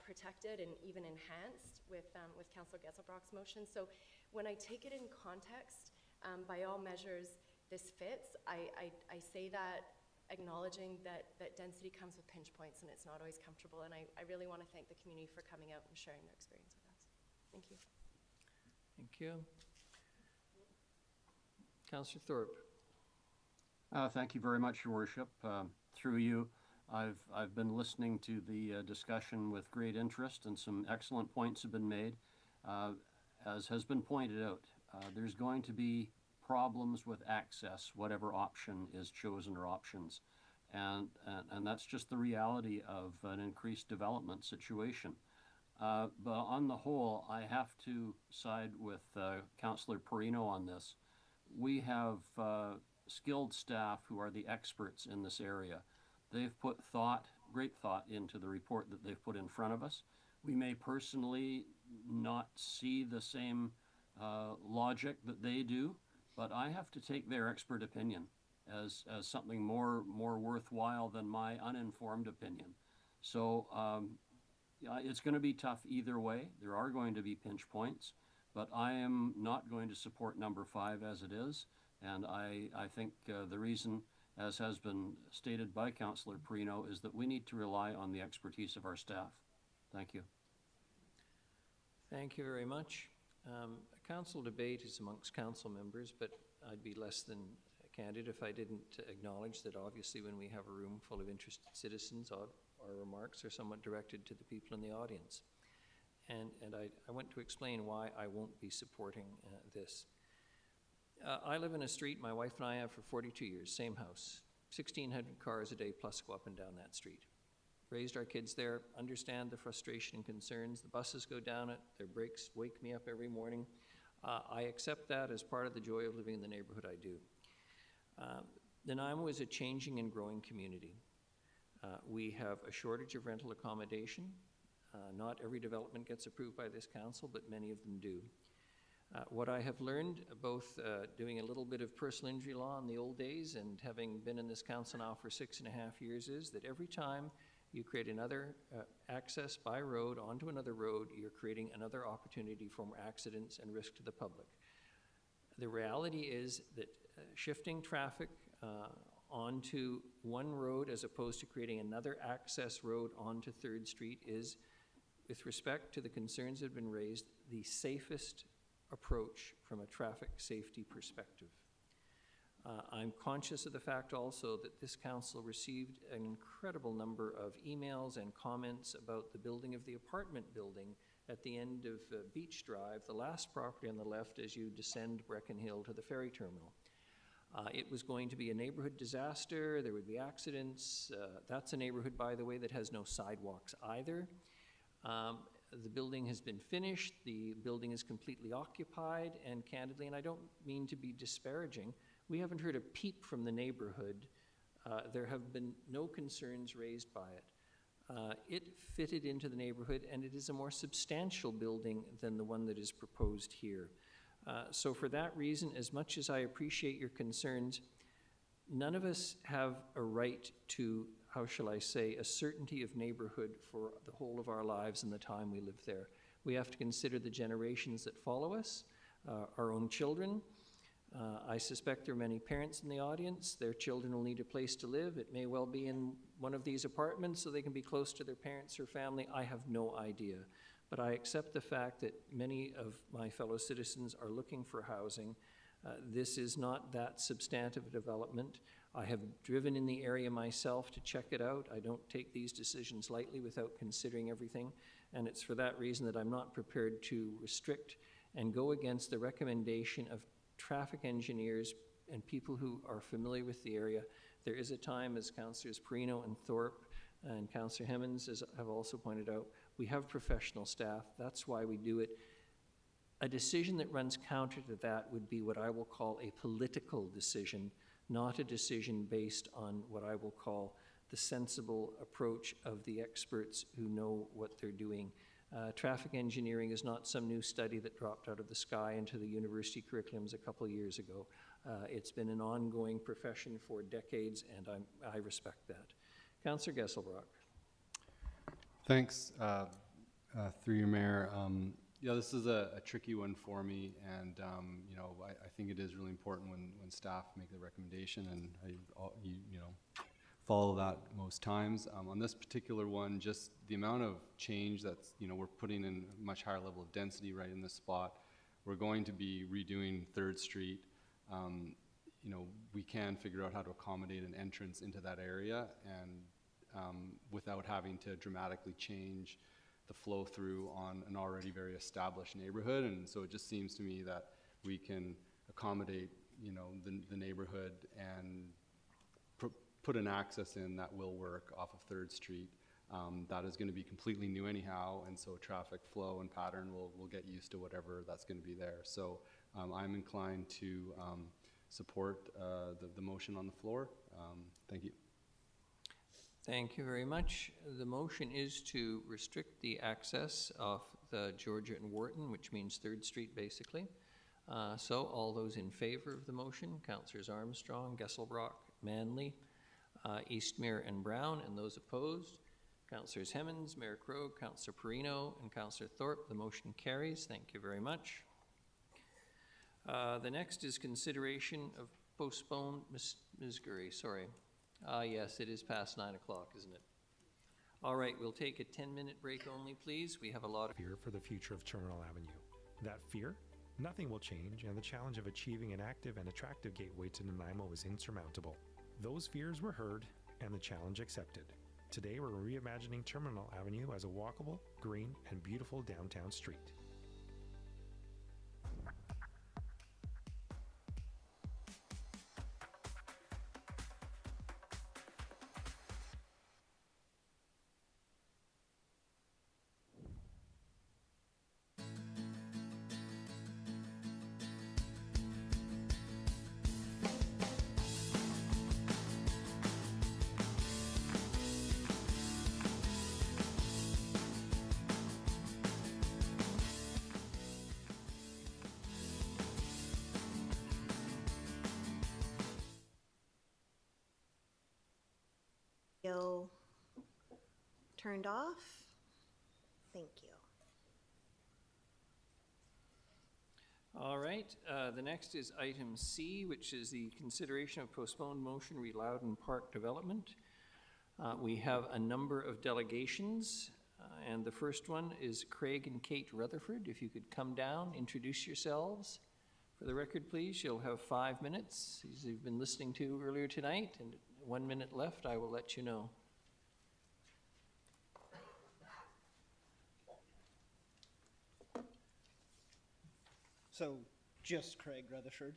S9: protected and even enhanced with Councillor Gesselbrock's motion. So when I take it in context, by all measures, this fits. I say that acknowledging that density comes with pinch points and it's not always comfortable, and I really want to thank the community for coming out and sharing their experience with us. Thank you.
S1: Thank you. Councillor Thorpe.
S20: Thank you very much, Your Worship. Through you, I've been listening to the discussion with great interest, and some excellent points have been made. As has been pointed out, there's going to be problems with access, whatever option is chosen or options. And that's just the reality of an increased development situation. But on the whole, I have to side with Councillor Perino on this. We have skilled staff who are the experts in this area. They've put great thought into the report that they've put in front of us. We may personally not see the same logic that they do, but I have to take their expert opinion as something more worthwhile than my uninformed opinion. So it's going to be tough either way. There are going to be pinch points, but I am not going to support number 5 as it is. And I think the reason, as has been stated by Councillor Perino, is that we need to rely on the expertise of our staff. Thank you.
S1: Thank you very much. A council debate is amongst council members, but I'd be less than candid if I didn't acknowledge that obviously when we have a room full of interested citizens, our remarks are somewhat directed to the people in the audience. And I want to explain why I won't be supporting this. I live in a street my wife and I have for 42 years, same house. 1,600 cars a day plus go up and down that street. Raised our kids there, understand the frustration and concerns. The buses go down it, their brakes wake me up every morning. I accept that as part of the joy of living in the neighborhood I do. Nanaimo is a changing and growing community. We have a shortage of rental accommodation. Not every development gets approved by this council, but many of them do. What I have learned, both doing a little bit of personal injury law in the old days and having been in this council now for 6.5 years, is that every time you create another access by road onto another road, you're creating another opportunity for more accidents and risk to the public. The reality is that shifting traffic onto one road as opposed to creating another access road onto Third Street is, with respect to the concerns that have been raised, the safest approach from a traffic safety perspective. I'm conscious of the fact also that this council received an incredible number of emails and comments about the building of the apartment building at the end of Beach Drive, the last property on the left as you descend Brecon Hill to the ferry terminal. It was going to be a neighborhood disaster, there would be accidents. That's a neighborhood, by the way, that has no sidewalks either. The building has been finished, the building is completely occupied, and candidly, and I don't mean to be disparaging, we haven't heard a peep from the neighborhood. There have been no concerns raised by it. It fitted into the neighborhood, and it is a more substantial building than the one that is proposed here. So for that reason, as much as I appreciate your concerns, none of us have a right to, how shall I say, a certainty of neighborhood for the whole of our lives and the time we live there. We have to consider the generations that follow us, our own children. I suspect there are many parents in the audience. Their children will need a place to live. It may well be in one of these apartments so they can be close to their parents or family. I have no idea. But I accept the fact that many of my fellow citizens are looking for housing. This is not that substantive development. I have driven in the area myself to check it out. I don't take these decisions lightly without considering everything. And it's for that reason that I'm not prepared to restrict and go against the recommendation of traffic engineers and people who are familiar with the area. There is a time, as Councillors Perino and Thorpe and Councillor Hemmons have also pointed out, we have professional staff. That's why we do it. A decision that runs counter to that would be what I will call a political decision, not a decision based on what I will call the sensible approach of the experts who know what they're doing. Traffic engineering is not some new study that dropped out of the sky into the university curriculums a couple of years ago. It's been an ongoing profession for decades, and I respect that. Councillor Gesselbrock.
S12: Thanks, through your mayor. Yeah, this is a tricky one for me, and you know, I think it is really important when staff make the recommendation, and you know, follow that most times. On this particular one, just the amount of change that's, you know, we're putting in a much higher level of density right in this spot. We're going to be redoing 3rd Street. You know, we can figure out how to accommodate an entrance into that area and without having to dramatically change the flow through on an already very established neighborhood. And so it just seems to me that we can accommodate, you know, the neighborhood and put an access in that will work off of 3rd Street. That is going to be completely new anyhow, and so traffic flow and pattern will get used to whatever that's going to be there. So I'm inclined to support the motion on the floor. Thank you.
S1: Thank you very much. The motion is to restrict the access of the Georgia and Wharton, which means 3rd Street basically. So all those in favor of the motion, Councillors Armstrong, Gesselbrock, Manley, Eastmere and Brown, and those opposed, Councillors Hemmons, Mayor Krogh, Councillor Perino, and Councillor Thorpe. The motion carries. Thank you very much. The next is consideration of postponed, Ms. Gurry, sorry. Yes, it is past 9 o'clock, isn't it? All right, we'll take a 10-minute break only, please. We have a lot of
S21: fear for the future of Terminal Avenue. That fear? Nothing will change, and the challenge of achieving an active and attractive gateway to Nanaimo is insurmountable. Those fears were heard, and the challenge accepted. Today, we're reimagining Terminal Avenue as a walkable, green, and beautiful downtown street.
S2: Turned off. Thank you.
S1: All right. right, the next is item C, which is the consideration of postponed motion Reloudon Park development. We have a number of delegations, and the first one is Craig and Kate Rutherford. If you could come down, introduce yourselves. For the record, please, you'll have 5 minutes, as you've been listening to earlier tonight, and 1 minute left, I will let you know.
S3: So, just Craig Rutherford,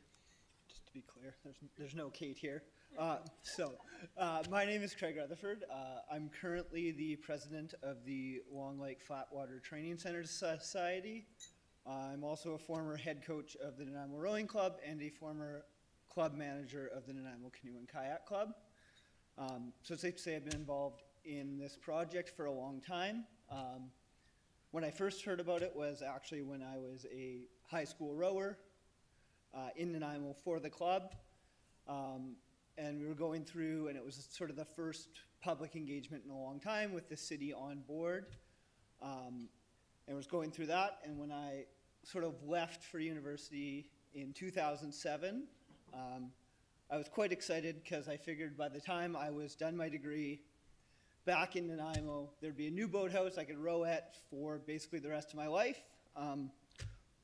S3: just to be clear. There's no Kate here. My name is Craig Rutherford. I'm currently the president of the Long Lake Flatwater Training Center Society. I'm also a former head coach of the Nanaimo Rowing Club and a former club manager of the Nanaimo Canoe and Kayak Club. So it's safe to say I've been involved in this project for a long time. When I first heard about it was actually when I was a high school rower in Nanaimo for the club. And we were going through, and it was sort of the first public engagement in a long time with the city on board. And was going through that, and when I sort of left for university in 2007, I was quite excited because I figured by the time I was done my degree back in Nanaimo, there'd be a new boathouse I could row at for basically the rest of my life.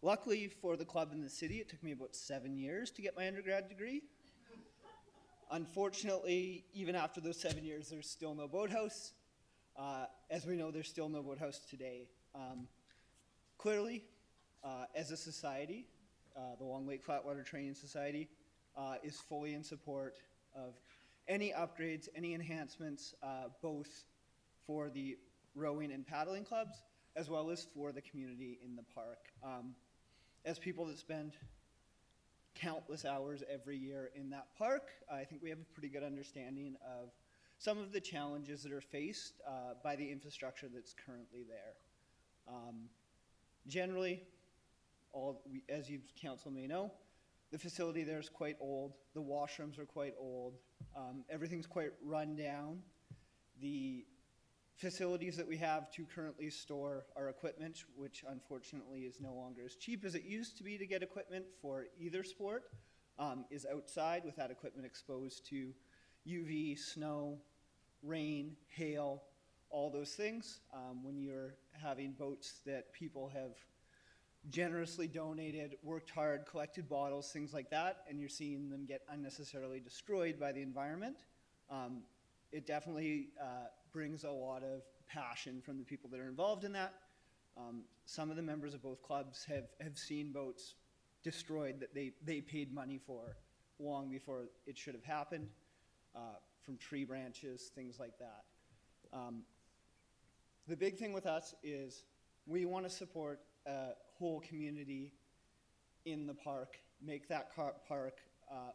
S3: Luckily for the club in the city, it took me about 7 years to get my undergrad degree. Unfortunately, even after those 7 years, there's still no boathouse. As we know, there's still no boathouse today. Clearly, as a society, the Long Lake Flatwater Training Society is fully in support of any upgrades, any enhancements, both for the rowing and paddling clubs, as well as for the community in the park. As people that spend countless hours every year in that park, I think we have a pretty good understanding of some of the challenges that are faced by the infrastructure that's currently there. Generally, as you council may know, the facility there is quite old. The washrooms are quite old. Everything's quite run down. The facilities that we have to currently store our equipment, which unfortunately is no longer as cheap as it used to be to get equipment for either sport, is outside with that equipment exposed to UV, snow, rain, hail, all those things. When you're having boats that people have generously donated, worked hard, collected bottles, things like that, and you're seeing them get unnecessarily destroyed by the environment, it definitely brings a lot of passion from the people that are involved in that. Some of the members of both clubs have seen boats destroyed that they paid money for long before it should have happened, from tree branches, things like that. The big thing with us is we want to support a whole community in the park, make that park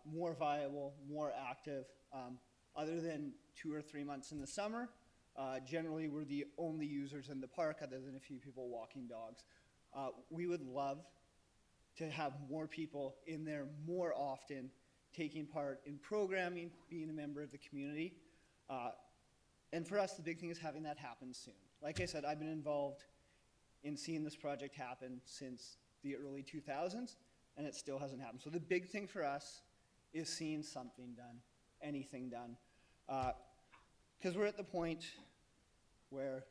S3: more viable, more active. Other than 2 or 3 months in the summer, generally we're the only users in the park other than a few people walking dogs. We would love to have more people in there more often, taking part in programming, being a member of the community. And for us, the big thing is having that happen soon. Like I said, I've been involved in seeing this project happen since the early 2000s, and it still hasn't happened. So the big thing for us is seeing something done, anything done. Because we're at the point where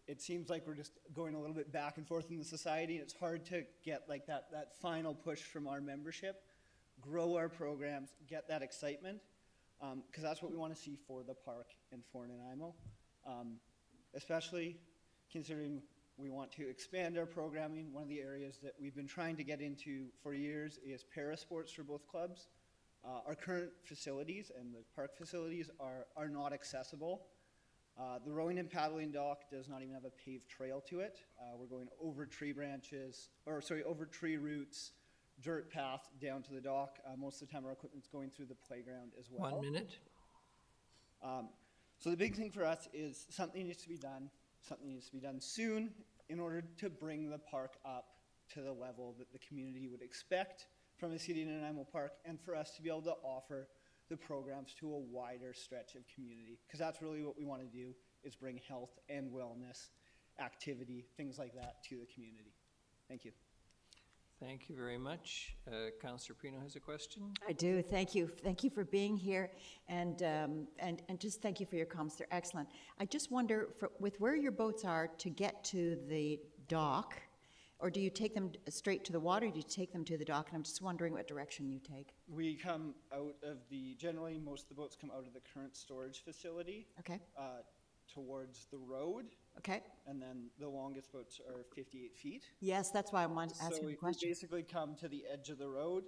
S3: it seems like we're just going a little bit back and forth in the society, and it's hard to get like that final push from our membership, grow our programs, get that excitement, because that's what we want to see for the park and for Nanaimo, especially considering we want to expand our programming. One of the areas that we've been trying to get into for years is para-sports for both clubs. Our current facilities and the park facilities are not accessible. The rowing and paddling dock does not even have a paved trail to it. We're going over tree over tree roots, dirt path down to the dock. Most of the time our equipment's going through the playground as well.
S1: 1 minute.
S3: So the big thing for us is something needs to be done. Something needs to be done soon in order to bring the park up to the level that the community would expect from the City of Nanaimo Park, and for us to be able to offer the programs to a wider stretch of community. Because that's really what we want to do, is bring health and wellness, activity, things like that to the community. Thank you.
S1: Thank you very much. Councillor Prino has a question.
S6: I do. Thank you. Thank you for being here, and just thank you for your comments. They're excellent. I just wonder, with where your boats are to get to the dock, or do you take them straight to the water? Or do you take them to the dock? And I'm just wondering what direction you take.
S3: We come out of generally most of the boats come out of the current storage facility.
S6: Okay.
S3: Towards the road.
S6: Okay.
S3: And then the longest boats are 58 feet.
S6: Yes, that's why I'm asking
S3: So
S6: the
S3: we
S6: question.
S3: basically come to the edge of the road,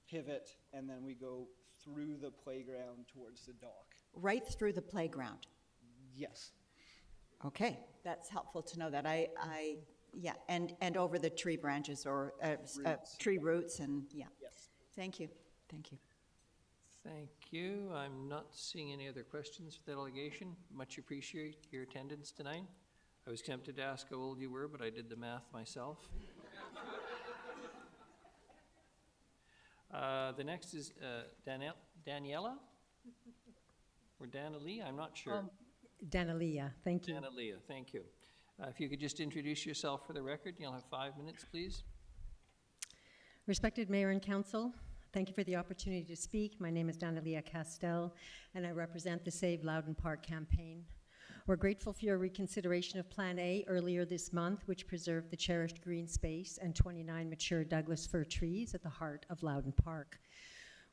S3: pivot, and then we go through the playground towards the dock.
S6: Right through the playground.
S3: Yes.
S6: Okay, that's helpful to know that. Yeah, and over the tree branches or tree roots, and yeah.
S3: Yes.
S6: Thank you. Thank you.
S1: Thank you. I'm not seeing any other questions for the delegation. Much appreciate your attendance tonight. I was tempted to ask how old you were, but I did the math myself. The next is Daniela? Or Danalia? I'm not sure.
S22: Danalia, thank you.
S1: Danalia, thank you. If you could just introduce yourself for the record, you'll have 5 minutes, please.
S22: Respected Mayor and Council, thank you for the opportunity to speak. My name is Danalia Castell, and I represent the Save Loudon Park campaign. We're grateful for your reconsideration of Plan A earlier this month, which preserved the cherished green space and 29 mature Douglas fir trees at the heart of Loudon Park.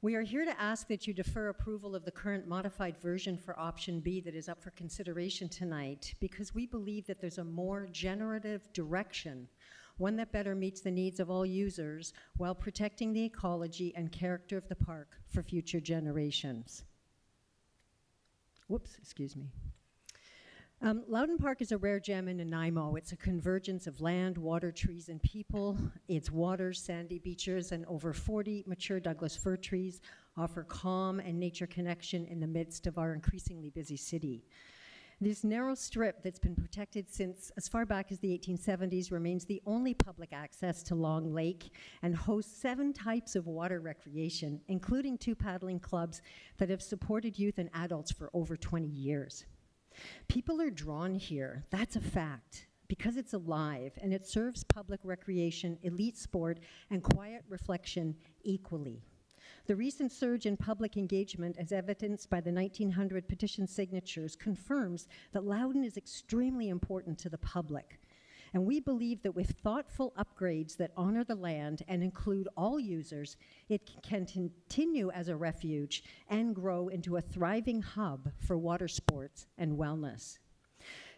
S22: We are here to ask that you defer approval of the current modified version for option B that is up for consideration tonight, because we believe that there's a more generative direction, one that better meets the needs of all users while protecting the ecology and character of the park for future generations. Whoops, excuse me. Loudon Park is a rare gem in Nanaimo. It's a convergence of land, water, trees, and people. Its waters, sandy beaches, and over 40 mature Douglas fir trees offer calm and nature connection in the midst of our increasingly busy city. This narrow strip that's been protected since as far back as the 1870s remains the only public access to Long Lake and hosts 7 types of water recreation, including 2 paddling clubs that have supported youth and adults for over 20 years. People are drawn here, that's a fact, because it's alive and it serves public recreation, elite sport, and quiet reflection equally. The recent surge in public engagement, as evidenced by the 1,900 petition signatures, confirms that Loudon is extremely important to the public. And we believe that with thoughtful upgrades that honor the land and include all users, it can continue as a refuge and grow into a thriving hub for water sports and wellness.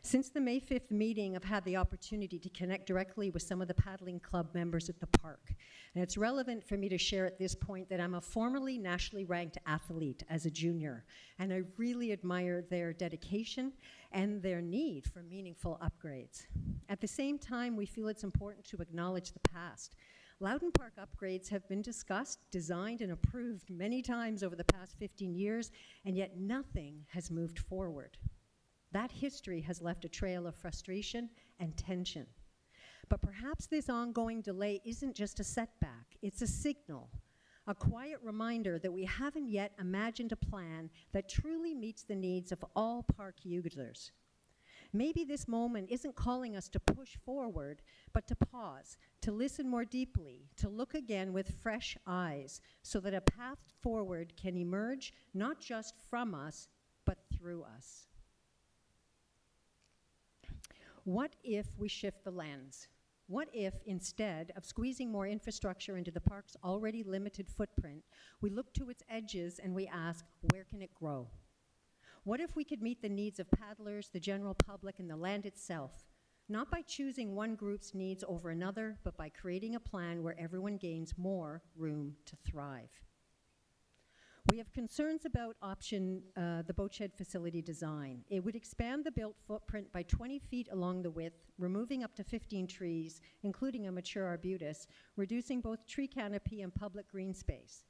S22: Since the May 5th meeting, I've had the opportunity to connect directly with some of the paddling club members at the park. And it's relevant for me to share at this point that I'm a formerly nationally ranked athlete as a junior, and I really admire their dedication and their need for meaningful upgrades. At the same time, we feel it's important to acknowledge the past. Loudon Park upgrades have been discussed, designed, and approved many times over the past 15 years, and yet nothing has moved forward. That history has left a trail of frustration and tension. But perhaps this ongoing delay isn't just a setback, it's a signal, a quiet reminder that we haven't yet imagined a plan that truly meets the needs of all park users. Maybe this moment isn't calling us to push forward, but to pause, to listen more deeply, to look again with fresh eyes, so that a path forward can emerge not just from us, but through us. What if we shift the lens? What if, instead of squeezing more infrastructure into the park's already limited footprint, we look to its edges and we ask, where can it grow? What if we could meet the needs of paddlers, the general public, and the land itself, not by choosing one group's needs over another, but by creating a plan where everyone gains more room to thrive? We have concerns about the boat shed facility design. It would expand the built footprint by 20 feet along the width, removing up to 15 trees, including a mature arbutus, reducing both tree canopy and public green space.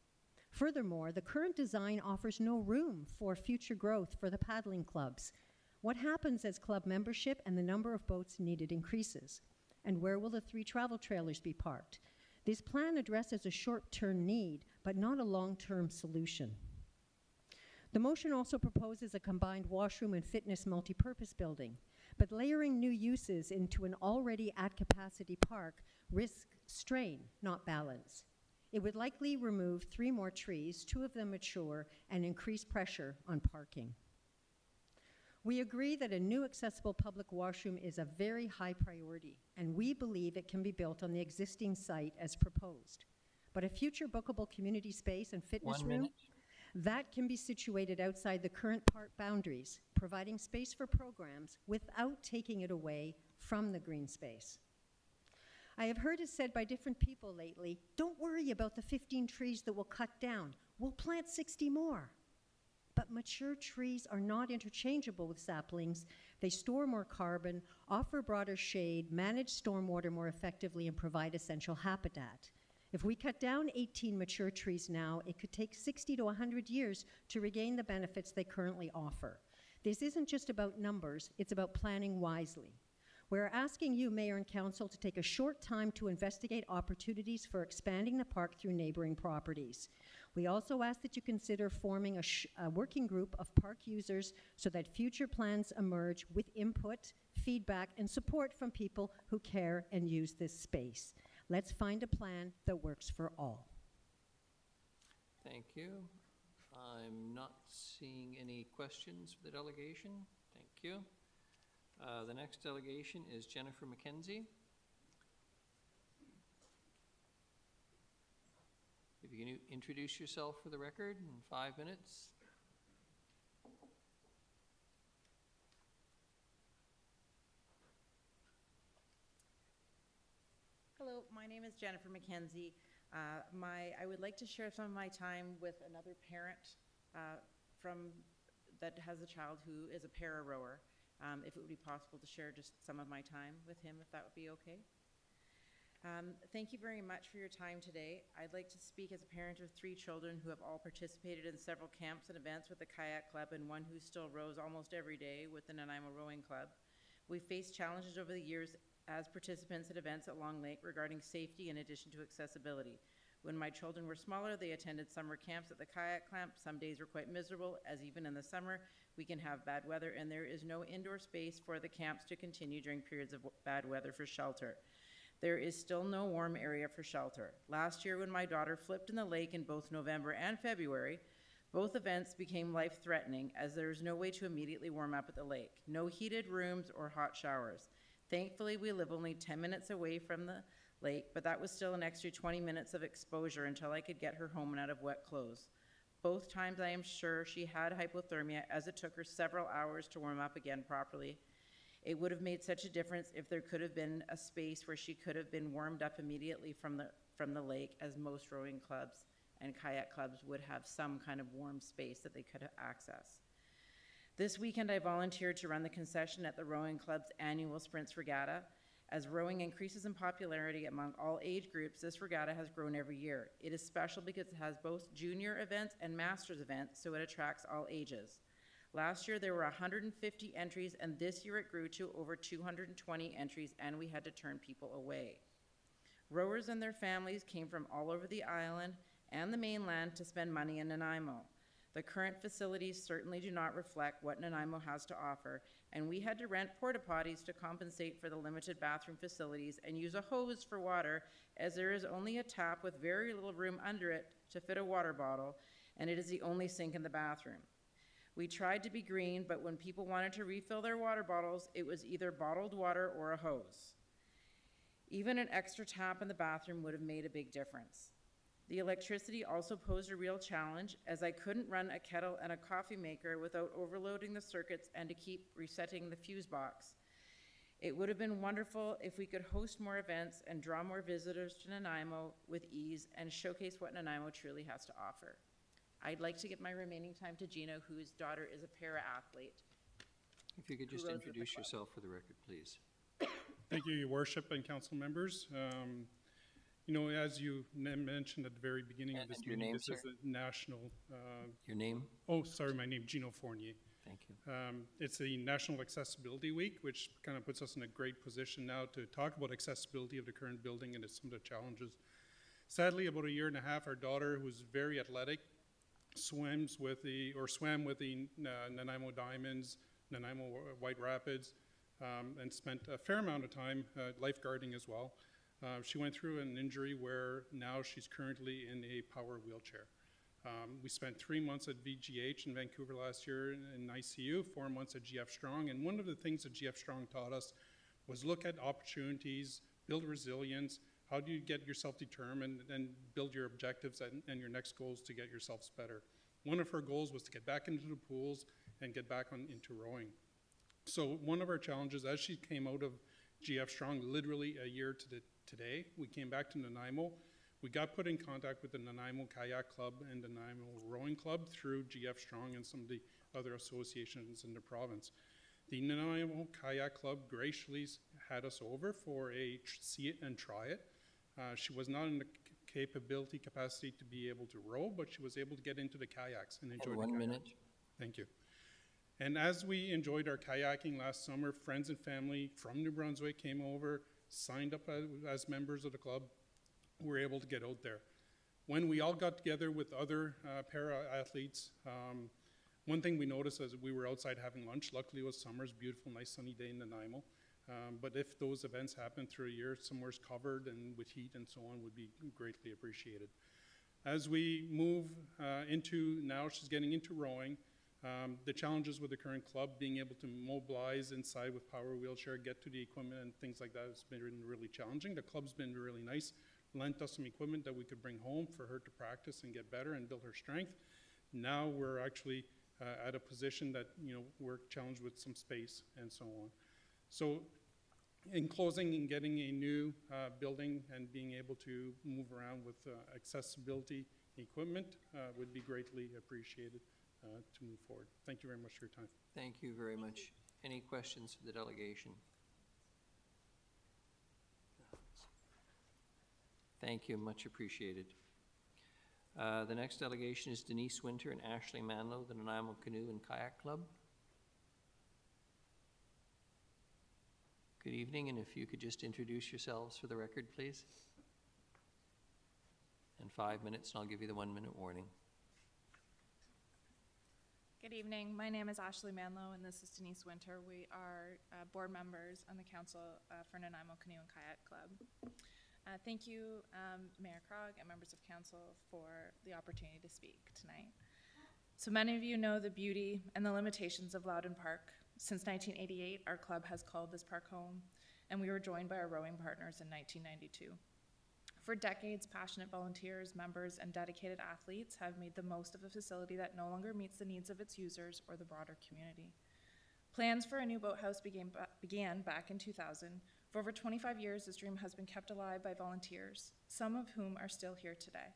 S22: Furthermore, the current design offers no room for future growth for the paddling clubs. What happens as club membership and the number of boats needed increases? And where will the 3 travel trailers be parked? This plan addresses a short-term need, but not a long-term solution. The motion also proposes a combined washroom and fitness multipurpose building, but layering new uses into an already at-capacity park risks strain, not balance. It would likely remove 3 more trees, 2 of them mature, and increase pressure on parking. We agree that a new accessible public washroom is a very high priority, and we believe it can be built on the existing site as proposed. But a future bookable community space and fitness
S1: 1
S22: room,
S1: minute.
S22: that can be situated outside the current park boundaries, providing space for programs without taking it away from the green space. I have heard it said by different people lately, don't worry about the 15 trees that we'll cut down. We'll plant 60 more. But mature trees are not interchangeable with saplings. They store more carbon, offer broader shade, manage stormwater more effectively, and provide essential habitat. If we cut down 18 mature trees now, it could take 60 to 100 years to regain the benefits they currently offer. This isn't just about numbers, it's about planning wisely. We're asking you, Mayor and Council, to take a short time to investigate opportunities for expanding the park through neighboring properties. We also ask that you consider forming a working group of park users so that future plans emerge with input, feedback, and support from people who care and use this space. Let's find a plan that works for all.
S1: Thank you. I'm not seeing any questions for the delegation. Thank you. The next delegation is Jennifer McKenzie. If you can introduce yourself for the record in 5 minutes.
S11: Hello, my name is Jennifer McKenzie. I would like to share some of my time with another parent that has a child who is a para-rower. If it would be possible to share just some of my time with him, if that would be okay. Thank you very much for your time today. I'd like to speak as a parent of 3 children who have all participated in several camps and events with the Kayak Club, and one who still rows almost every day with the Nanaimo Rowing Club. We've faced challenges over the years as participants at events at Long Lake regarding safety in addition to accessibility. When my children were smaller, they attended summer camps at the Kayak Club. Some days were quite miserable, as even in the summer, we can have bad weather, and there is no indoor space for the camps to continue during periods of bad weather for shelter. There is still no warm area for shelter. Last year, when my daughter flipped in the lake in both November and February, both events became life-threatening, as there is no way to immediately warm up at the lake. No heated rooms or hot showers. Thankfully, we live only 10 minutes away from the lake, but that was still an extra 20 minutes of exposure until I could get her home and out of wet clothes. Both times I am sure she had hypothermia, as it took her several hours to warm up again properly. It would have made such a difference if there could have been a space where she could have been warmed up immediately from the lake, as most rowing clubs and kayak clubs would have some kind of warm space that they could access. This weekend I volunteered to run the concession at the rowing club's annual Sprints Regatta. As rowing increases in popularity among all age groups, this regatta has grown every year. It is special because it has both junior events and masters events, so it attracts all ages. Last year there were 150 entries, and this year it grew to over 220 entries, and we had to turn people away. Rowers and their families came from all over the island and the mainland to spend money in Nanaimo. The current facilities certainly do not reflect what Nanaimo has to offer, and we had to rent porta potties to compensate for the limited bathroom facilities and use a hose for water, as there is only a tap with very little room under it to fit a water bottle, and it is the only sink in the bathroom. We tried to be green, but when people wanted to refill their water bottles, it was either bottled water or a hose. Even an extra tap in the bathroom would have made a big difference. The electricity also posed a real challenge, as I couldn't run a kettle and a coffee maker without overloading the circuits and to keep resetting the fuse box. It would have been wonderful if we could host more events and draw more visitors to Nanaimo with ease and showcase what Nanaimo truly has to offer. I'd like to give my remaining time to Gino, whose daughter is a para-athlete.
S1: If you could just introduce yourself for the record, please.
S13: Thank you, Your Worship and council members. You know, as you mentioned at the very beginning of this meeting, this is a national...
S1: Your name?
S13: Oh, sorry, my name, Gino Fournier.
S1: Thank you.
S13: It's the National Accessibility Week, which kind of puts us in a great position now to talk about accessibility of the current building and some of the challenges. Sadly, about 1.5 years, our daughter, who's very athletic, swam with the Nanaimo Diamonds, Nanaimo White Rapids, and spent a fair amount of time lifeguarding as well. She went through an injury where now she's currently in a power wheelchair. We spent 3 months at VGH in Vancouver last year in ICU, 4 months at GF Strong, and one of the things that GF Strong taught us was look at opportunities, build resilience. How do you get yourself determined and build your objectives and your next goals to get yourselves better? One of her goals was to get back into the pools and get back into rowing. So one of our challenges as she came out of GF Strong, literally a year to today, we came back to Nanaimo. We got put in contact with the Nanaimo Kayak Club and the Nanaimo Rowing Club through GF Strong and some of the other associations in the province. The Nanaimo Kayak Club graciously had us over for a see it and try it. She was not in the capacity to be able to row, but she was able to get into the kayaks and enjoy the kayaks.
S1: 1 minute.
S13: Thank you. And as we enjoyed our kayaking last summer, friends and family from New Brunswick came over, signed up as members of the club. We were able to get out there. When we all got together with other para-athletes, one thing we noticed as we were outside having lunch, luckily it was summer's beautiful, nice sunny day in Nanaimo. But if those events happen through a year, somewhere's covered and with heat and so on would be greatly appreciated. As we move into, now she's getting into rowing, the challenges with the current club, being able to mobilize inside with power wheelchair, get to the equipment and things like that has been really challenging. The club's been really nice, lent us some equipment that we could bring home for her to practice and get better and build her strength. Now we're actually at a position that, you know, we're challenged with some space and so on. So in closing, in getting a new building and being able to move around with accessibility equipment would be greatly appreciated to move forward. Thank you very much for your time.
S1: Thank you very much. Any questions for the delegation? Thank you, much appreciated. The next delegation is Denise Winter and Ashley Manlow, the Nanaimo Canoe and Kayak Club. Good evening, and if you could just introduce yourselves for the record, please. And 5 minutes, and I'll give you the 1 minute warning.
S14: Good evening. My name is Ashley Manlow, and this is Denise Winter. We are board members on the council for Nanaimo Canoe and Kayak Club. Thank you, Mayor Krog and members of council for the opportunity to speak tonight. So many of you know the beauty and the limitations of Loudon Park. Since 1988, our club has called this park home, and we were joined by our rowing partners in 1992. For decades, passionate volunteers, members, and dedicated athletes have made the most of a facility that no longer meets the needs of its users or the broader community. Plans for a new boathouse began back in 2000. For over 25 years, this dream has been kept alive by volunteers, some of whom are still here today.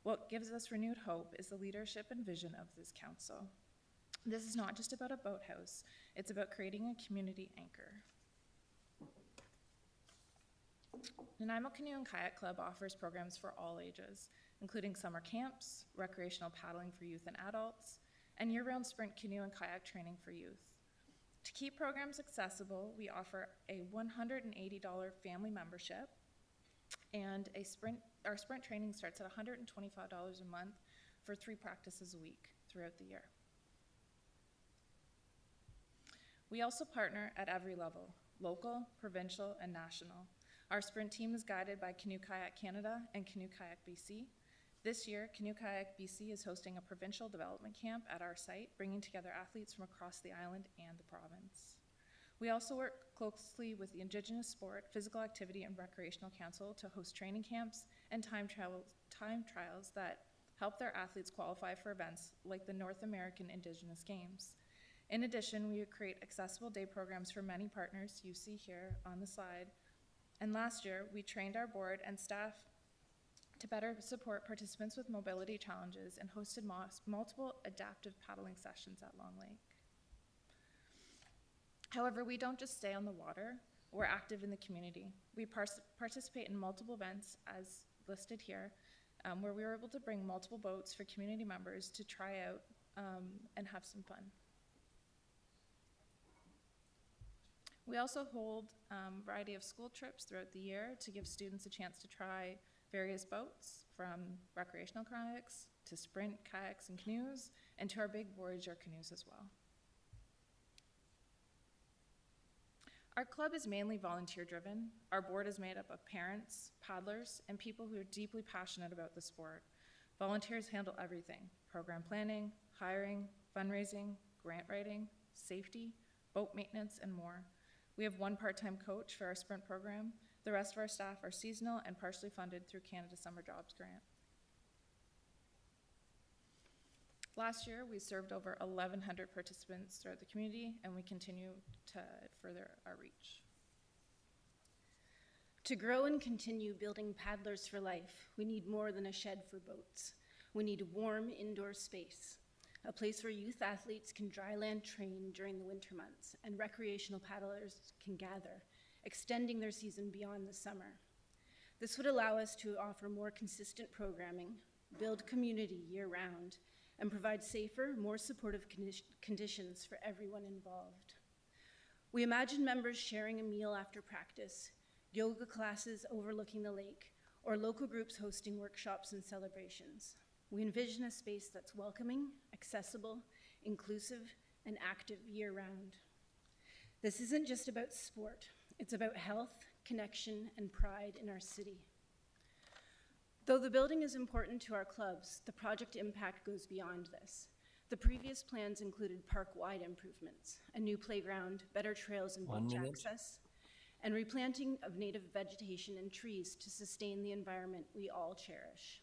S14: What gives us renewed hope is the leadership and vision of this council. This is not just about a boathouse, it's about creating a community anchor. Nanaimo Canoe and Kayak Club offers programs for all ages, including summer camps, recreational paddling for youth and adults, and year-round sprint canoe and kayak training for youth. To keep programs accessible, we offer a $180 family membership, and our sprint training starts at $125 a month for 3 practices a week throughout the year. We also partner at every level, local, provincial, and national. Our sprint team is guided by Canoe Kayak Canada and Canoe Kayak BC. This year, Canoe Kayak BC is hosting a provincial development camp at our site, bringing together athletes from across the island and the province. We also work closely with the Indigenous Sport, Physical Activity, and Recreational Council to host training camps and time trials that help their athletes qualify for events like the North American Indigenous Games. In addition, we create accessible day programs for many partners you see here on the slide. And last year, we trained our board and staff to better support participants with mobility challenges and hosted multiple adaptive paddling sessions at Long Lake. However, we don't just stay on the water, we're active in the community. We participate in multiple events as listed here, where we were able to bring multiple boats for community members to try out and have some fun. We also hold a variety of school trips throughout the year to give students a chance to try various boats, from recreational kayaks to sprint kayaks and canoes, and to our big Voyager canoes as well. Our club is mainly volunteer-driven. Our board is made up of parents, paddlers, and people who are deeply passionate about the sport. Volunteers handle everything: program planning, hiring, fundraising, grant writing, safety, boat maintenance, and more. We have one part-time coach for our sprint program. The rest of our staff are seasonal and partially funded through Canada Summer Jobs Grant. Last year, we served over 1,100 participants throughout the community, and we continue to further our reach.
S15: To grow and continue building Paddlers for Life, we need more than a shed for boats. We need a warm indoor space, a place where youth athletes can dryland train during the winter months and recreational paddlers can gather, extending their season beyond the summer. This would allow us to offer more consistent programming, build community year-round, and provide safer, more supportive conditions for everyone involved. We imagine members sharing a meal after practice, yoga classes overlooking the lake, or local groups hosting workshops and celebrations. We envision a space that's welcoming, accessible, inclusive, and active year-round. This isn't just about sport. It's about health, connection, and pride in our city. Though the building is important to our clubs, the project impact goes beyond this. The previous plans included park-wide improvements, a new playground, better trails and beach access, and replanting of native vegetation and trees to sustain the environment we all cherish.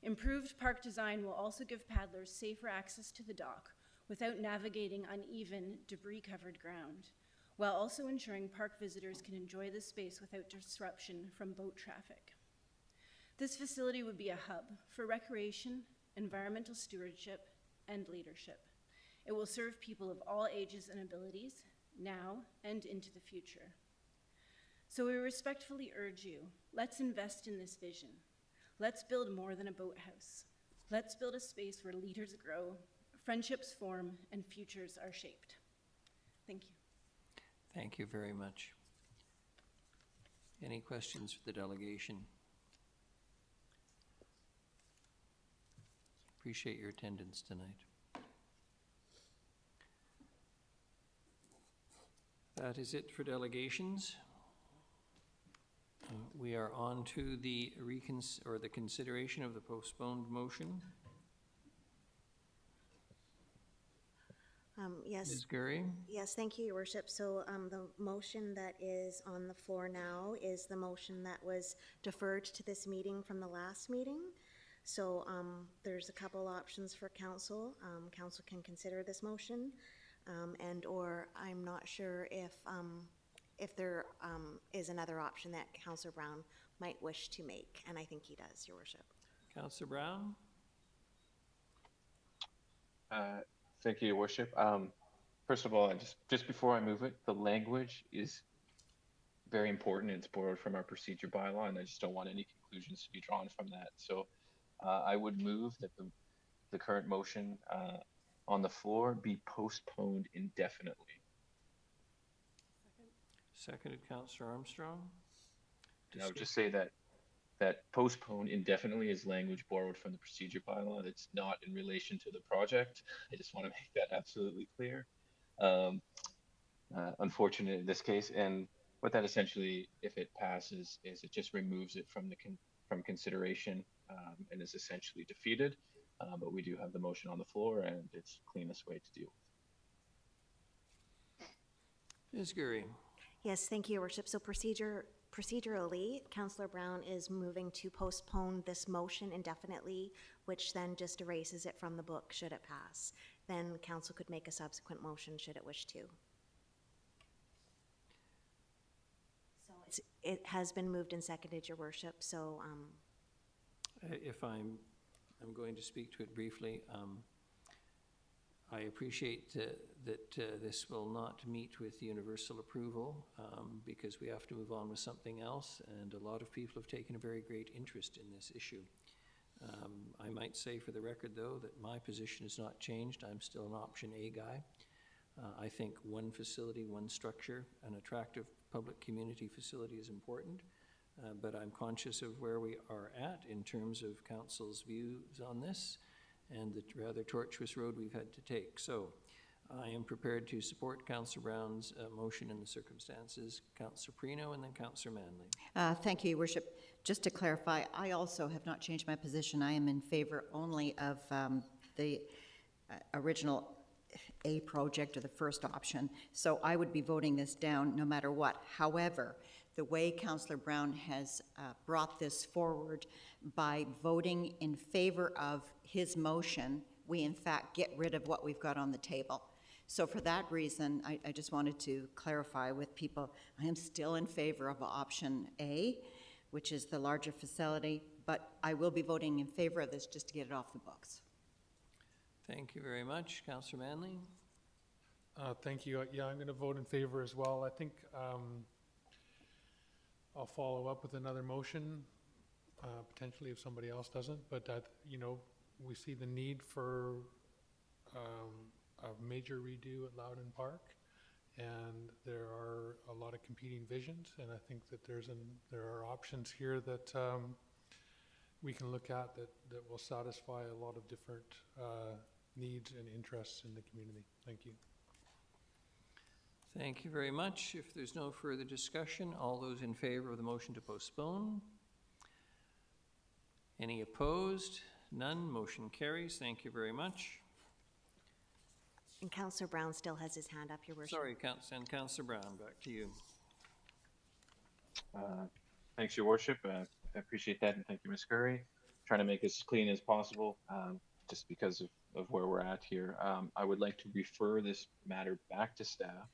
S15: Improved park design will also give paddlers safer access to the dock without navigating uneven, debris-covered ground, while also ensuring park visitors can enjoy the space without disruption from boat traffic. This facility would be a hub for recreation, environmental stewardship, and leadership. It will serve people of all ages and abilities, now and into the future. So we respectfully urge you, let's invest in this vision. Let's build more than a boathouse. Let's build a space where leaders grow, friendships form, and futures are shaped. Thank you.
S1: Thank you very much. Any questions for the delegation? Appreciate your attendance tonight. That is it for delegations. We are on to the consideration of the postponed motion.
S2: Yes.
S1: Ms. Gurry?
S2: Yes, thank you, Your Worship. So the motion that is on the floor now is the motion that was deferred to this meeting from the last meeting. So there's a couple options for council. Council can consider this motion, and or I'm not sure if there is another option that Councillor Brown might wish to make, and I think he does, Your Worship.
S1: Councillor Brown?
S18: Thank you, Your Worship. First of all, just before I move it, the language is very important. It's borrowed from our procedure bylaw, and I just don't want any conclusions to be drawn from that. So I would move that the current motion on the floor be postponed indefinitely.
S1: Seconded, Councillor Armstrong.
S18: And I would just say that postpone indefinitely is language borrowed from the procedure bylaw. That's not in relation to the project. I just want to make that absolutely clear. Unfortunate in this case, and what that essentially, if it passes, is it just removes it from from consideration and is essentially defeated. But we do have the motion on the floor, and it's the cleanest way to deal with.
S1: Ms. Gurry.
S2: Yes, thank you, Your Worship. So procedurally, Councillor Brown is moving to postpone this motion indefinitely, which then just erases it from the book should it pass. Then council could make a subsequent motion should it wish to. So it has been moved and seconded, Your Worship. So
S1: If I'm going to speak to it briefly. I appreciate that this will not meet with universal approval because we have to move on with something else, and a lot of people have taken a very great interest in this issue. I might say for the record, though, that my position has not changed. I'm still an option A guy. I think one facility, one structure, an attractive public community facility is important, but I'm conscious of where we are at in terms of council's views on this and the rather tortuous road we've had to take. So I am prepared to support Councillor Brown's motion in the circumstances. Councillor Prino and then Councillor Manley.
S6: Thank you, Your Worship. Just to clarify, I also have not changed my position. I am in favor only of the original A project, or the first option. So I would be voting this down no matter what. However, the way Councillor Brown has brought this forward by voting in favor of his motion, we in fact get rid of what we've got on the table. So for that reason, I just wanted to clarify with people, I am still in favor of option A, which is the larger facility, but I will be voting in favor of this just to get it off the books.
S1: Thank you very much. Councillor Manley?
S7: Thank you. Yeah, I'm going to vote in favor as well. I think I'll follow up with another motion, potentially if somebody else doesn't, but that, you know, we see the need for a major redo at Loudon Park, and there are a lot of competing visions, and I think that there are options here that we can look at that will satisfy a lot of different needs and interests in the community. Thank you.
S1: Thank you very much. If there's no further discussion, all those in favor of the motion to postpone? Any opposed? None. Motion carries. Thank you very much.
S2: And Councillor Brown still has his hand up, Your Worship.
S1: Sorry, Councillor Brown, back to you.
S18: Thanks, Your Worship. I appreciate that, and thank you, Ms. Curry. Trying to make this as clean as possible, just because of where we're at here. I would like to refer this matter back to staff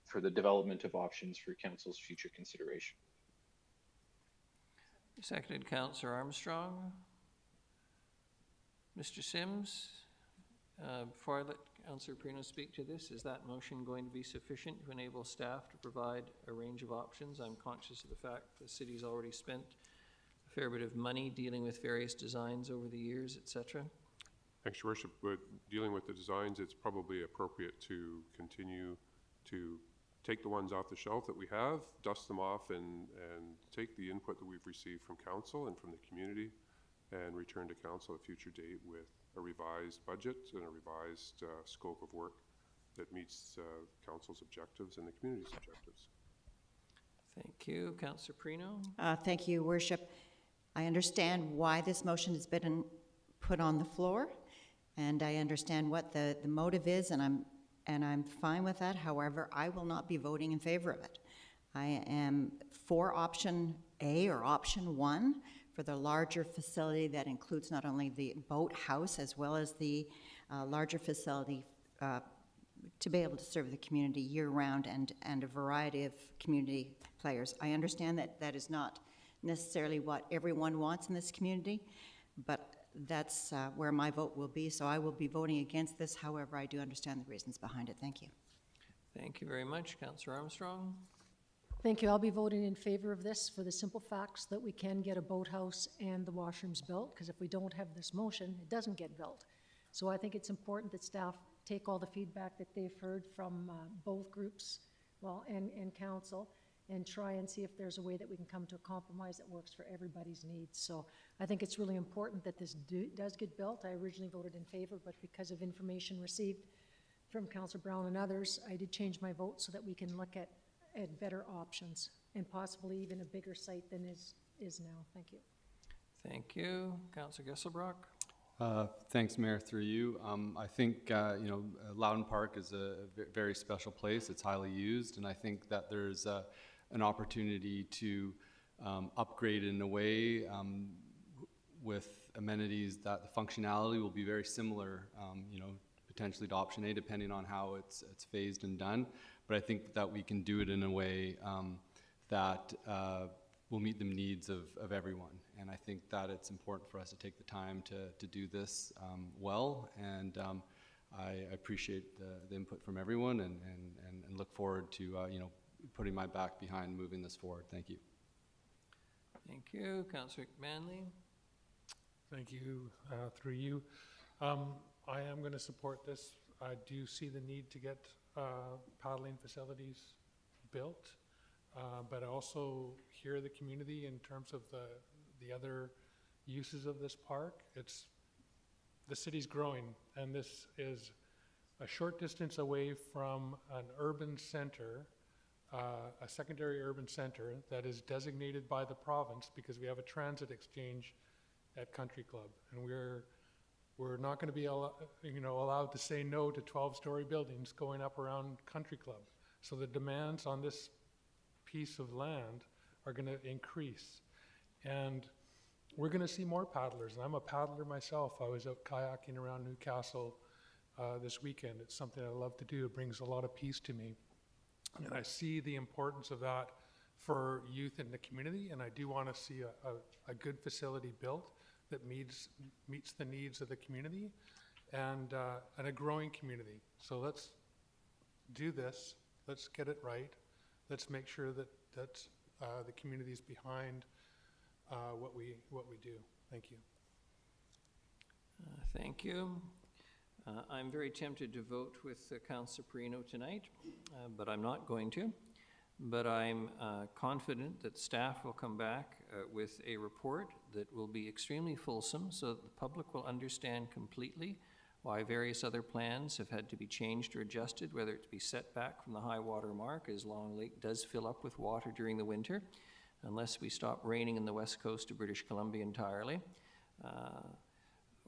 S18: for the development of options for Council's future consideration.
S1: Seconded, Councillor Armstrong. Mr. Sims, before I let Councillor Prino speak to this, is that motion going to be sufficient to enable staff to provide a range of options? I'm conscious of the fact the city's already spent a fair bit of money dealing with various designs over the years, etc.
S19: Thanks, Your Worship. But dealing with the designs, it's probably appropriate to continue to take the ones off the shelf that we have, dust them off, and take the input that we've received from council and from the community, and return to council at a future date with a revised budget and a revised scope of work that meets council's objectives and the community's objectives.
S1: Thank you. Councillor Prino?
S6: Thank you, Worship. I understand why this motion has been put on the floor, and I understand what the motive is, and I'm fine with that. However, I will not be voting in favor of it. I am for option A, or option 1, for the larger facility that includes not only the boathouse as well as the larger facility to be able to serve the community year-round and a variety of community players. I understand that that is not necessarily what everyone wants in this community, but that's where my vote will be, so I will be voting against this. However, I do understand the reasons behind it. Thank you.
S1: Thank you very much. Councillor Armstrong?
S5: Thank you. I'll be voting in favor of this for the simple facts that we can get a boathouse and the washrooms built, because if we don't have this motion, it doesn't get built. So I think it's important that staff take all the feedback that they've heard from both groups, and council, and try and see if there's a way that we can come to a compromise that works for everybody's needs. So I think it's really important that this does get built. I originally voted in favor, but because of information received from Councillor Brown and others, I did change my vote so that we can look at better options and possibly even a bigger site than is now. Thank you.
S1: Thank you. Councillor Gesselbrock?
S12: Thanks, Mayor, through you. I think, Loudon Park is a very special place. It's highly used, and I think that there's an opportunity to upgrade in a way with amenities that the functionality will be very similar, potentially to option A, depending on how it's phased and done. But I think that we can do it in a way that will meet the needs of everyone. And I think that it's important for us to take the time to do this well. And I appreciate the input from everyone and look forward to putting my back behind moving this forward. Thank you.
S1: Thank you. Councillor Manley?
S7: Thank you. Through you. I am going to support this. I do see the need to get paddling facilities built, but I also hear the community in terms of the other uses of this park. The city's growing, and this is a short distance away from an urban center, a secondary urban center that is designated by the province because we have a transit exchange at Country Club. And we're not going to be allowed to say no to 12-story buildings going up around Country Club. So the demands on this piece of land are going to increase. And we're going to see more paddlers. And I'm a paddler myself. I was out kayaking around Newcastle this weekend. It's something I love to do. It brings a lot of peace to me. And I see the importance of that for youth in the community. And I do want to see a good facility built that meets the needs of the community and a growing community. So let's do this. Let's get it right. Let's make sure that the community is behind what we do. Thank you.
S1: Thank you. I'm very tempted to vote with Councillor Perino tonight, but I'm not going to. But I'm confident that staff will come back with a report that will be extremely fulsome so that the public will understand completely why various other plans have had to be changed or adjusted, whether it be set back from the high water mark as Long Lake does fill up with water during the winter, unless we stop raining in the west coast of British Columbia entirely.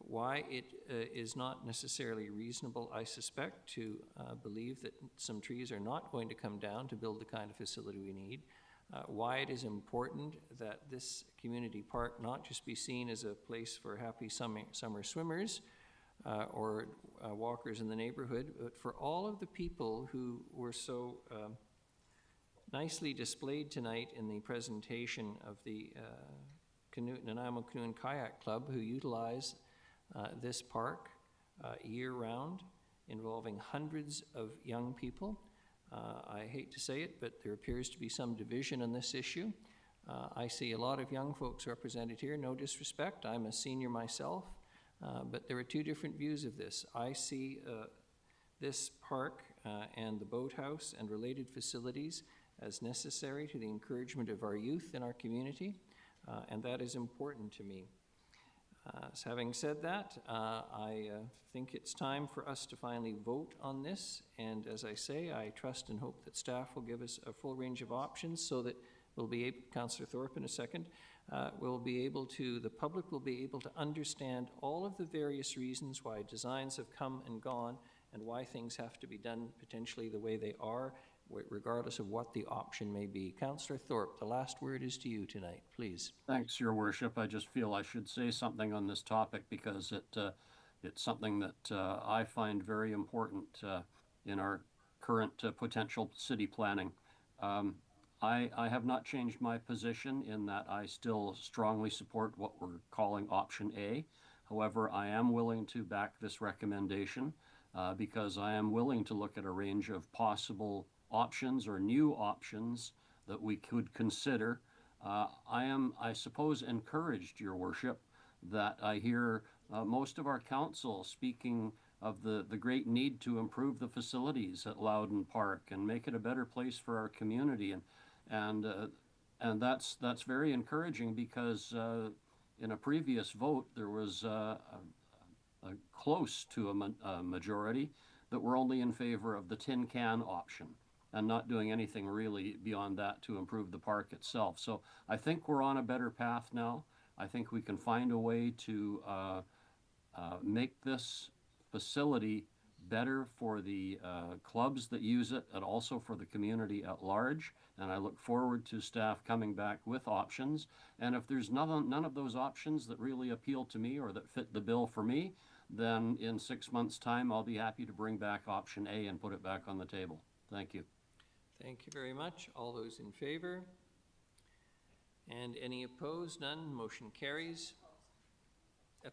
S1: Why it is not necessarily reasonable, I suspect, to believe that some trees are not going to come down to build the kind of facility we need. Why it is important that this community park not just be seen as a place for happy summer swimmers or walkers in the neighborhood, but for all of the people who were so nicely displayed tonight in the presentation of the Nanaimo Canoe and Kayak Club, who utilize this park year-round, involving hundreds of young people. I hate to say it, but there appears to be some division on this issue. I see a lot of young folks represented here, no disrespect, I'm a senior myself, but there are two different views of this. I see this park and the boathouse and related facilities as necessary to the encouragement of our youth in our community, and that is important to me. So having said that, I think it's time for us to finally vote on this, and as I say, I trust and hope that staff will give us a full range of options so that we'll be able, Councillor Thorpe in a second, the public will be able to understand all of the various reasons why designs have come and gone and why things have to be done potentially the way they are, regardless of what the option may be. Councillor Thorpe, the last word is to you tonight, please.
S20: Thanks, Your Worship. I just feel I should say something on this topic because it's something that I find very important in our current potential city planning. I have not changed my position in that I still strongly support what we're calling option A. However, I am willing to back this recommendation because I am willing to look at a range of possible options or new options that we could consider. I am, I suppose, encouraged, Your Worship, that I hear most of our council speaking of the great need to improve the facilities at Loudon Park and make it a better place for our community. And that's very encouraging because in a previous vote there was close to a majority that were only in favor of the tin can option and not doing anything really beyond that to improve the park itself. So I think we're on a better path now. I think we can find a way to make this facility better for the clubs that use it and also for the community at large. And I look forward to staff coming back with options. And if there's none of those options that really appeal to me or that fit the bill for me, then in 6 months' time, I'll be happy to bring back option A and put it back on the table. Thank you.
S1: Thank you very much. All those in favor? And any opposed? None. Motion carries.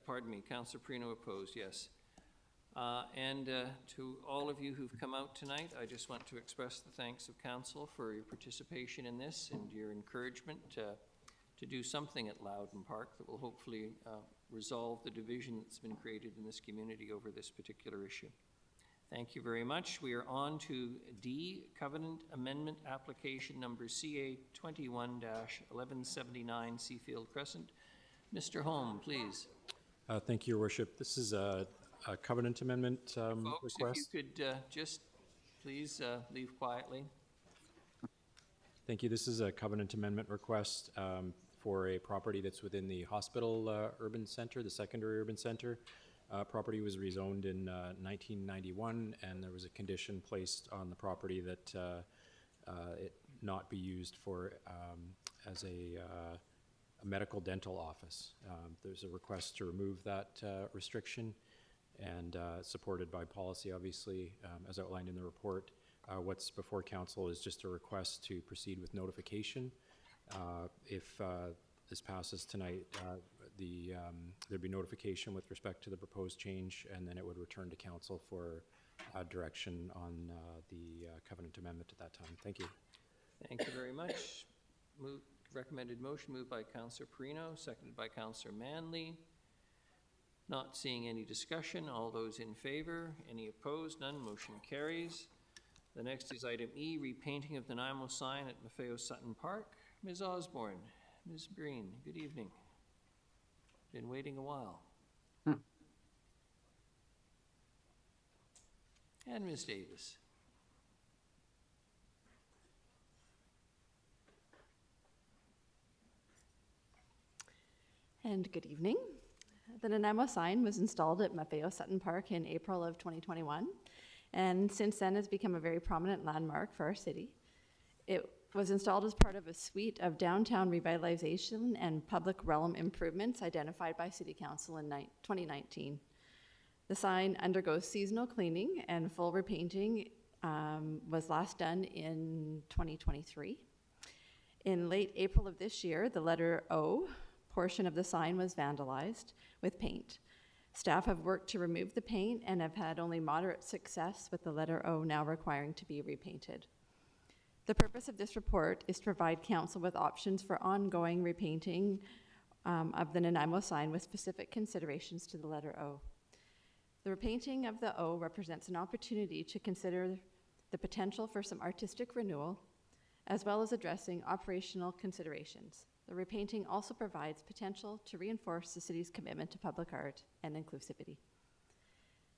S1: Pardon me, Councillor Perino opposed, yes. To all of you who've come out tonight, I just want to express the thanks of council for your participation in this and your encouragement to do something at Loudon Park that will hopefully resolve the division that's been created in this community over this particular issue. Thank you very much. We are on to D, Covenant Amendment Application Number CA 21-1179 Seafield Crescent. Mr. Holm, please.
S4: Thank you, Your Worship. This is a a covenant amendment
S1: Folks,
S4: request.
S1: if you could just please leave quietly.
S4: Thank you. This is a covenant amendment request for a property that's within the hospital urban center, the secondary urban center. Property was rezoned in 1991, and there was a condition placed on the property that it not be used for as a medical dental office. There's a request to remove that restriction, and supported by policy, obviously, as outlined in the report. What's before council is just a request to proceed with notification. If this passes tonight, there'd be notification with respect to the proposed change, and then it would return to council for direction on the covenant amendment at that time. Thank you.
S1: Thank you very much. Recommended motion moved by Councillor Perino, seconded by Councillor Manley. Not seeing any discussion. All those in favor? Any opposed? None. Motion carries. The next is item E, repainting of the Nanaimo sign at Maffeo Sutton Park. Ms. Osborne, Ms. Breen, good evening. Been waiting a while. And Ms. Davis.
S16: And good evening. The Nanaimo sign was installed at Maffeo Sutton Park in April of 2021, and since then has become a very prominent landmark for our city. It was installed as part of a suite of downtown revitalization and public realm improvements identified by City Council in 2019. The sign undergoes seasonal cleaning, and full repainting was last done in 2023. In late April of this year, the letter O portion of the sign was vandalized with paint. Staff have worked to remove the paint and have had only moderate success with the letter O now requiring to be repainted. The purpose of this report is to provide council with options for ongoing repainting of the Nanaimo sign with specific considerations to the letter O. The repainting of the O represents an opportunity to consider the potential for some artistic renewal, as well as addressing operational considerations. The repainting also provides potential to reinforce the city's commitment to public art and inclusivity.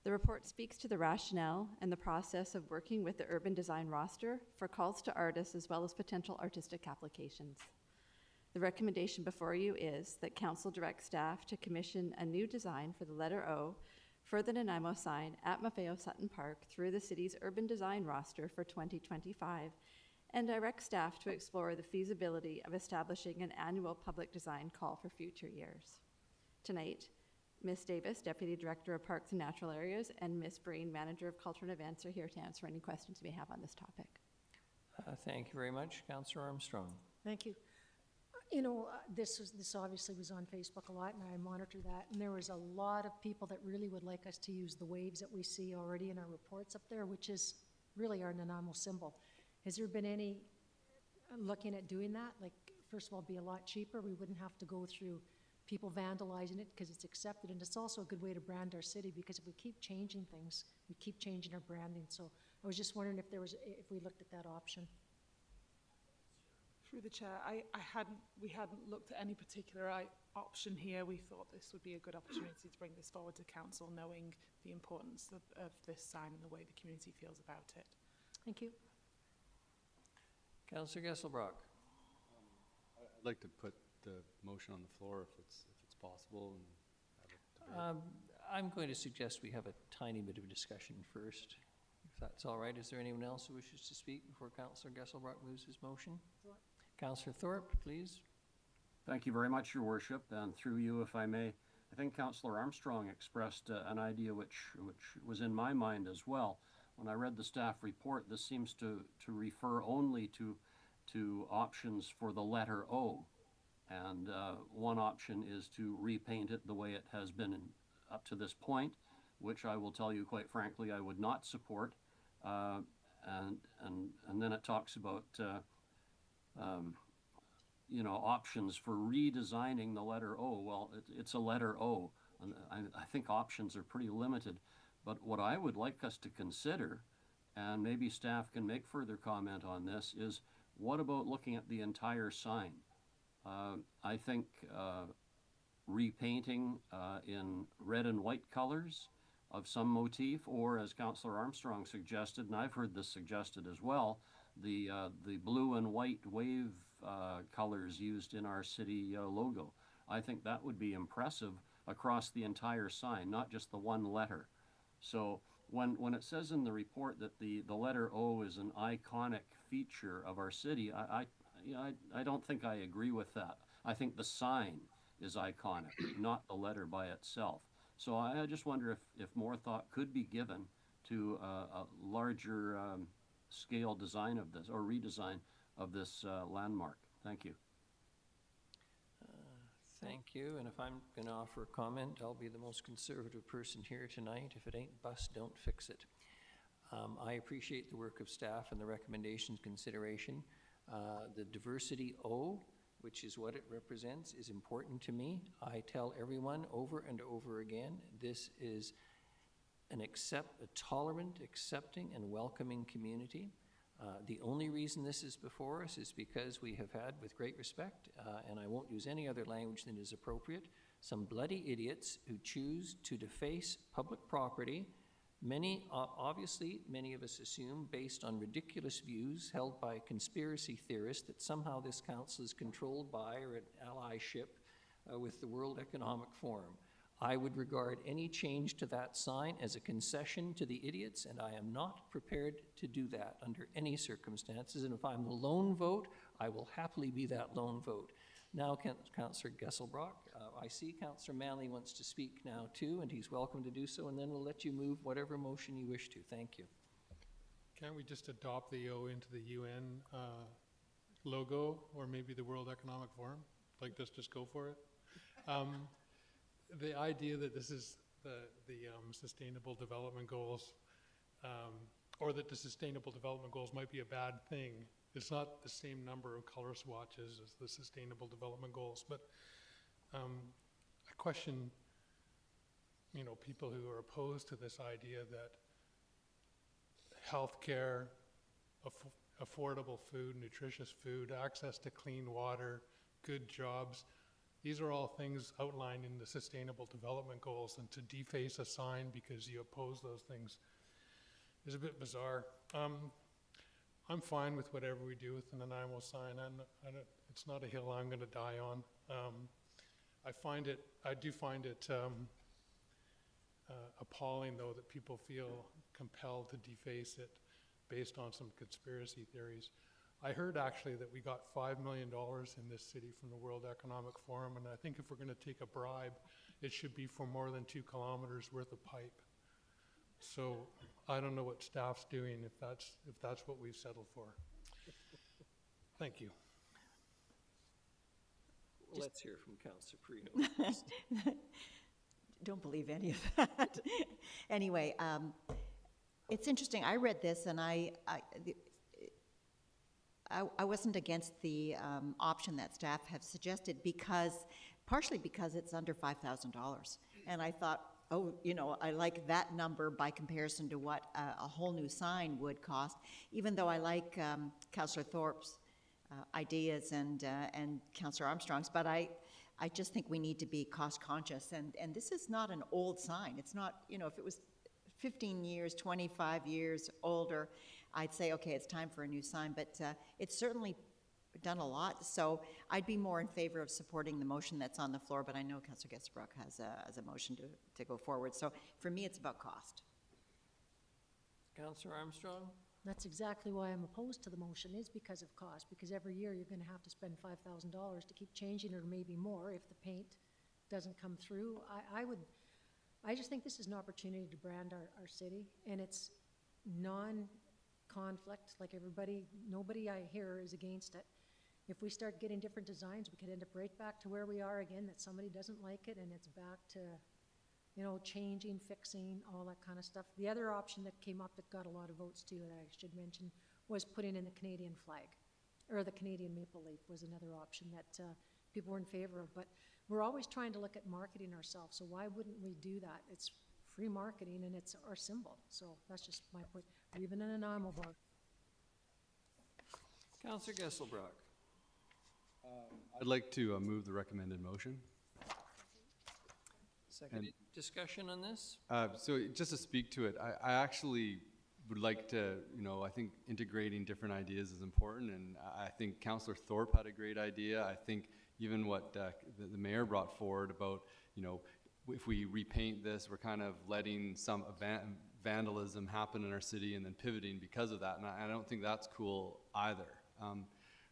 S16: The report speaks to the rationale and the process of working with the urban design roster for calls to artists as well as potential artistic applications. The recommendation before you is that council direct staff to commission a new design for the letter O for the Nanaimo sign at Maffeo Sutton Park through the city's urban design roster for 2025, and direct staff to explore the feasibility of establishing an annual public design call for future years. Tonight, Ms. Davis, Deputy Director of Parks and Natural Areas, and Ms. Breen, Manager of Culture and Events, are here to answer any questions you may have on this topic.
S1: Thank you very much. Councillor Armstrong.
S5: Thank you. You know, this obviously was on Facebook a lot, and I monitor that, and there was a lot of people that really would like us to use the waves that we see already in our reports up there, which is really our Nanaimo symbol. Has there been any looking at doing that? Like, first of all, it'd be a lot cheaper. We wouldn't have to go through people vandalizing it because it's accepted, and it's also a good way to brand our city, because if we keep changing things, we keep changing our branding. So I was just wondering if we looked at that option.
S17: Through the chair, we hadn't looked at any particular option here. We thought this would be a good opportunity to bring this forward to council, knowing the importance of this sign and the way the community feels about it.
S5: Thank you.
S1: Councillor Gesselbrock.
S12: I'd like to put the motion on the floor if it's possible. And have it
S1: I'm going to suggest we have a tiny bit of discussion first, if that's all right. Is there anyone else who wishes to speak before Councillor Gesselbrock moves his motion? Councillor Thorpe, please.
S20: Thank you very much, Your Worship, and through you, if I may, I think Councillor Armstrong expressed an idea which was in my mind as well. When I read the staff report, this seems to refer only to options for the letter O. And one option is to repaint it the way it has been up to this point, which I will tell you quite frankly I would not support. And then it talks about you know, options for redesigning the letter O. Well, it's a letter O. And I think options are pretty limited. But what I would like us to consider, and maybe staff can make further comment on this, is what about looking at the entire sign? I think repainting in red and white colors of some motif, or as Councillor Armstrong suggested, and I've heard this suggested as well, the blue and white wave colors used in our city logo. I think that would be impressive across the entire sign, not just the one letter. So when it says in the report that the letter O is an iconic feature of our city, I don't think I agree with that. I think the sign is iconic, not the letter by itself. So I just wonder if more thought could be given to a larger scale design of this, or redesign of this landmark. Thank you.
S1: Thank you, and if I'm going to offer a comment, I'll be the most conservative person here tonight. If it ain't bust, don't fix it. I appreciate the work of staff and the recommendations consideration. The diversity O, which is what it represents, is important to me. I tell everyone over and over again, this is a tolerant, accepting, and welcoming community. The only reason this is before us is because we have had, with great respect, and I won't use any other language than is appropriate, some bloody idiots who choose to deface public property, obviously, many of us assume, based on ridiculous views held by conspiracy theorists that somehow this council is controlled by or an allyship with the World Economic Forum. I would regard any change to that sign as a concession to the idiots, and I am not prepared to do that under any circumstances. And if I'm the lone vote, I will happily be that lone vote. Now, Councillor Gesselbrock, I see Councillor Manley wants to speak now too, and he's welcome to do so, and then we'll let you move whatever motion you wish to. Thank you.
S7: Can't we just adopt the O into the UN logo, or maybe the World Economic Forum? Like, just go for it? The idea that this is the Sustainable Development Goals, or that the Sustainable Development Goals might be a bad thing. It's not the same number of color swatches as the Sustainable Development Goals, but I question, people who are opposed to this idea that healthcare, affordable food, nutritious food, access to clean water, good jobs, these are all things outlined in the Sustainable Development Goals, and to deface a sign because you oppose those things is a bit bizarre. I'm fine with whatever we do with the Nanaimo sign. It's not a hill I'm going to die on. I do find it appalling, though, that people feel compelled to deface it based on some conspiracy theories. I heard actually that we got $5 million in this city from the World Economic Forum, and I think if we're going to take a bribe, it should be for more than 2 kilometers worth of pipe. So I don't know what staff's doing if that's what we've settled for. Thank you.
S1: Let's hear from Councillor Perino.
S6: Don't believe any of that. Anyway, it's interesting. I read this and I wasn't against the option that staff have suggested partially because it's under $5,000. And I thought, I like that number by comparison to what a whole new sign would cost, even though I like Councillor Thorpe's ideas and Councillor Armstrong's, but I just think we need to be cost conscious. And this is not an old sign. It's not, if it was 15 years, 25 years older, I'd say, okay, it's time for a new sign, but it's certainly done a lot. So I'd be more in favor of supporting the motion that's on the floor, but I know Councillor Gesselbrock has a motion to go forward. So for me, it's about cost.
S1: Councillor Armstrong?
S5: That's exactly why I'm opposed to the motion, is because of cost, because every year you're going to have to spend $5,000 to keep changing, or maybe more if the paint doesn't come through. I just think this is an opportunity to brand our city, and it's non-conflict, like nobody I hear is against it. If we start getting different designs, we could end up right back to where we are again, that somebody doesn't like it, and it's back to, changing, fixing, all that kind of stuff. The other option that came up that got a lot of votes too, that I should mention, was putting in the Canadian flag, or the Canadian maple leaf was another option that people were in favor of. But we're always trying to look at marketing ourselves, so why wouldn't we do that? It's free marketing, and it's our symbol. So that's just my point. Or even in a Nanaimo bar.
S1: Councillor Gesselbrock.
S12: I'd like to move the recommended motion.
S1: Seconded. Discussion on this?
S12: So just to speak to it, I actually would like to, I think integrating different ideas is important, and I think Councillor Thorpe had a great idea. I think even what the mayor brought forward about, if we repaint this, we're kind of letting some vandalism happen in our city and then pivoting because of that, and I don't think that's cool either.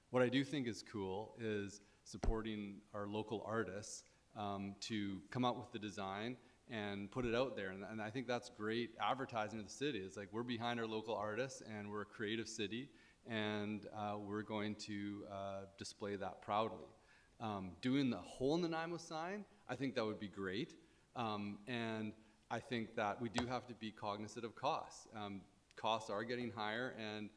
S12: What I do think is cool is supporting our local artists to come up with the design and put it out there. And I think that's great advertising to the city. It's like, we're behind our local artists and we're a creative city, and we're going to display that proudly. Doing the whole Nanaimo sign, I think that would be great. And I think that we do have to be cognizant of costs. Costs are getting higher, and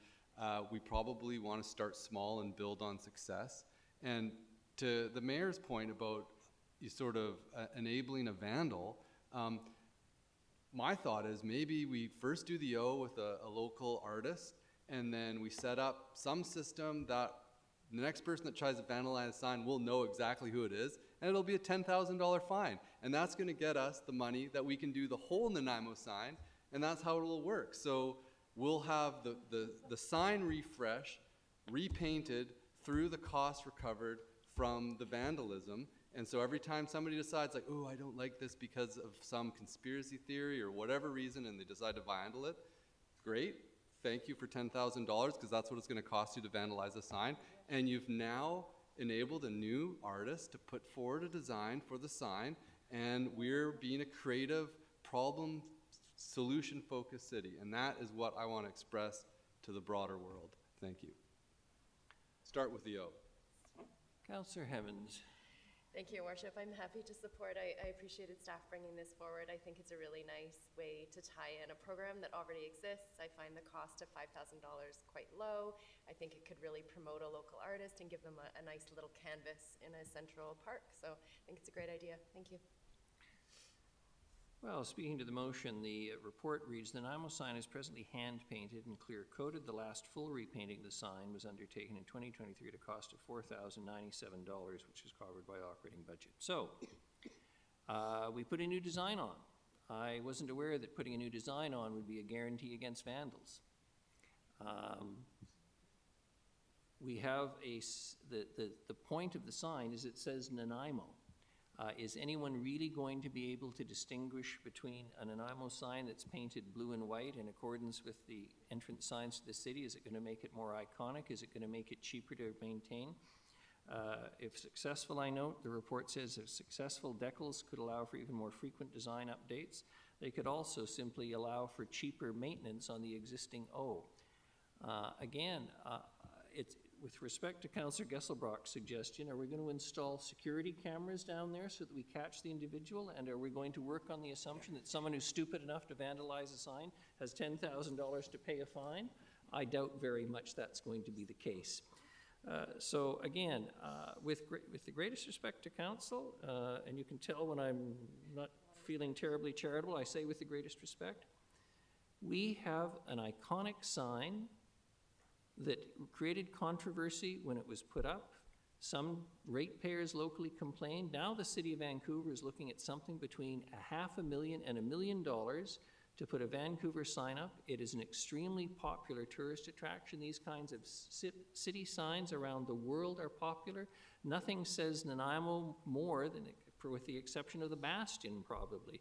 S12: we probably want to start small and build on success. And to the mayor's point about you sort of enabling a vandal, my thought is maybe we first do the O with a local artist, and then we set up some system that the next person that tries to vandalize a sign will know exactly who it is, and it'll be a $10,000 fine. And that's going to get us the money that we can do the whole Nanaimo sign, and that's how it'll work. So we'll have the sign refresh, repainted through the cost recovered from the vandalism. And so every time somebody decides, like, oh, I don't like this because of some conspiracy theory or whatever reason, and they decide to vandal it, great. Thank you for $10,000, because that's what it's going to cost you to vandalize a sign. And you've now enabled a new artist to put forward a design for the sign, and we're being a creative, problem solution-focused city. And that is what I want to express to the broader world. Thank you. Start with the O.
S1: Councillor Hemmons.
S9: Thank you, Your Worship. I'm happy to support. I appreciated staff bringing this forward. I think it's a really nice way to tie in a program that already exists. I find the cost of $5,000 quite low. I think it could really promote a local artist and give them a nice little canvas in a central park. So I think it's a great idea. Thank you.
S1: Well, speaking to the motion, the report reads, the Nanaimo sign is presently hand-painted and clear-coated. The last full repainting of the sign was undertaken in 2023 at a cost of $4,097, which is covered by operating budget. So, we put a new design on. I wasn't aware that putting a new design on would be a guarantee against vandals. We have the point of the sign is it says Nanaimo. Is anyone really going to be able to distinguish between a Nanaimo sign that's painted blue and white in accordance with the entrance signs to the city? Is it going to make it more iconic? Is it going to make it cheaper to maintain? If successful, I note, the report says if successful, decals could allow for even more frequent design updates. They could also simply allow for cheaper maintenance on the existing O. It's with respect to Councillor Gesselbrock's suggestion, are we going to install security cameras down there so that we catch the individual? And are we going to work on the assumption that someone who's stupid enough to vandalize a sign has $10,000 to pay a fine? I doubt very much that's going to be the case. So again, with the greatest respect to council, and you can tell when I'm not feeling terribly charitable, I say with the greatest respect, we have an iconic sign that created controversy when it was put up. Some ratepayers locally complained. Now the city of Vancouver is looking at something between $500,000 and $1 million to put a Vancouver sign up. It is an extremely popular tourist attraction. These kinds of city signs around the world are popular. Nothing says Nanaimo more than, with the exception of the Bastion, probably.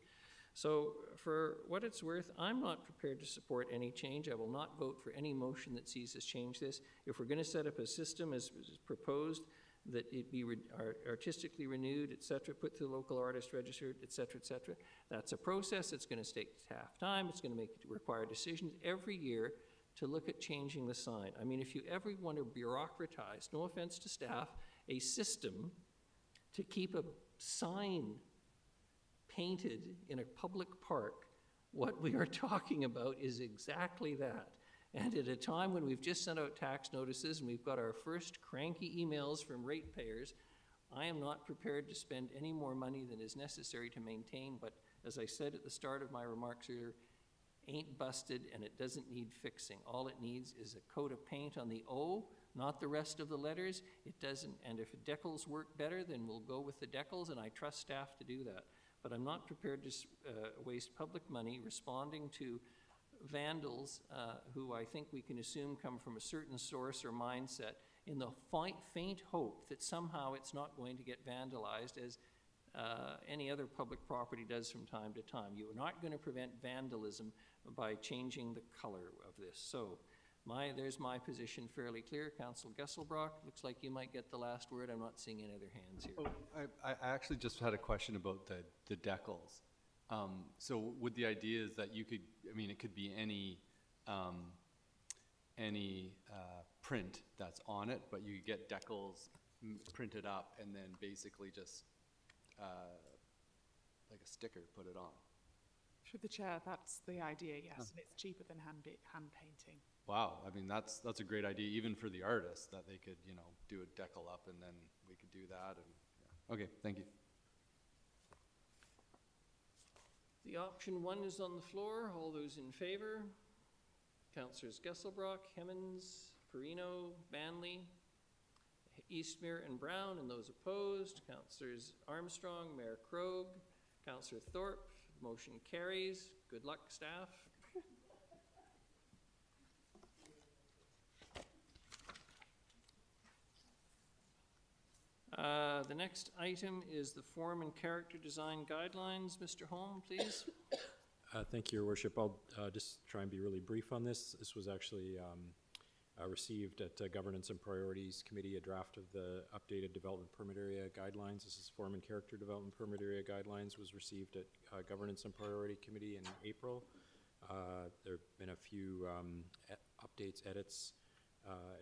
S1: So for what it's worth, I'm not prepared to support any change. I will not vote for any motion that sees us change this. If we're going to set up a system as proposed, that it be artistically renewed, et cetera, put to the local artist registered, et cetera, that's a process. It's going to take time. It's going to require decisions every year to look at changing the sign. I mean, if you ever want to bureaucratize, no offense to staff, a system to keep a sign painted in a public park, what we are talking about is exactly that. And at a time when we've just sent out tax notices and we've got our first cranky emails from ratepayers, I am not prepared to spend any more money than is necessary to maintain what, as I said at the start of my remarks earlier, ain't busted and it doesn't need fixing. All it needs is a coat of paint on the O, not the rest of the letters. It doesn't, and if decals work better, then we'll go with the decals, and I trust staff to do that. but I'm not prepared to waste public money responding to vandals who I think we can assume come from a certain source or mindset in the faint hope that somehow it's not going to get vandalized as any other public property does from time to time. You are not going to prevent vandalism by changing the color of this. So there's my position fairly clear. Councillor Gesselbrock, looks like you might get the last word. I'm not seeing any other hands here.
S12: Oh, I actually just had a question about the decals. So would the idea is that you could, I mean, it could be any print that's on it, but you get decals printed up and then basically just like a sticker, put it on.
S17: Through the chair, that's the idea, yes, and it's cheaper than hand painting.
S12: Wow, I mean, that's a great idea, even for the artists, that they could, you know, do a decal up and then we could do that. And yeah. Okay, thank you.
S1: The option 1 is on the floor. All those in favor? Councillors Gesselbrock, Hemmens, Perino, Manley, Eastmere and Brown, and those opposed. Councillors Armstrong, Mayor Krogh, Councillor Thorpe. Motion carries. Good luck, staff. The next item is the form and character design guidelines. Mr. Holm, please.
S4: Thank you, Your Worship. I'll just try and be really brief on this. This was actually received at Governance and Priorities Committee, a draft of the updated development permit area guidelines. This is form and character development permit area guidelines, was received at Governance and Priority Committee in April. There have been a few updates, edits,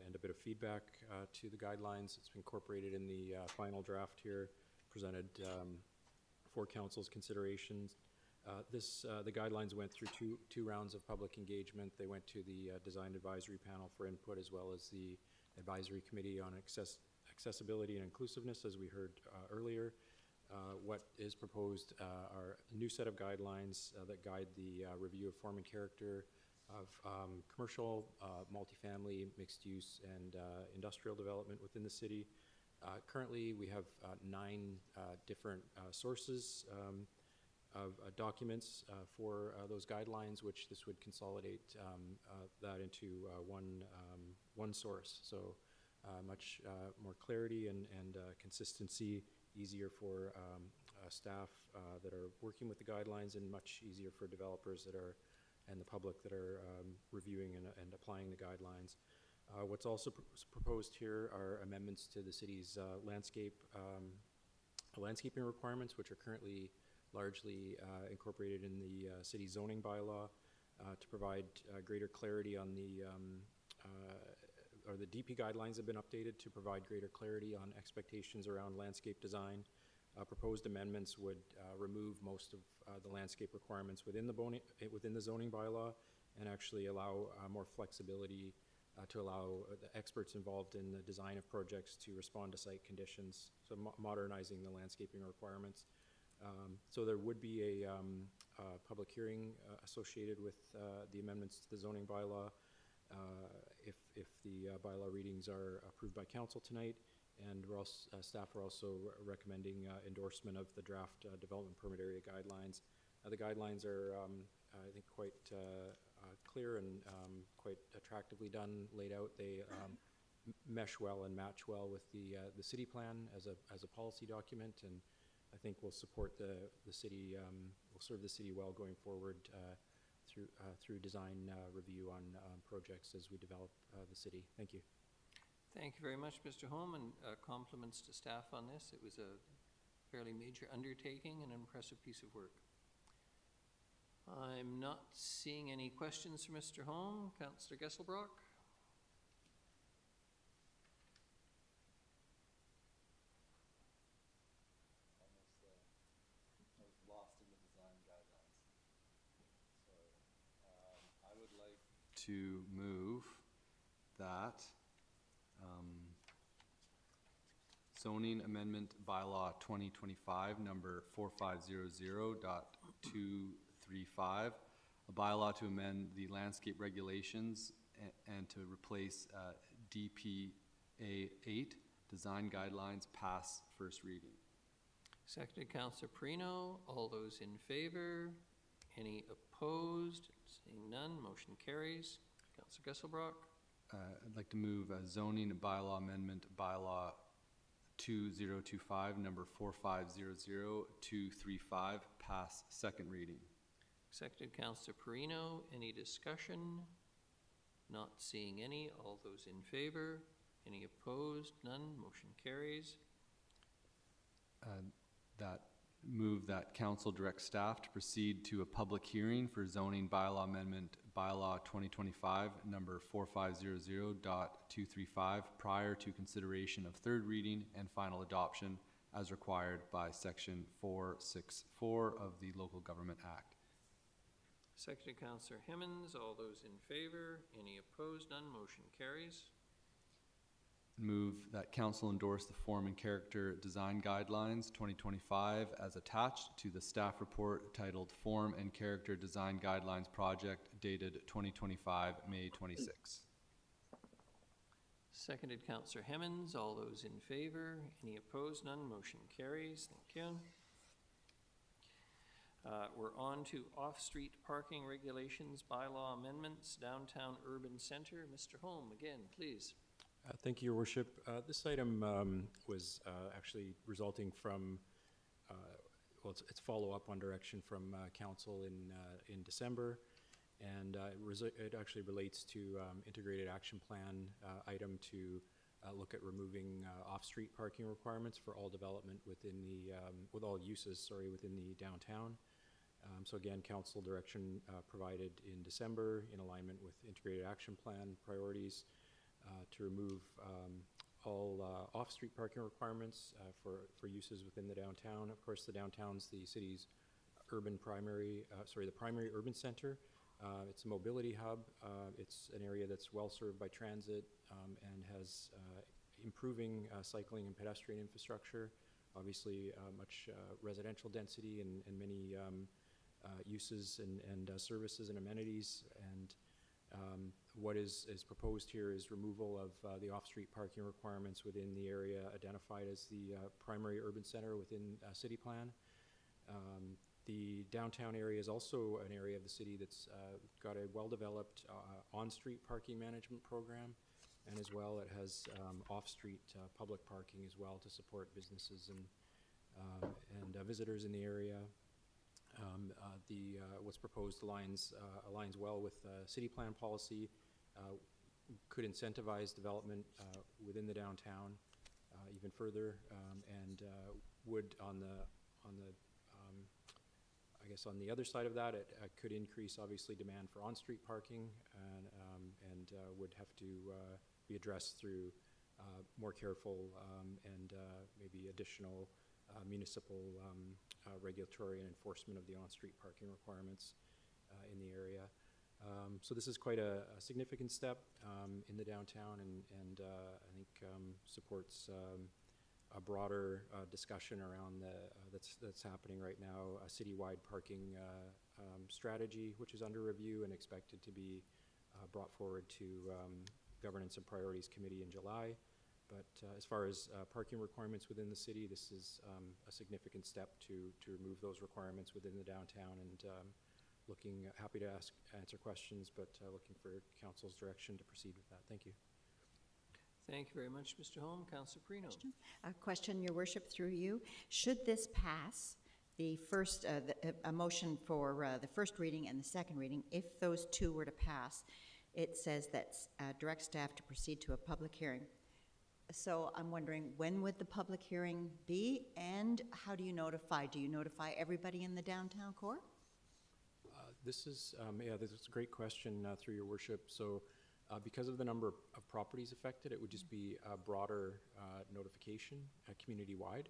S4: and a bit of feedback to the guidelines. It's been incorporated in the final draft here, presented for Council's considerations. The guidelines went through two rounds of public engagement. They went to the Design Advisory Panel for input, as well as the Advisory Committee on Accessibility and Inclusiveness, as we heard earlier. What is proposed are a new set of guidelines that guide the review of form and character of commercial, multifamily, mixed use, and industrial development within the city. Currently, we have 9 different sources of documents for those guidelines, which this would consolidate that into one source. So much more clarity and consistency, easier for staff that are working with the guidelines, and much easier for developers that are and the public that are reviewing and applying the guidelines. What's also proposed here are amendments to the city's landscaping requirements, which are currently largely incorporated in the city zoning bylaw to provide greater clarity on the DP guidelines have been updated to provide greater clarity on expectations around landscape design. Proposed amendments would remove most of the landscape requirements within the zoning bylaw and actually allow more flexibility to allow the experts involved in the design of projects to respond to site conditions, so modernizing the landscaping requirements. So there would be a public hearing associated with the amendments to the zoning bylaw if the bylaw readings are approved by council tonight. And we're also, staff are also recommending endorsement of the draft development permit area guidelines. The guidelines are, I think, quite clear and quite attractively done, laid out. They mesh well and match well with the city plan as a policy document, and I think will support the city, will serve the city well going forward through design review on projects as we develop the city. Thank you.
S1: Thank you very much, Mr. Holm, and compliments to staff on this. It was a fairly major undertaking and an impressive piece of work. I'm not seeing any questions for Mr. Holm. Councillor Gesselbrock?
S12: I was lost in the design guidelines. So I would like to move that zoning amendment bylaw 2025 number 4500.235, a bylaw to amend the landscape regulations and to replace DPA 8 design guidelines, pass first reading.
S1: Seconded Councillor Perino. All those in favor? Any opposed? Seeing none, motion carries. Councillor Gesselbrock.
S12: I'd like to move a zoning bylaw amendment, bylaw 2025, number 4500-235, pass second reading.
S1: Seconded Councillor Perino. Any discussion? Not seeing any. All those in favor? Any opposed? None. Motion carries.
S12: That move that council direct staff to proceed to a public hearing for zoning bylaw amendment, bylaw 2025, number 4500.235, prior to consideration of third reading and final adoption as required by section 464 of the Local Government Act.
S1: Seconded Councillor Hemmons. All those in favor? Any opposed? None. Motion carries.
S12: Move that council endorse the form and character design guidelines 2025 as attached to the staff report titled Form and Character Design Guidelines Project dated 2025 May 26.
S1: Seconded Councillor Hemmons. All those in favor? Any opposed? None. Motion carries. Thank you. We're on to off-street parking regulations, bylaw amendments, downtown urban center. Mr. Holm, again, please.
S4: Thank you, Your Worship. This item was actually resulting from, well, it's follow-up on direction from Council in December, and it actually relates to integrated action plan item to look at removing off-street parking requirements for all development within the, with all uses, sorry, within the downtown. So again, Council direction provided in December in alignment with integrated action plan priorities to remove all off-street parking requirements for uses within the downtown. Of course, the downtown's the city's urban primary, the primary urban center. It's a mobility hub. It's an area that's well served by transit and has improving cycling and pedestrian infrastructure. Obviously, much residential density and many uses and services and amenities. And what is proposed here is removal of the off-street parking requirements within the area identified as the primary urban center within city plan. The downtown area is also an area of the city that's got a well-developed on-street parking management program, and as well it has off-street public parking as well to support businesses and visitors in the area. What's proposed aligns well with city plan policy, could incentivize development within the downtown even further, and would on the I guess on the other side of that, it could increase obviously demand for on-street parking, and would have to be addressed through more careful and maybe additional municipal regulatory and enforcement of the on-street parking requirements in the area. So this is quite a significant step in the downtown, and I think supports a broader discussion around that's happening right now, a citywide parking strategy, which is under review and expected to be brought forward to Governance and Priorities Committee in July. But as far as parking requirements within the city, this is a significant step to remove those requirements within the downtown, and happy to answer questions, but looking for Council's direction to proceed with that. Thank you.
S1: Thank you very much, Mr. Holm. Councillor Perino.
S6: A question, Your Worship, through you. Should this pass, the first, a motion for the first reading and the second reading, if those two were to pass, it says that direct staff to proceed to a public hearing. So I'm wondering, when would the public hearing be, and how do you notify? Do you notify everybody in the downtown core?
S4: This is a great question through Your Worship. So because of the number of properties affected, it would just be a broader notification, community-wide.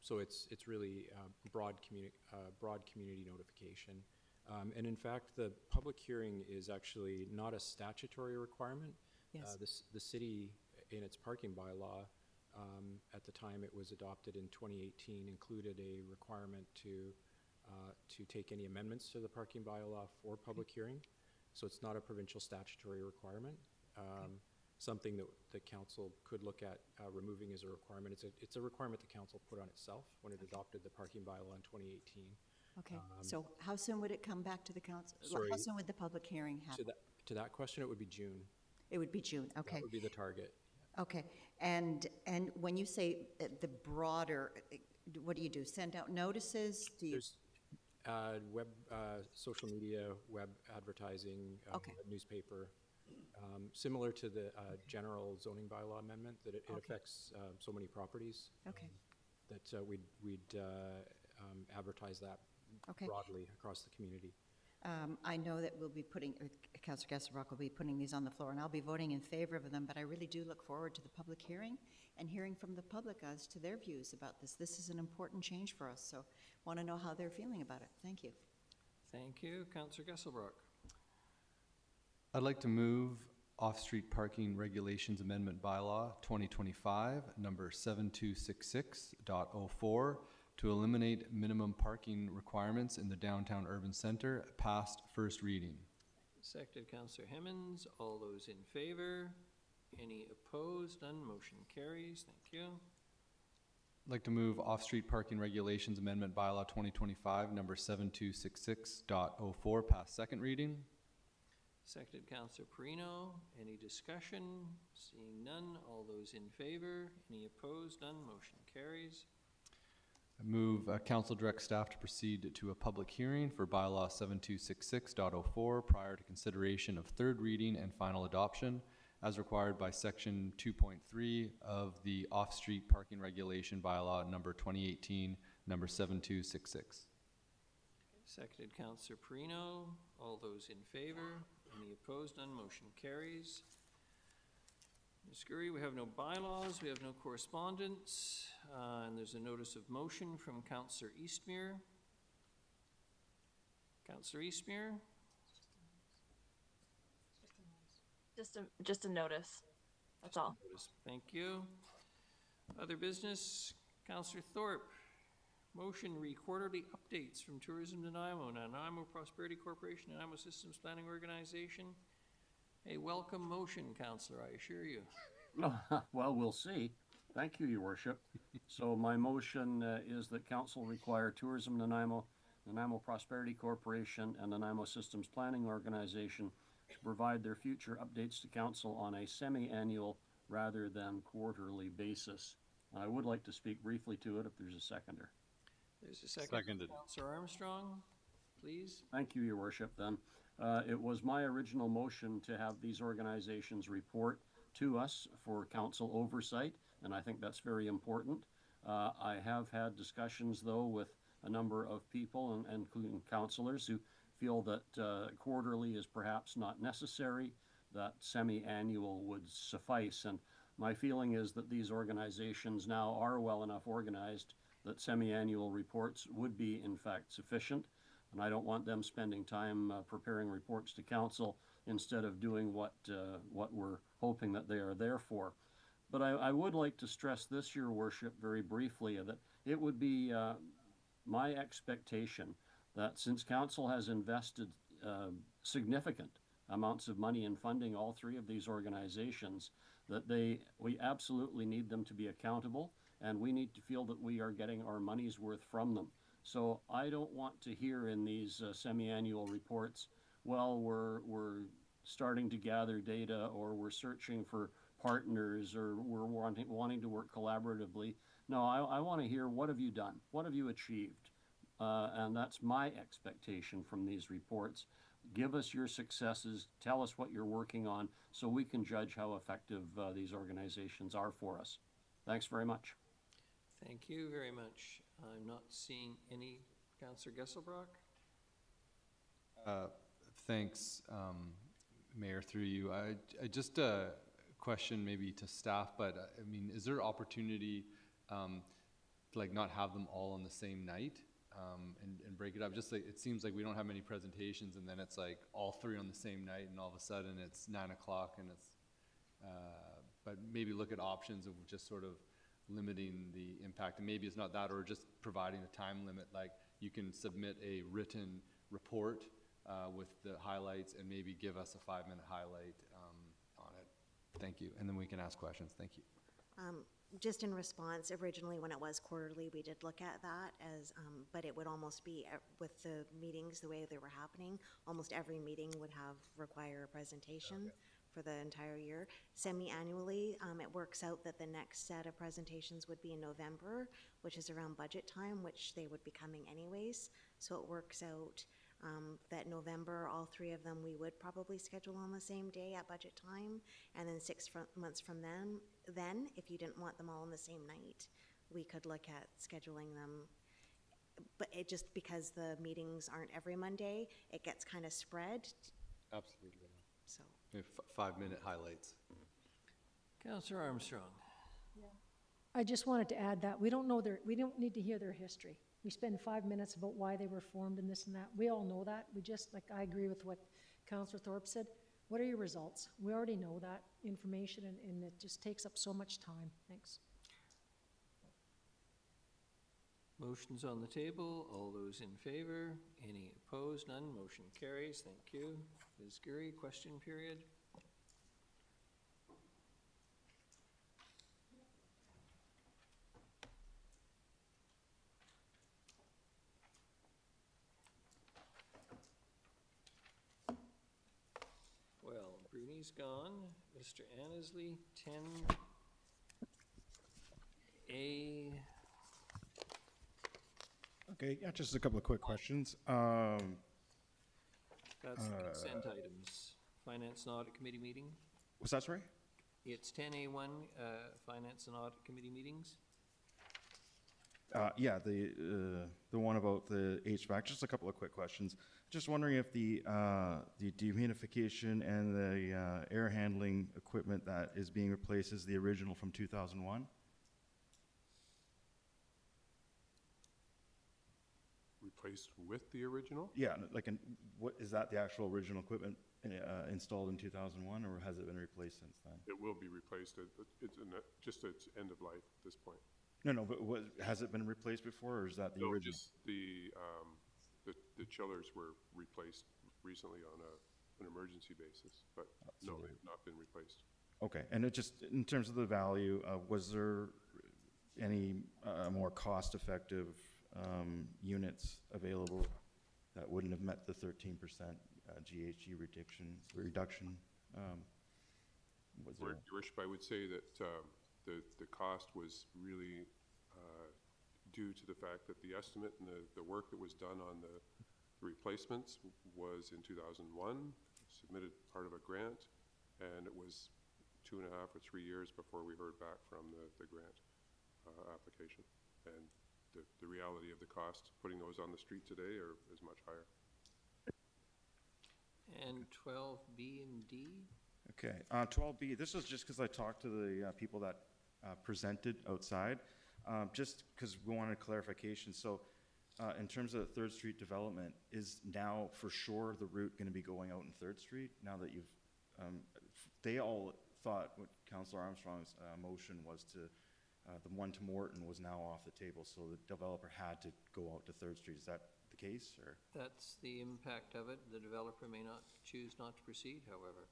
S4: So it's really broad community notification. And in fact, the public hearing is actually not a statutory requirement.
S6: Yes.
S4: The city, in its parking bylaw, at the time it was adopted in 2018, included a requirement to take any amendments to the parking bylaw for public hearing. So it's not a provincial statutory requirement. something that the council could look at removing as a requirement. It's a requirement the council put on itself when it adopted the parking bylaw in 2018.
S6: Okay, so how soon would it come back to the council?
S4: Sorry.
S6: How soon would the public hearing happen?
S4: To that question, it would be June.
S6: It would be June, okay.
S4: That would be the target.
S6: Okay, and when you say the broader, what do you do? Send out notices? Do you?
S4: There's web, social media, web advertising,
S6: Okay.
S4: newspaper, similar to the general zoning bylaw amendment, that it affects so many properties.
S6: Okay.
S4: That we'd advertise that
S6: Okay.
S4: broadly across the community.
S6: I know that we'll be putting, Councillor Gasselbrock will be putting these on the floor, and I'll be voting in favor of them, but I really do look forward to the public hearing and hearing from the public as to their views about this. This is an important change for us, so want to know how they're feeling about it. Thank you.
S1: Thank you. Councillor Gasselbrock.
S12: I'd like to move Off-Street Parking Regulations Amendment Bylaw 2025, number 7266.04, to eliminate minimum parking requirements in the downtown urban center, past first reading.
S1: Seconded, Councillor Hemmons. All those in favor? Any opposed? None. Motion carries. Thank you.
S12: I'd like to move Off-Street Parking Regulations Amendment Bylaw 2025, number 7266.04, past second reading.
S1: Seconded, Councillor Perino. Any discussion? Seeing none. All those in favor? Any opposed? None. Motion carries.
S12: I move council direct staff to proceed to a public hearing for bylaw 7266.04 prior to consideration of third reading and final adoption as required by section 2.3 of the off-street parking regulation bylaw number 2018, number 7266.
S1: Seconded, Councillor Perino. All those in favor? Any opposed? None. Motion carries. Ms. Gurry, we have no bylaws, we have no correspondence, and there's a notice of motion from Councillor Eastmere. Councillor Eastmere?
S16: Just a notice, that's all.
S1: Thank you. Other business, Councillor Thorpe. Motion, read quarterly updates from Tourism Nanaimo, Nanaimo Prosperity Corporation, Nanaimo Systems Planning Organization. A welcome motion, Councillor, I assure you.
S20: Well, we'll see. Thank you, Your Worship. So my motion is that council require Tourism Nanaimo, Nanaimo Prosperity Corporation, and Nanaimo Systems Planning Organization to provide their future updates to council on a semi-annual rather than quarterly basis. I would like to speak briefly to it if there's a seconder.
S1: There's a second.
S12: Seconded.
S1: Councillor Armstrong, please.
S20: Thank you, Your Worship, then. It was my original motion to have these organizations report to us for council oversight, and I think that's very important. I have had discussions, though, with a number of people, and including councillors, who feel that quarterly is perhaps not necessary, that semi-annual would suffice. And my feeling is that these organizations now are well enough organized that semi-annual reports would be, in fact, sufficient. And I don't want them spending time preparing reports to council instead of doing what we're hoping that they are there for. But I would like to stress this, Your Worship, very briefly, that it would be my expectation that since council has invested significant amounts of money in funding all three of these organizations, that we absolutely need them to be accountable, and we need to feel that we are getting our money's worth from them. So I don't want to hear in these semi-annual reports, well, we're starting to gather data, or we're searching for partners, or we're wanting to work collaboratively. No, I want to hear, what have you done? What have you achieved? And that's my expectation from these reports. Give us your successes, tell us what you're working on, so we can judge how effective these organizations are for us. Thanks very much.
S1: Thank you very much. I'm not seeing any. Councillor Gesselbrock?
S12: Thanks, Mayor, through you. I just a question maybe to staff, but I mean, is there opportunity to like not have them all on the same night and break it up? Just like, it seems like we don't have many presentations, and then it's like all three on the same night, and all of a sudden it's 9 o'clock, and it's but maybe look at options of just sort of limiting the impact, and maybe it's not that, or just providing a time limit, like you can submit a written report with the highlights and maybe give us a 5-minute highlight on it.
S8: thank you. And then we can ask questions. Thank you.
S2: Just in response, originally when it was quarterly, we did look at that as, but it would almost be, with the meetings, the way they were happening, almost every meeting would require a presentation for the entire year. Semi-annually, it works out that the next set of presentations would be in November, which is around budget time, which they would be coming anyways. So it works out that November, all three of them, we would probably schedule on the same day at budget time. And then 6 months from then, if you didn't want them all on the same night, we could look at scheduling them. But it just, because the meetings aren't every Monday, it gets kind of spread.
S12: Absolutely.
S2: So.
S12: We have 5-minute highlights.
S1: Councillor Armstrong.
S5: I just wanted to add that we don't need to hear their history. We spend 5 minutes about why they were formed and this and that. We all know that. We just, like, I agree with what Councillor Thorpe said. What are your results? We already know that information, and it just takes up so much time. Thanks.
S1: Motion's on the table. All those in favor? Any opposed? None. Motion carries. Thank you. Ms. Gurry, question period. Well, Bruni's gone. Mr. Annesley, 10A.
S10: Okay, yeah, just a couple of quick questions.
S1: That's the consent items. Finance and Audit Committee meeting.
S10: What's that, sorry?
S1: It's 10A1, Finance and Audit Committee meetings.
S10: Yeah, the one about the HVAC, just a couple of quick questions. Just wondering if the dehumidification and the air handling equipment that is being replaced is the original from 2001?
S19: Replaced with the original?
S10: Yeah, like, what is that the actual original equipment installed in 2001, or has it been replaced since then?
S19: It will be replaced. It's just its end of life at this point.
S10: No, but has it been replaced before, or is that the original?
S19: Just the chillers were replaced recently on an emergency basis, but no, they've not been replaced.
S10: Okay, and it just, in terms of the value, was there any more cost-effective units available that wouldn't have met the 13% GHG reduction? Was there?
S19: Your Worship, I would say that the cost was really due to the fact that the estimate and the work that was done on the replacements was in 2001, submitted part of a grant, and it was 2.5 or 3 years before we heard back from the grant application. And the reality of the cost, putting those on the street today is much higher.
S1: And 12B and D?
S10: Okay, 12B, this was just because I talked to the people that presented outside, just because we wanted clarification. So in terms of the 3rd Street development, is now for sure the route going to be going out in 3rd Street? Now that you've, they all thought what Councillor Armstrong's motion was to, the one to Morton was now off the table, so the developer had to go out to 3rd Street. Is that the case, or?
S1: That's the impact of it. The developer may not choose not to proceed, however.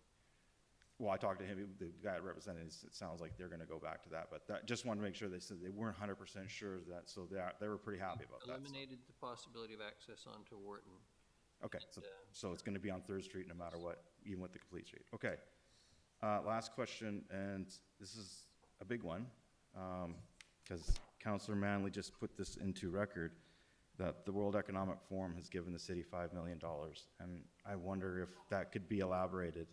S10: Well, I talked to him, the guy that represented it sounds like they're going to go back to that, but just wanted to make sure they said they weren't 100% sure of that, so they were pretty happy about that.
S1: Eliminated the possibility of access onto Wharton.
S10: Okay, so it's going to be on 3rd Street no matter what, even with the complete street. Okay. Last question, and this is a big one, because Councillor Manley just put this into record, that the World Economic Forum has given the city $5 million, and I wonder if that could be elaborated.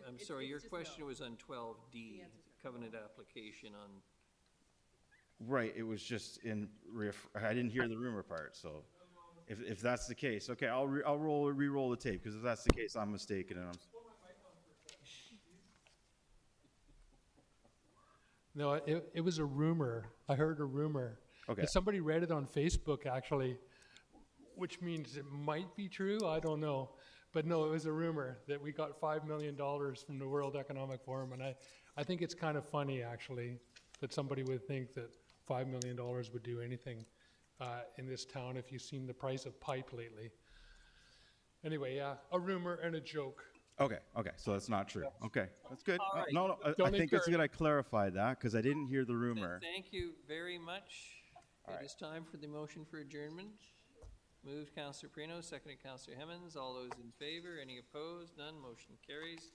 S1: I'm sorry, your question was on 12D, covenant application on.
S10: Right, it was just I didn't hear the rumor part, so if that's the case, okay, I'll re-roll the tape, because if that's the case, I'm mistaken, and
S7: No, it was a rumor. I heard a rumor.
S10: Okay.
S7: And somebody read it on Facebook, actually, which means it might be true. I don't know. But no, it was a rumor that we got $5 million from the World Economic Forum. And I think it's kind of funny, actually, that somebody would think that $5 million would do anything in this town if you've seen the price of pipe lately. Anyway, yeah, a rumor and a joke.
S10: Okay, so that's not true. Okay, that's good.
S1: All right.
S10: No, I
S7: Don't
S10: think it's
S7: encourage.
S10: good I clarified that because I didn't hear the rumor.
S1: Thank you very much.
S10: All
S1: It
S10: right.
S1: is time for the motion for adjournment. Moved Councillor Prino, seconded Councillor Hemmons. All those in favor, any opposed? None, motion carries.